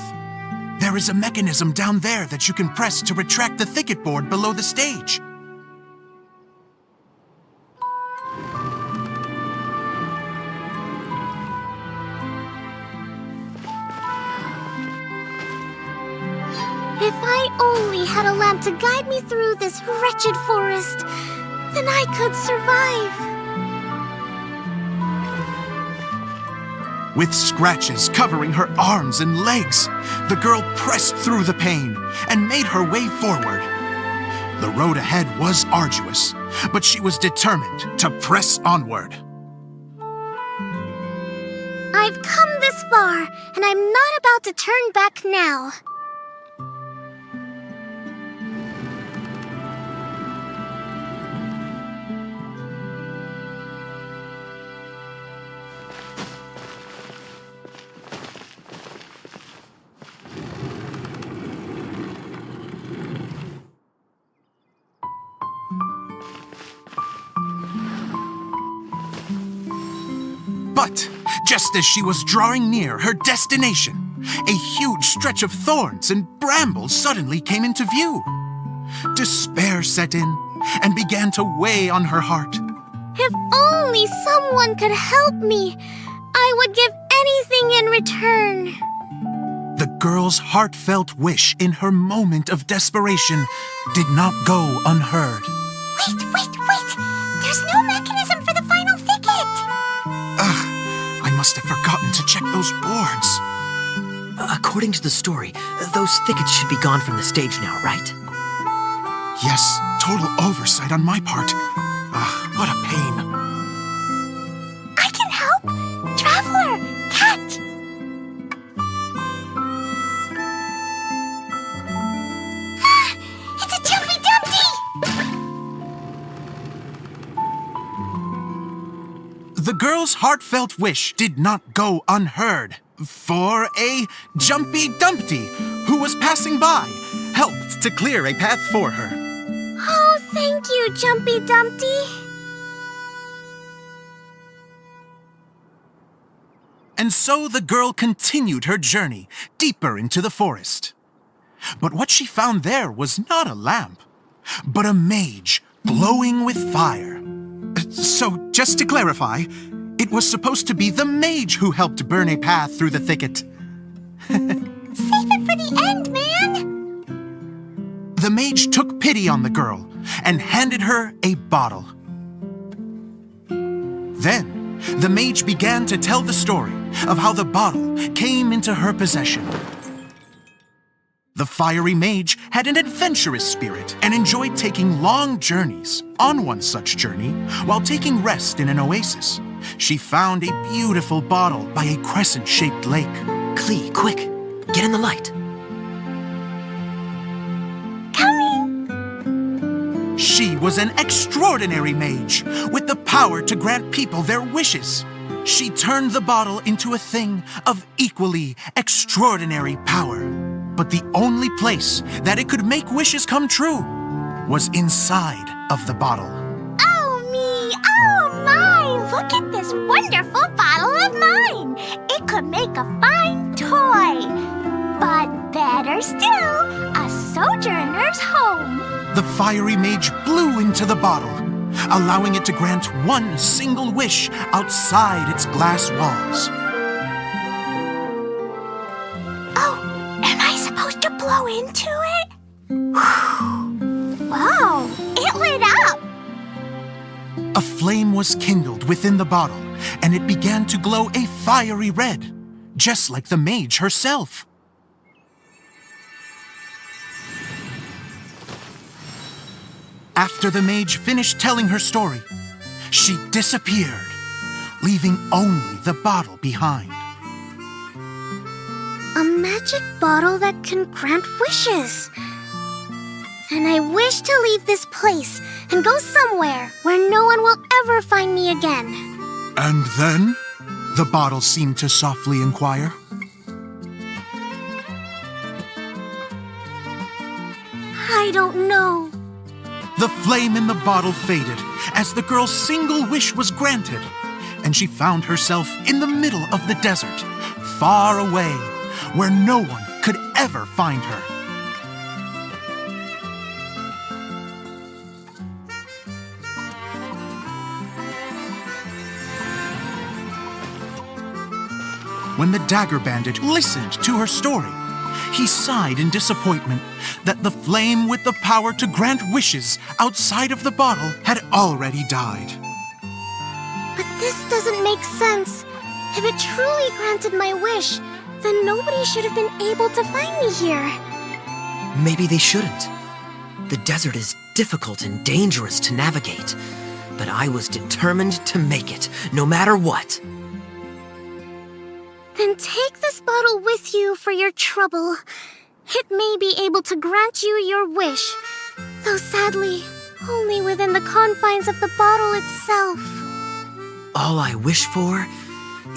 There is a mechanism down there that you can press to retract the thicket board below the stage. If I only had a lamp to guide me through this wretched forest, then I could survive. With scratches covering her arms and legs, the girl pressed through the pain and made her way forward. The road ahead was arduous, but she was determined to press onward. I've come this far, and I'm not about to turn back now. But just as she was drawing near her destination, a huge stretch of thorns and brambles suddenly came into view. Despair set in and began to weigh on her heart. If only someone could help me, I would give anything in return. The girl's heartfelt wish in her moment of desperation did not go unheard. Wait! There's no mechanism for the final thicket! I must have forgotten to check those boards. According to the story, those thickets should be gone from the stage now, right? Yes, total oversight on my part. What a pain. I can help! Traveler! Cat! It's a Jumpy Dumpty! The girl's heartfelt wish did not go unheard, for a Jumpy Dumpty who was passing by helped to clear a path for her. Oh, thank you, Jumpy Dumpty. And so the girl continued her journey deeper into the forest. But what she found there was not a lamp, but a mage glowing with fire. So, just to clarify, it was supposed to be the mage who helped burn a path through the thicket. Save it for the end, man! The mage took pity on the girl and handed her a bottle. Then, the mage began to tell the story of how the bottle came into her possession. The fiery mage had an adventurous spirit and enjoyed taking long journeys. On one such journey, while taking rest in an oasis, she found a beautiful bottle by a crescent-shaped lake. Klee, quick! Get in the light! She was an extraordinary mage, with the power to grant people their wishes. She turned the bottle into a thing of equally extraordinary power. But the only place that it could make wishes come true was inside of the bottle. Oh me! Oh my! Look at this wonderful bottle of mine! It could make a fine toy! But better still, a sojourner's home! The fiery mage blew into the bottle, allowing it to grant one single wish outside its glass walls. Oh, am I supposed to blow into it? Wow, it lit up! A flame was kindled within the bottle, and it began to glow a fiery red, just like the mage herself. After the mage finished telling her story, she disappeared, leaving only the bottle behind. A magic magic bottle that can grant wishes. And I wish to leave this place and go somewhere where no one will ever find me again. And then? The bottle seemed to softly inquire. I don't know. The flame in the bottle faded as the girl's single wish was granted, and she found herself in the middle of the desert, far away, where no one could ever find her. When the Dagger Bandit listened to her story, he sighed in disappointment that the flame with the power to grant wishes outside of the bottle had already died. But this doesn't make sense. If it truly granted my wish, then nobody should have been able to find me here. Maybe they shouldn't. The desert is difficult and dangerous to navigate, but I was determined to make it, no matter what. Then take this bottle with you for your trouble. It may be able to grant you your wish, though sadly, only within the confines of the bottle itself. All I wish for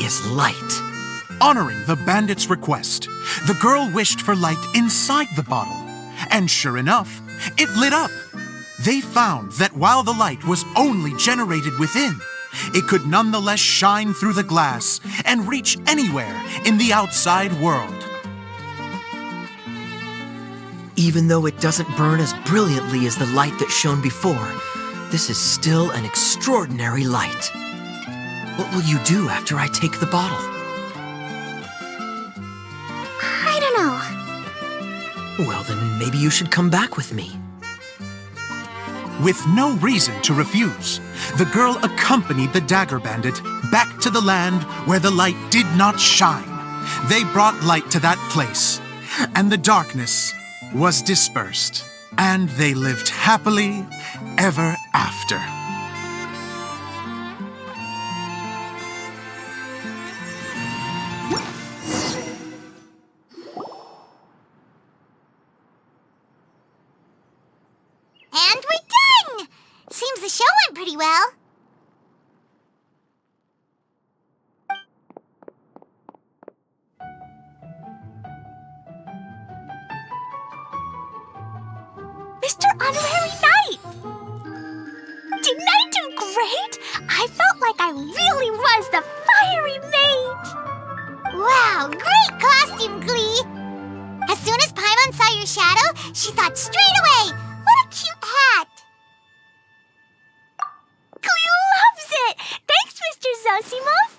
is light. Honoring the bandit's request, the girl wished for light inside the bottle, and sure enough, it lit up. They found that while the light was only generated within, it could nonetheless shine through the glass and reach anywhere in the outside world. Even though it doesn't burn as brilliantly as the light that shone before, this is still an extraordinary light. What will you do after I take the bottle? I don't know. Well, then maybe you should come back with me. With no reason to refuse, the girl accompanied the Dagger Bandit back to the land where the light did not shine. They brought light to that place, and the darkness was dispersed, and they lived happily ever after. And we're done! Seems the show went pretty well. Mr. Honorary Knight! Didn't I do great? I felt like I really was the fiery mage! Wow, great costume, Glee! As soon as Paimon saw your shadow, she thought straight away, what a cute hat! Glee loves it! Thanks, Mr. Zosimos!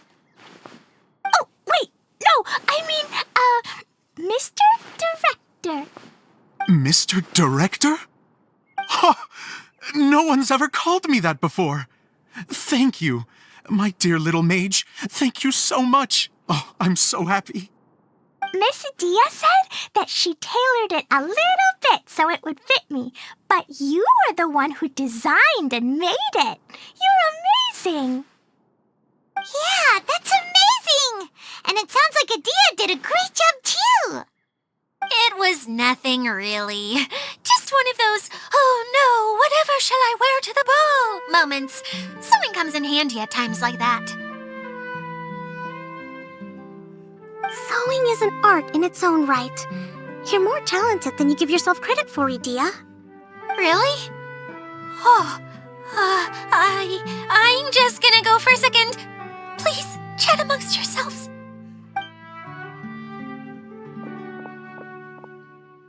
Oh, wait, no, I mean, Mr. Director. Mr. Director? Huh, no one's ever called me that before. Thank you, my dear little mage. Thank you so much. Oh, I'm so happy. Miss Dia said that she tailored it a little bit so it would fit me, but you were the one who designed and made it. You're amazing. Yeah, that's amazing! And it sounds like Adia did a great job, too! It was nothing, really. Just one of those, oh no, whatever shall I wear to the ball moments. Sewing comes in handy at times like that. Sewing is an art in its own right. You're more talented than you give yourself credit for, Idia. Really? Oh, I'm just gonna go for a second. Please, chat amongst yourselves.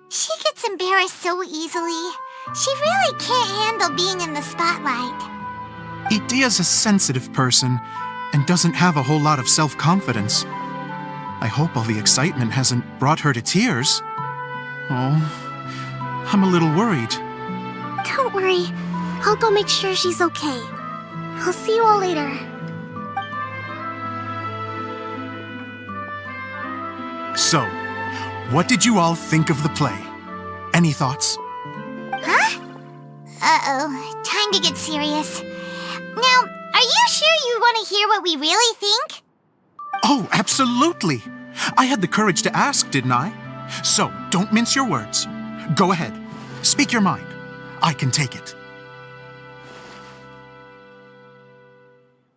She gets embarrassed so easily. She really can't handle being in the spotlight. Idia's a sensitive person and doesn't have a whole lot of self-confidence. I hope all the excitement hasn't brought her to tears. Oh, I'm a little worried. Don't worry. I'll go make sure she's okay. I'll see you all later. So, what did you all think of the play? Any thoughts? Huh? Uh-oh, time to get serious. Now, are you sure you want to hear what we really think? Oh, absolutely. I had the courage to ask, didn't I? So, don't mince your words. Go ahead. Speak your mind. I can take it.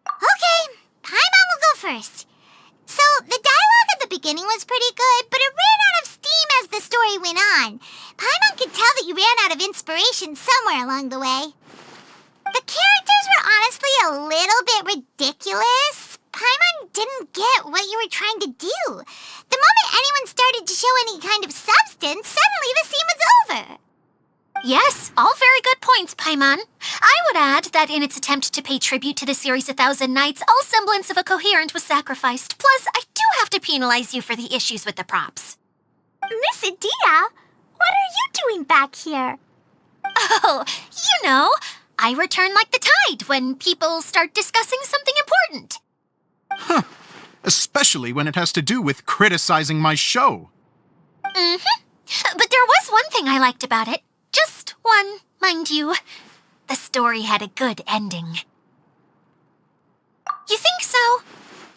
Okay, Paimon will go first. So, the dialogue at the beginning was pretty good, but it ran out of steam as the story went on. Paimon could tell that you ran out of inspiration somewhere along the way. The characters were honestly a little bit ridiculous. Paimon didn't get what you were trying to do. The moment anyone started to show any kind of substance, suddenly the scene was over. Yes, all very good points, Paimon. I would add that in its attempt to pay tribute to the series 1,000 Nights, all semblance of a coherent was sacrificed. Plus, I do have to penalize you for the issues with the props. Miss Idia, what are you doing back here? Oh, you know, I return like the tide when people start discussing something important. Huh. Especially when it has to do with criticizing my show. Mm-hmm. But there was one thing I liked about it. Just one, mind you. The story had a good ending. You think so?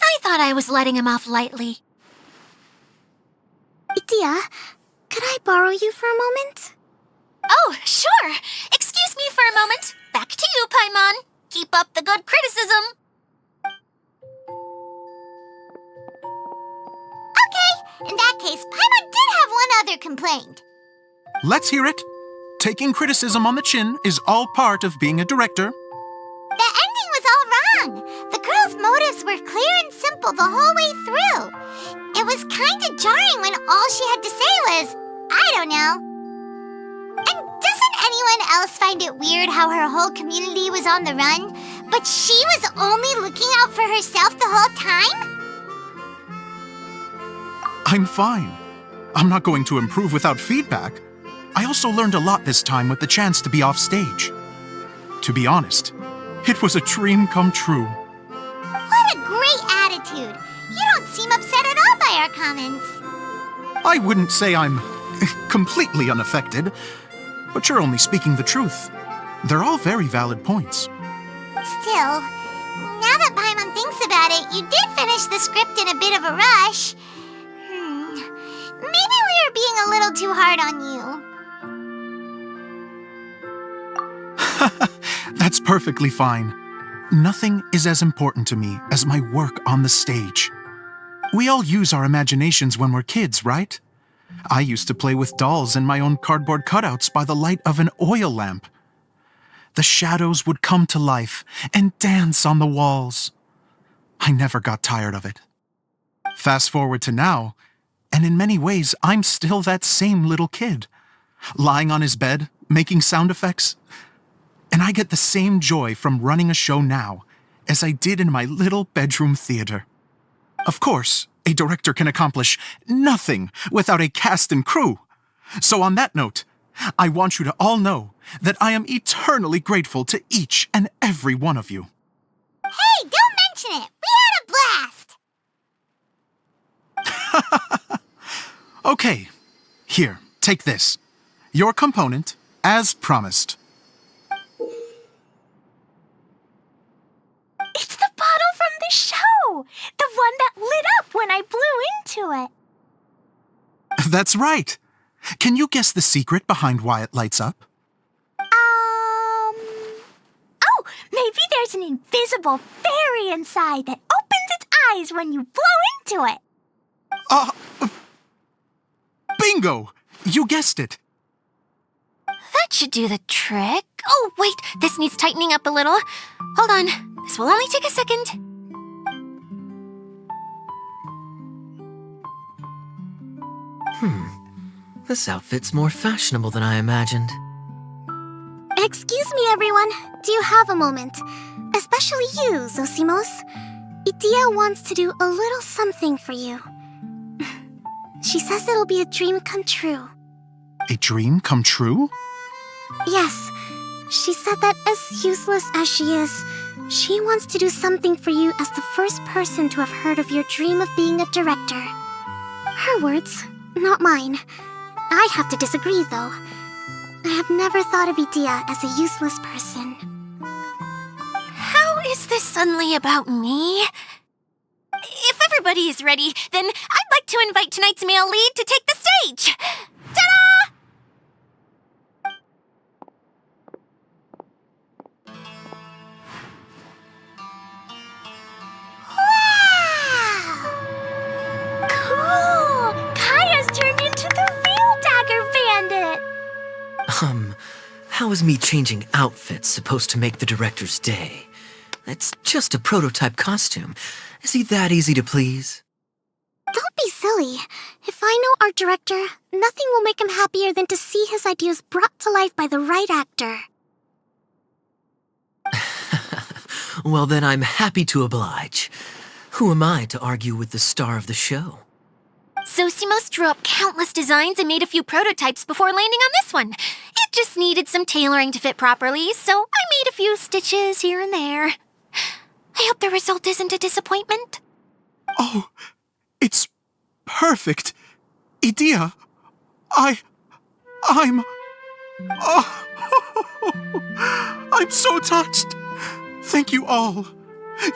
I thought I was letting him off lightly. Idia, could I borrow you for a moment? Oh, sure. Excuse me for a moment. Back to you, Paimon. Keep up the good criticism. Okay, in that case, Paimon did have one other complaint. Let's hear it. Taking criticism on the chin is all part of being a director. The ending was all wrong. The girl's motives were clear and simple the whole way through. It was kind of jarring when all she had to say was, I don't know. And doesn't anyone else find it weird how her whole community was on the run, but she was only looking out for herself the whole time? I'm fine. I'm not going to improve without feedback. I also learned a lot this time with the chance to be off stage. To be honest, it was a dream come true. What a great attitude. You don't seem upset at all by our comments. I wouldn't say I'm completely unaffected, but you're only speaking the truth. They're all very valid points. Still, now that Paimon thinks about it, you did finish the script in a bit of a rush. Maybe we were being a little too hard on you. That's perfectly fine. Nothing is as important to me as my work on the stage. We all use our imaginations when we're kids, right? I used to play with dolls and my own cardboard cutouts by the light of an oil lamp. The shadows would come to life and dance on the walls. I never got tired of it. Fast forward to now, and in many ways, I'm still that same little kid, lying on his bed, making sound effects. And I get the same joy from running a show now as I did in my little bedroom theater. Of course, a director can accomplish nothing without a cast and crew. So on that note, I want you to all know that I am eternally grateful to each and every one of you. Hey, don't mention it. We had a blast. Okay, here, take this. Your component, as promised. It's the bottle from the show! The one that lit up when I blew into it. That's right. Can you guess the secret behind why it lights up? Oh, maybe there's an invisible fairy inside that opens its eyes when you blow into it. Bingo! You guessed it. That should do the trick. Oh, wait, this needs tightening up a little. Hold on, this will only take a second. This outfit's more fashionable than I imagined. Excuse me, everyone. Do you have a moment? Especially you, Zosimos. Idia wants to do a little something for you. She says it'll be a dream come true. A dream come true? Yes. She said that as useless as she is, she wants to do something for you as the first person to have heard of your dream of being a director. Her words, not mine. I have to disagree, though. I have never thought of Idia as a useless person. How is this suddenly about me? If everybody is ready, then I'd I'd like to invite tonight's male lead to take the stage. Ta-da! Cool! Kaya's turned into the real Dagger Bandit! How is me changing outfits supposed to make the director's day? It's just a prototype costume. Is he that easy to please? Don't be silly. If I know art director, nothing will make him happier than to see his ideas brought to life by the right actor. Well, then I'm happy to oblige. Who am I to argue with the star of the show? Zosimos drew up countless designs and made a few prototypes before landing on this one. It just needed some tailoring to fit properly, so I made a few stitches here and there. I hope the result isn't a disappointment. Oh, it's perfect. Idea, I'm... Oh, I'm so touched. Thank you all.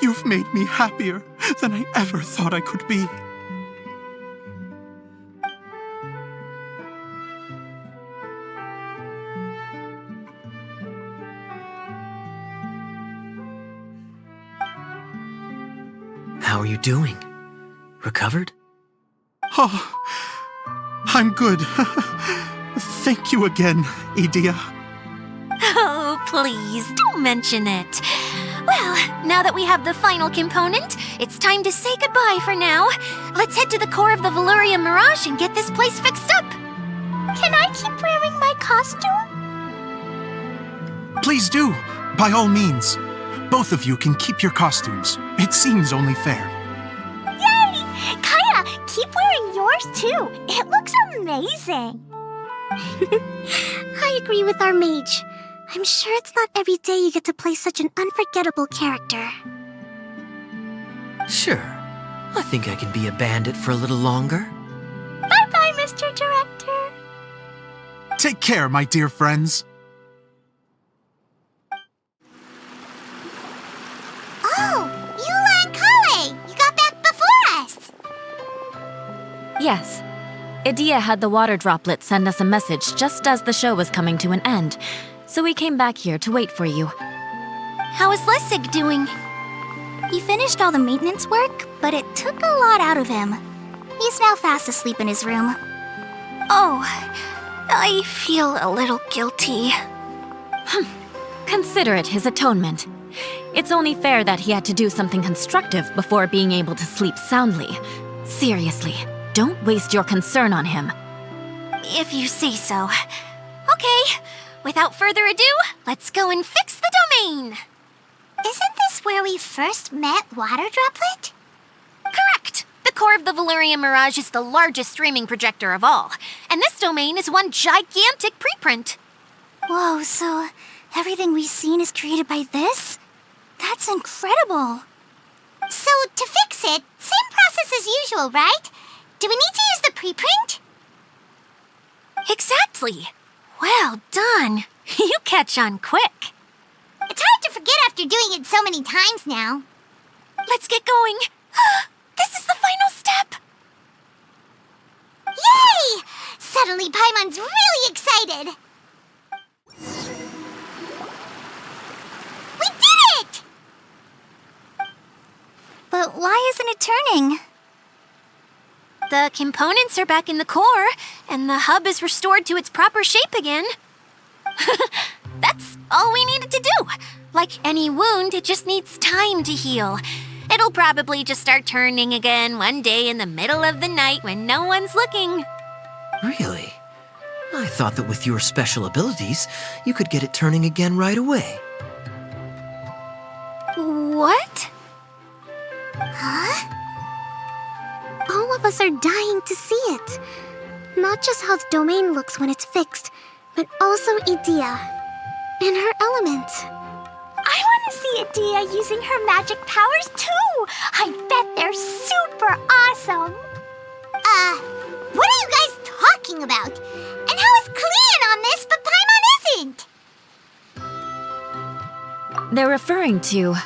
You've made me happier than I ever thought I could be. How are you doing? Recovered? Oh, I'm good. Thank you again, Idea. Oh, please, don't mention it. Well, now that we have the final component, it's time to say goodbye for now. Let's head to the core of the Veluria Mirage and get this place fixed up. Can I keep wearing my costume? Please do, by all means. Both of you can keep your costumes. It seems only fair. Yay! Kaya, keep wearing yours too. It looks amazing. I agree with our mage. I'm sure it's not every day you get to play such an unforgettable character. Sure. I think I can be a bandit for a little longer. Bye-bye, Mr. Director. Take care, my dear friends. Oh, Eula and Kale! You got back before us! Yes. Idea had the water droplet send us a message just as the show was coming to an end, so we came back here to wait for you. How is Lessig doing? He finished all the maintenance work, but it took a lot out of him. He's now fast asleep in his room. Oh, I feel a little guilty. Consider it his atonement. It's only fair that he had to do something constructive before being able to sleep soundly. Seriously, don't waste your concern on him. If you say so. Okay, without further ado, let's go and fix the domain. Isn't this where we first met Water Droplet? Correct. The core of the Veluria Mirage is the largest streaming projector of all, and this domain is one gigantic preprint. Whoa, so everything we've seen is created by this? That's incredible. So, to fix it, same process as usual, right? Do we need to use the preprint? Exactly. Well done. You catch on quick. It's hard to forget after doing it so many times now. Let's get going. This is the final step. Yay! Suddenly Paimon's really excited. We did it! But why isn't it turning? The components are back in the core, and the hub is restored to its proper shape again. That's all we needed to do. Like any wound, it just needs time to heal. It'll probably just start turning again one day in the middle of the night when no one's looking. Really? I thought that with your special abilities, you could get it turning again right away. What? Huh? All of us are dying to see it. Not just how the domain looks when it's fixed, but also Idea and her element. I want to see Idea using her magic powers too. I bet they're super awesome. What are you guys talking about? And how is Klean on this, but Paimon isn't? They're referring to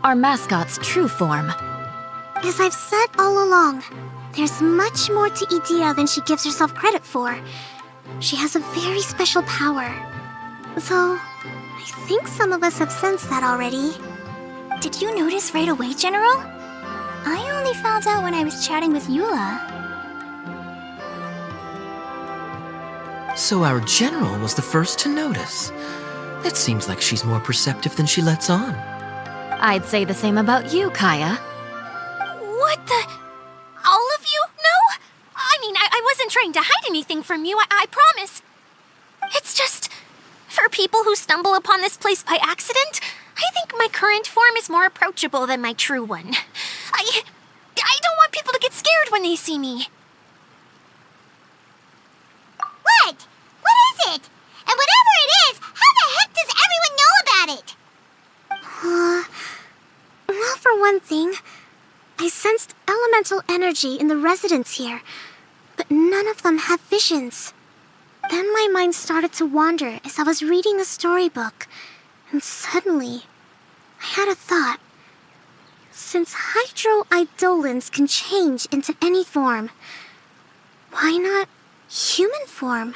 our mascot's true form. As I've said all along, There's much more to Edea than she gives herself credit for. She has a very special power. Though, I think some of us have sensed that already. Did you notice right away, General? I only found out when I was chatting with Eula. So our general was the first to notice. It seems like she's more perceptive than she lets on. I'd say the same about you, Kaya. What the? All of you? No? I mean, I wasn't trying to hide anything from you, I promise. It's just, for people who stumble upon this place by accident, I think my current form is more approachable than my true one. I don't want people to get scared when they see me. What? What is it? And whatever it is, how the heck does everyone know about it? Well, for one thing, I sensed elemental energy in the residents here, but none of them have visions. Then my mind started to wander as I was reading a storybook, and suddenly, I had a thought. Since hydro-eidolons can change into any form, why not human form?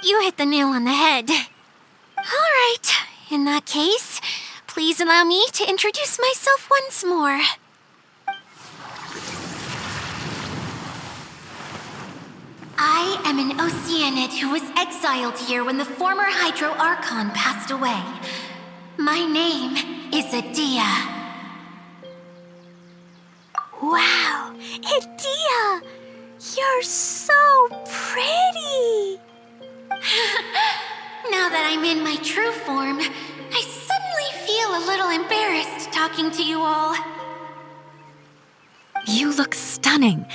You hit the nail on the head. All right, in that case, please allow me to introduce myself once more. I am an Oceanid who was exiled here when the former Hydro Archon passed away. My name is Edea. Wow, Edea! You're so pretty! Now that I'm in my true form, I suddenly feel a little embarrassed talking to you all. You look stunning.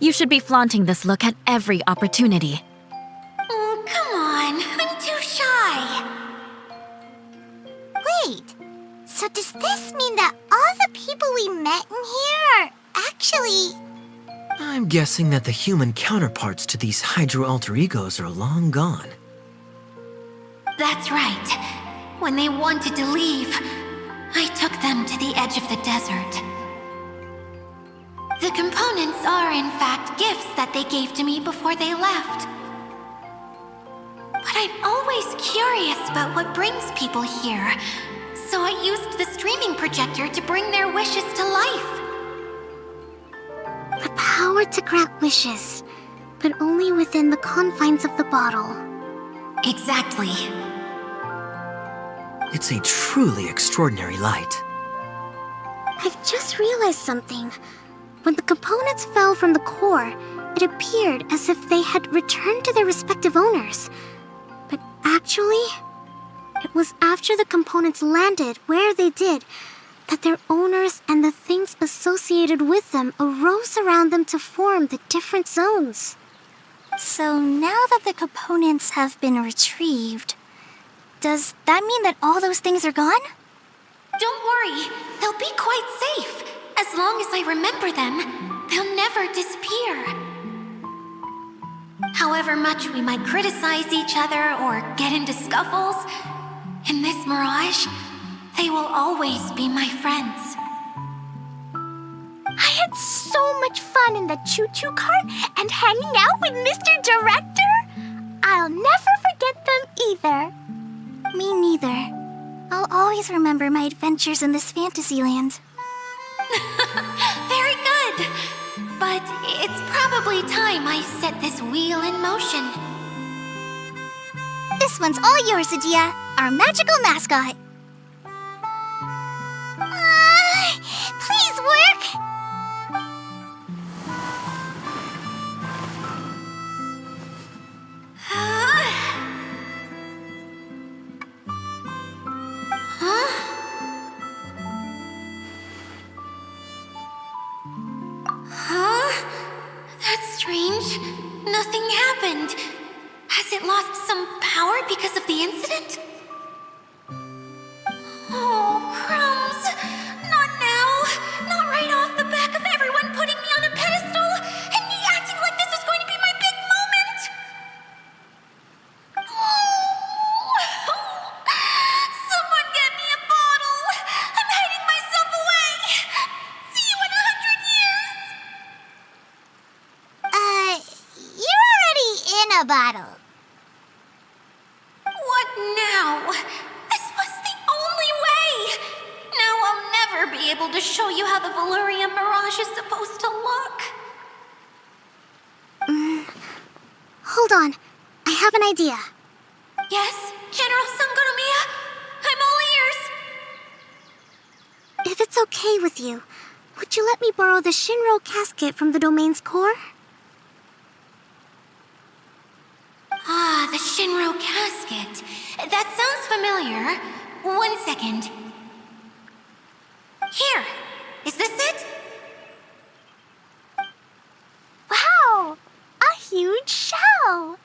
You should be flaunting this look at every opportunity. Oh, come on. I'm too shy. Wait, so does this mean that all the people we met in here are actually... I'm guessing that the human counterparts to these hydro alter egos are long gone. That's right. When they wanted to leave, I took them to the edge of the desert. The components are, in fact, gifts that they gave to me before they left. But I'm always curious about what brings people here, so I used the streaming projector to bring their wishes to life. The power to grant wishes, but only within the confines of the bottle. Exactly. It's a truly extraordinary light. I've just realized something. When the components fell from the core, it appeared as if they had returned to their respective owners. But actually, it was after the components landed where they did that their owners and the things associated with them arose around them to form the different zones. So now that the components have been retrieved, does that mean that all those things are gone? Don't worry, they'll be quite safe. As long as I remember them, they'll never disappear. However much we might criticize each other or get into scuffles, in this mirage, they will always be my friends. I had so much fun in the choo-choo cart and hanging out with Mr. Director. I'll never forget them either. Me neither. I'll always remember my adventures in this fantasy land. Very good. But it's probably time I set this wheel in motion. This one's all yours, Edea, our magical mascot. Please work! That's strange. Nothing happened. Has it lost some power because of the incident? Oh, crumbs! Not now! Not right off the back of everyone putting me on a pedestal and me acting like this is going to be my big moment! Someone get me a bottle! I'm hiding myself away! See you in 100 years! bottle. What now? This was the only way! Now I'll never be able to show you how the Valurian Mirage is supposed to look. Hold on. I have an idea. Yes, General Sangonomiya? I'm all ears! If it's okay with you, would you let me borrow the Shinro casket from the domain's core? Ah, the Shinro casket. That sounds familiar. 1 second. Here. Is this it? Wow! A huge shell!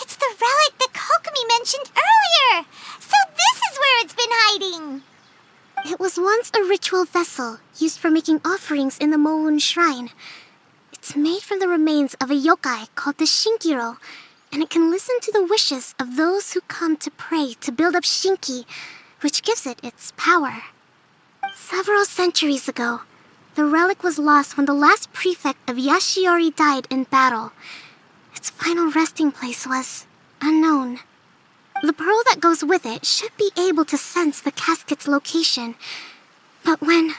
It's the relic that Kokomi mentioned earlier! So this is where it's been hiding! It was once a ritual vessel used for making offerings in the Moun Shrine. It's made from the remains of a yokai called the Shinkiro, and it can listen to the wishes of those who come to pray to build up Shinki, which gives it its power. Several centuries ago, the relic was lost when the last prefect of Yashiori died in battle. Its final resting place was unknown. The pearl that goes with it should be able to sense the casket's location. But when,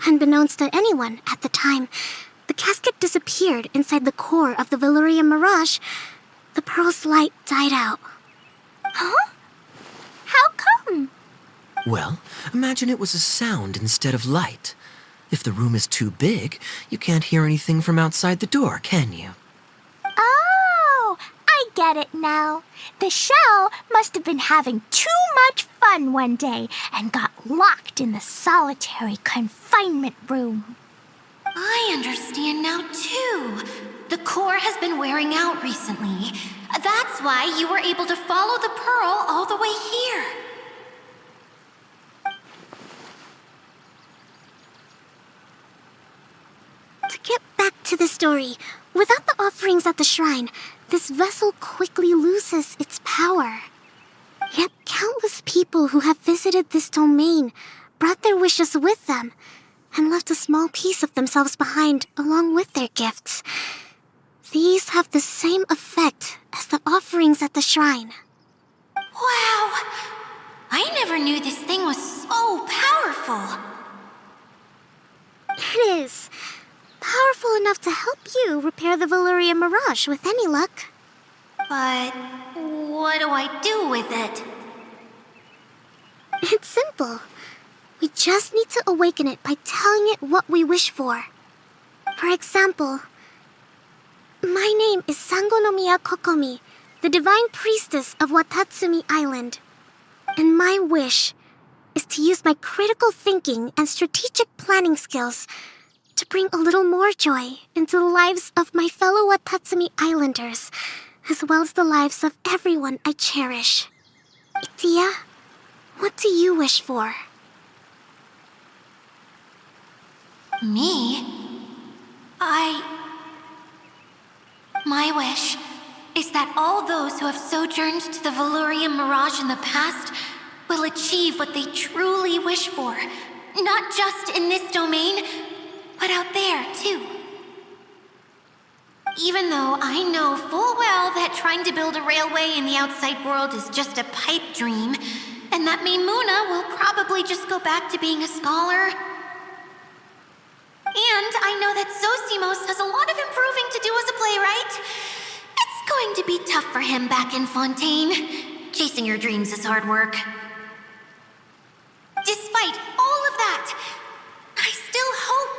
unbeknownst to anyone at the time, the casket disappeared inside the core of the Valurian Mirage, the pearl's light died out. Huh? How come? Well, imagine it was a sound instead of light. If the room is too big, you can't hear anything from outside the door, can you? Oh, I get it now. The shell must have been having too much fun one day and got locked in the solitary confinement room. I understand now, too. The core has been wearing out recently. That's why you were able to follow the pearl all the way here. To get back to the story, without the offerings at the shrine, this vessel quickly loses its power. Yet countless people who have visited this domain brought their wishes with them and left a small piece of themselves behind along with their gifts. These have the same effect as the offerings at the shrine. Wow! I never knew this thing was so powerful. It is. Powerful enough to help you repair the Valurian Mirage with any luck. But what do I do with it? It's simple. We just need to awaken it by telling it what we wish for. For example, my name is Sangonomiya Kokomi, the divine priestess of Watatsumi Island. And my wish is to use my critical thinking and strategic planning skills to bring a little more joy into the lives of my fellow Watatsumi Islanders, as well as the lives of everyone I cherish. Itia, what do you wish for? Me? My wish is that all those who have sojourned to the Valurian Mirage in the past will achieve what they truly wish for. Not just in this domain, but out there, too. Even though I know full well that trying to build a railway in the outside world is just a pipe dream, and that Maimuna will probably just go back to being a scholar. And I know that Zosimos has a lot of improving to do as a playwright. It's going to be tough for him back in Fontaine. Chasing your dreams is hard work. Despite all of that, I still hope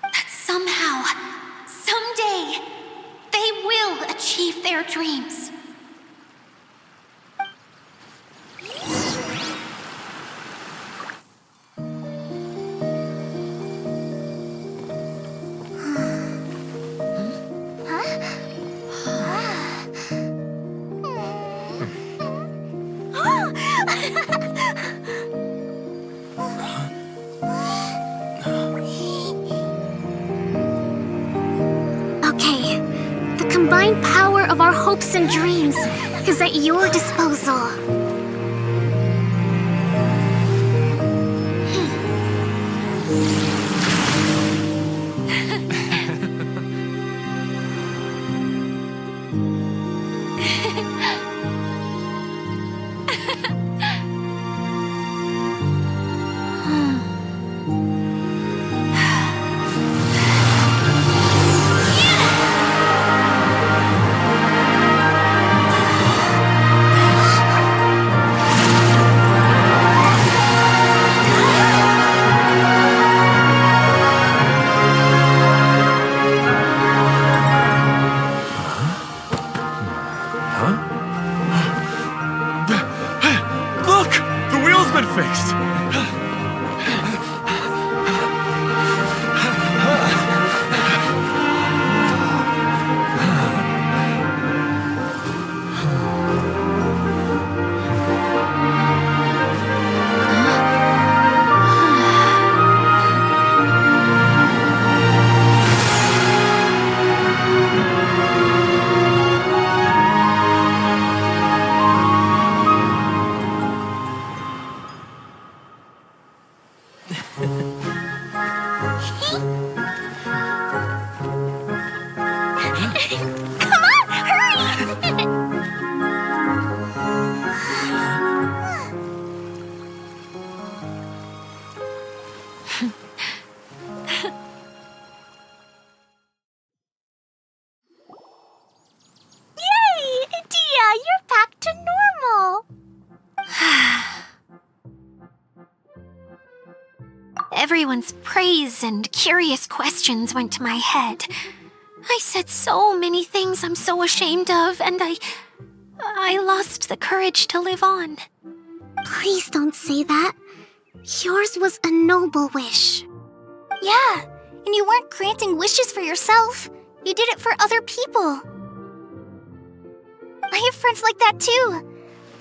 that somehow, someday, they will achieve their dreams. Okay, the combined power of our hopes and dreams is at your disposal. It's been fixed. Everyone's praise and curious questions went to my head. I said so many things I'm so ashamed of, and I lost the courage to live on. Please don't say that. Yours was a noble wish. Yeah, and you weren't granting wishes for yourself. You did it for other people. I have friends like that too.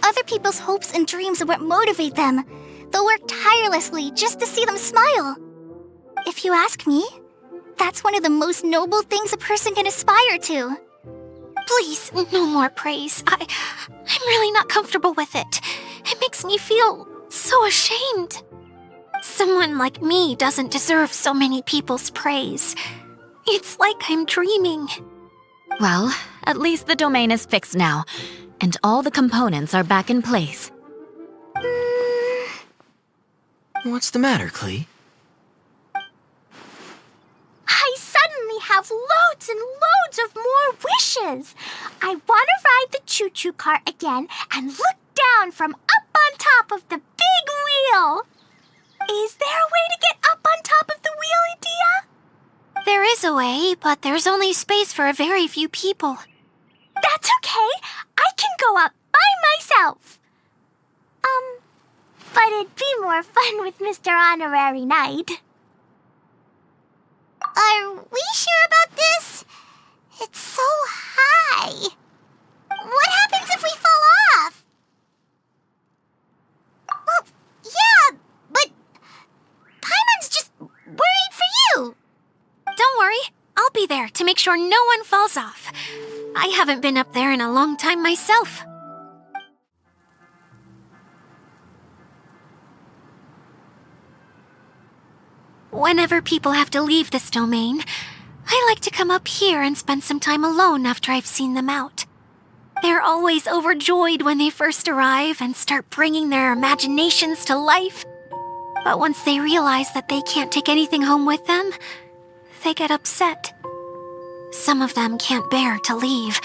Other people's hopes and dreams are what motivate them. They'll work tirelessly just to see them smile. If you ask me, that's one of the most noble things a person can aspire to. Please, no more praise. I'm really not comfortable with it. It makes me feel so ashamed. Someone like me doesn't deserve so many people's praise. It's like I'm dreaming. Well, at least the domain is fixed now, and all the components are back in place. What's the matter, Klee? I suddenly have loads and loads of more wishes. I want to ride the choo-choo cart again and look down from up on top of the big wheel. Is there a way to get up on top of the wheel, Edea? There is a way, but there's only space for a very few people. That's okay. I can go up by myself. But it'd be more fun with Mr. Honorary Knight. Are we sure about this? It's so high. What happens if we fall off? Well, yeah, but Paimon's just worried for you. Don't worry, I'll be there to make sure no one falls off. I haven't been up there in a long time myself. Whenever people have to leave this domain, I like to come up here and spend some time alone after I've seen them out. They're always overjoyed when they first arrive and start bringing their imaginations to life. But once they realize that they can't take anything home with them, they get upset. Some of them can't bear to leave.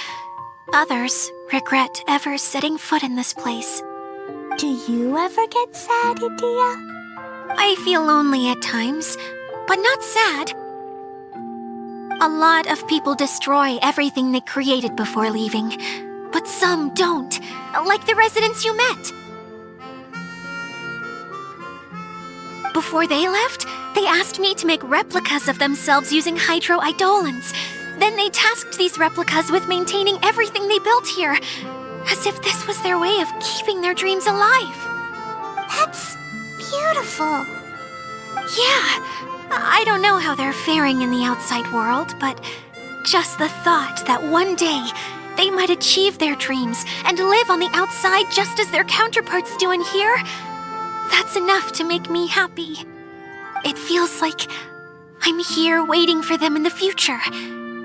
Others regret ever setting foot in this place. Do you ever get sad, Edea? I feel lonely at times, but not sad. A lot of people destroy everything they created before leaving, but some don't, like the residents you met. Before they left, they asked me to make replicas of themselves using hydro-eidolons. Then they tasked these replicas with maintaining everything they built here, as if this was their way of keeping their dreams alive. That's beautiful. Yeah, I don't know how they're faring in the outside world, but just the thought that one day they might achieve their dreams and live on the outside just as their counterparts do in here, that's enough to make me happy. It feels like I'm here waiting for them in the future,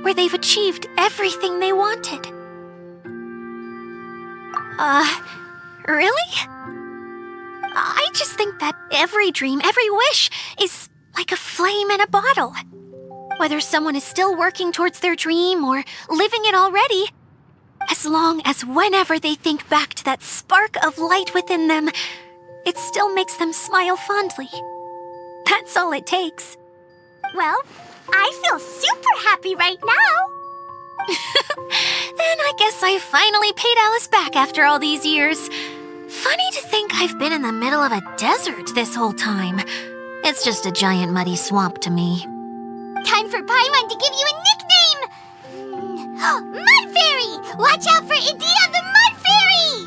where they've achieved everything they wanted. Really? I just think that every dream, every wish is like a flame in a bottle. Whether someone is still working towards their dream or living it already, as long as whenever they think back to that spark of light within them, it still makes them smile fondly. That's all it takes. Well, I feel super happy right now. Then I guess I finally paid Alice back after all these years. Funny to think I've been in the middle of a desert this whole time. It's just a giant muddy swamp to me. Time for Paimon to give you a nickname! Mud Fairy! Watch out for Idea the Mud Fairy!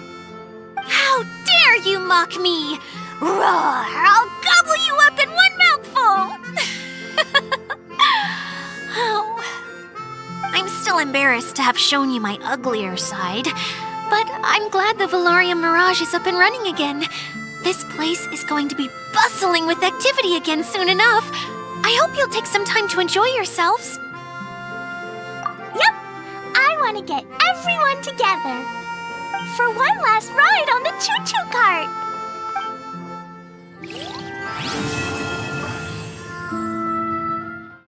How dare you mock me! Roar! I'll gobble you up in one mouthful! Oh. I'm still embarrassed to have shown you my uglier side, but I'm glad the Valorium Mirage is up and running again. This place is going to be bustling with activity again soon enough. I hope you'll take some time to enjoy yourselves. Yep, I want to get everyone together for one last ride on the choo-choo cart.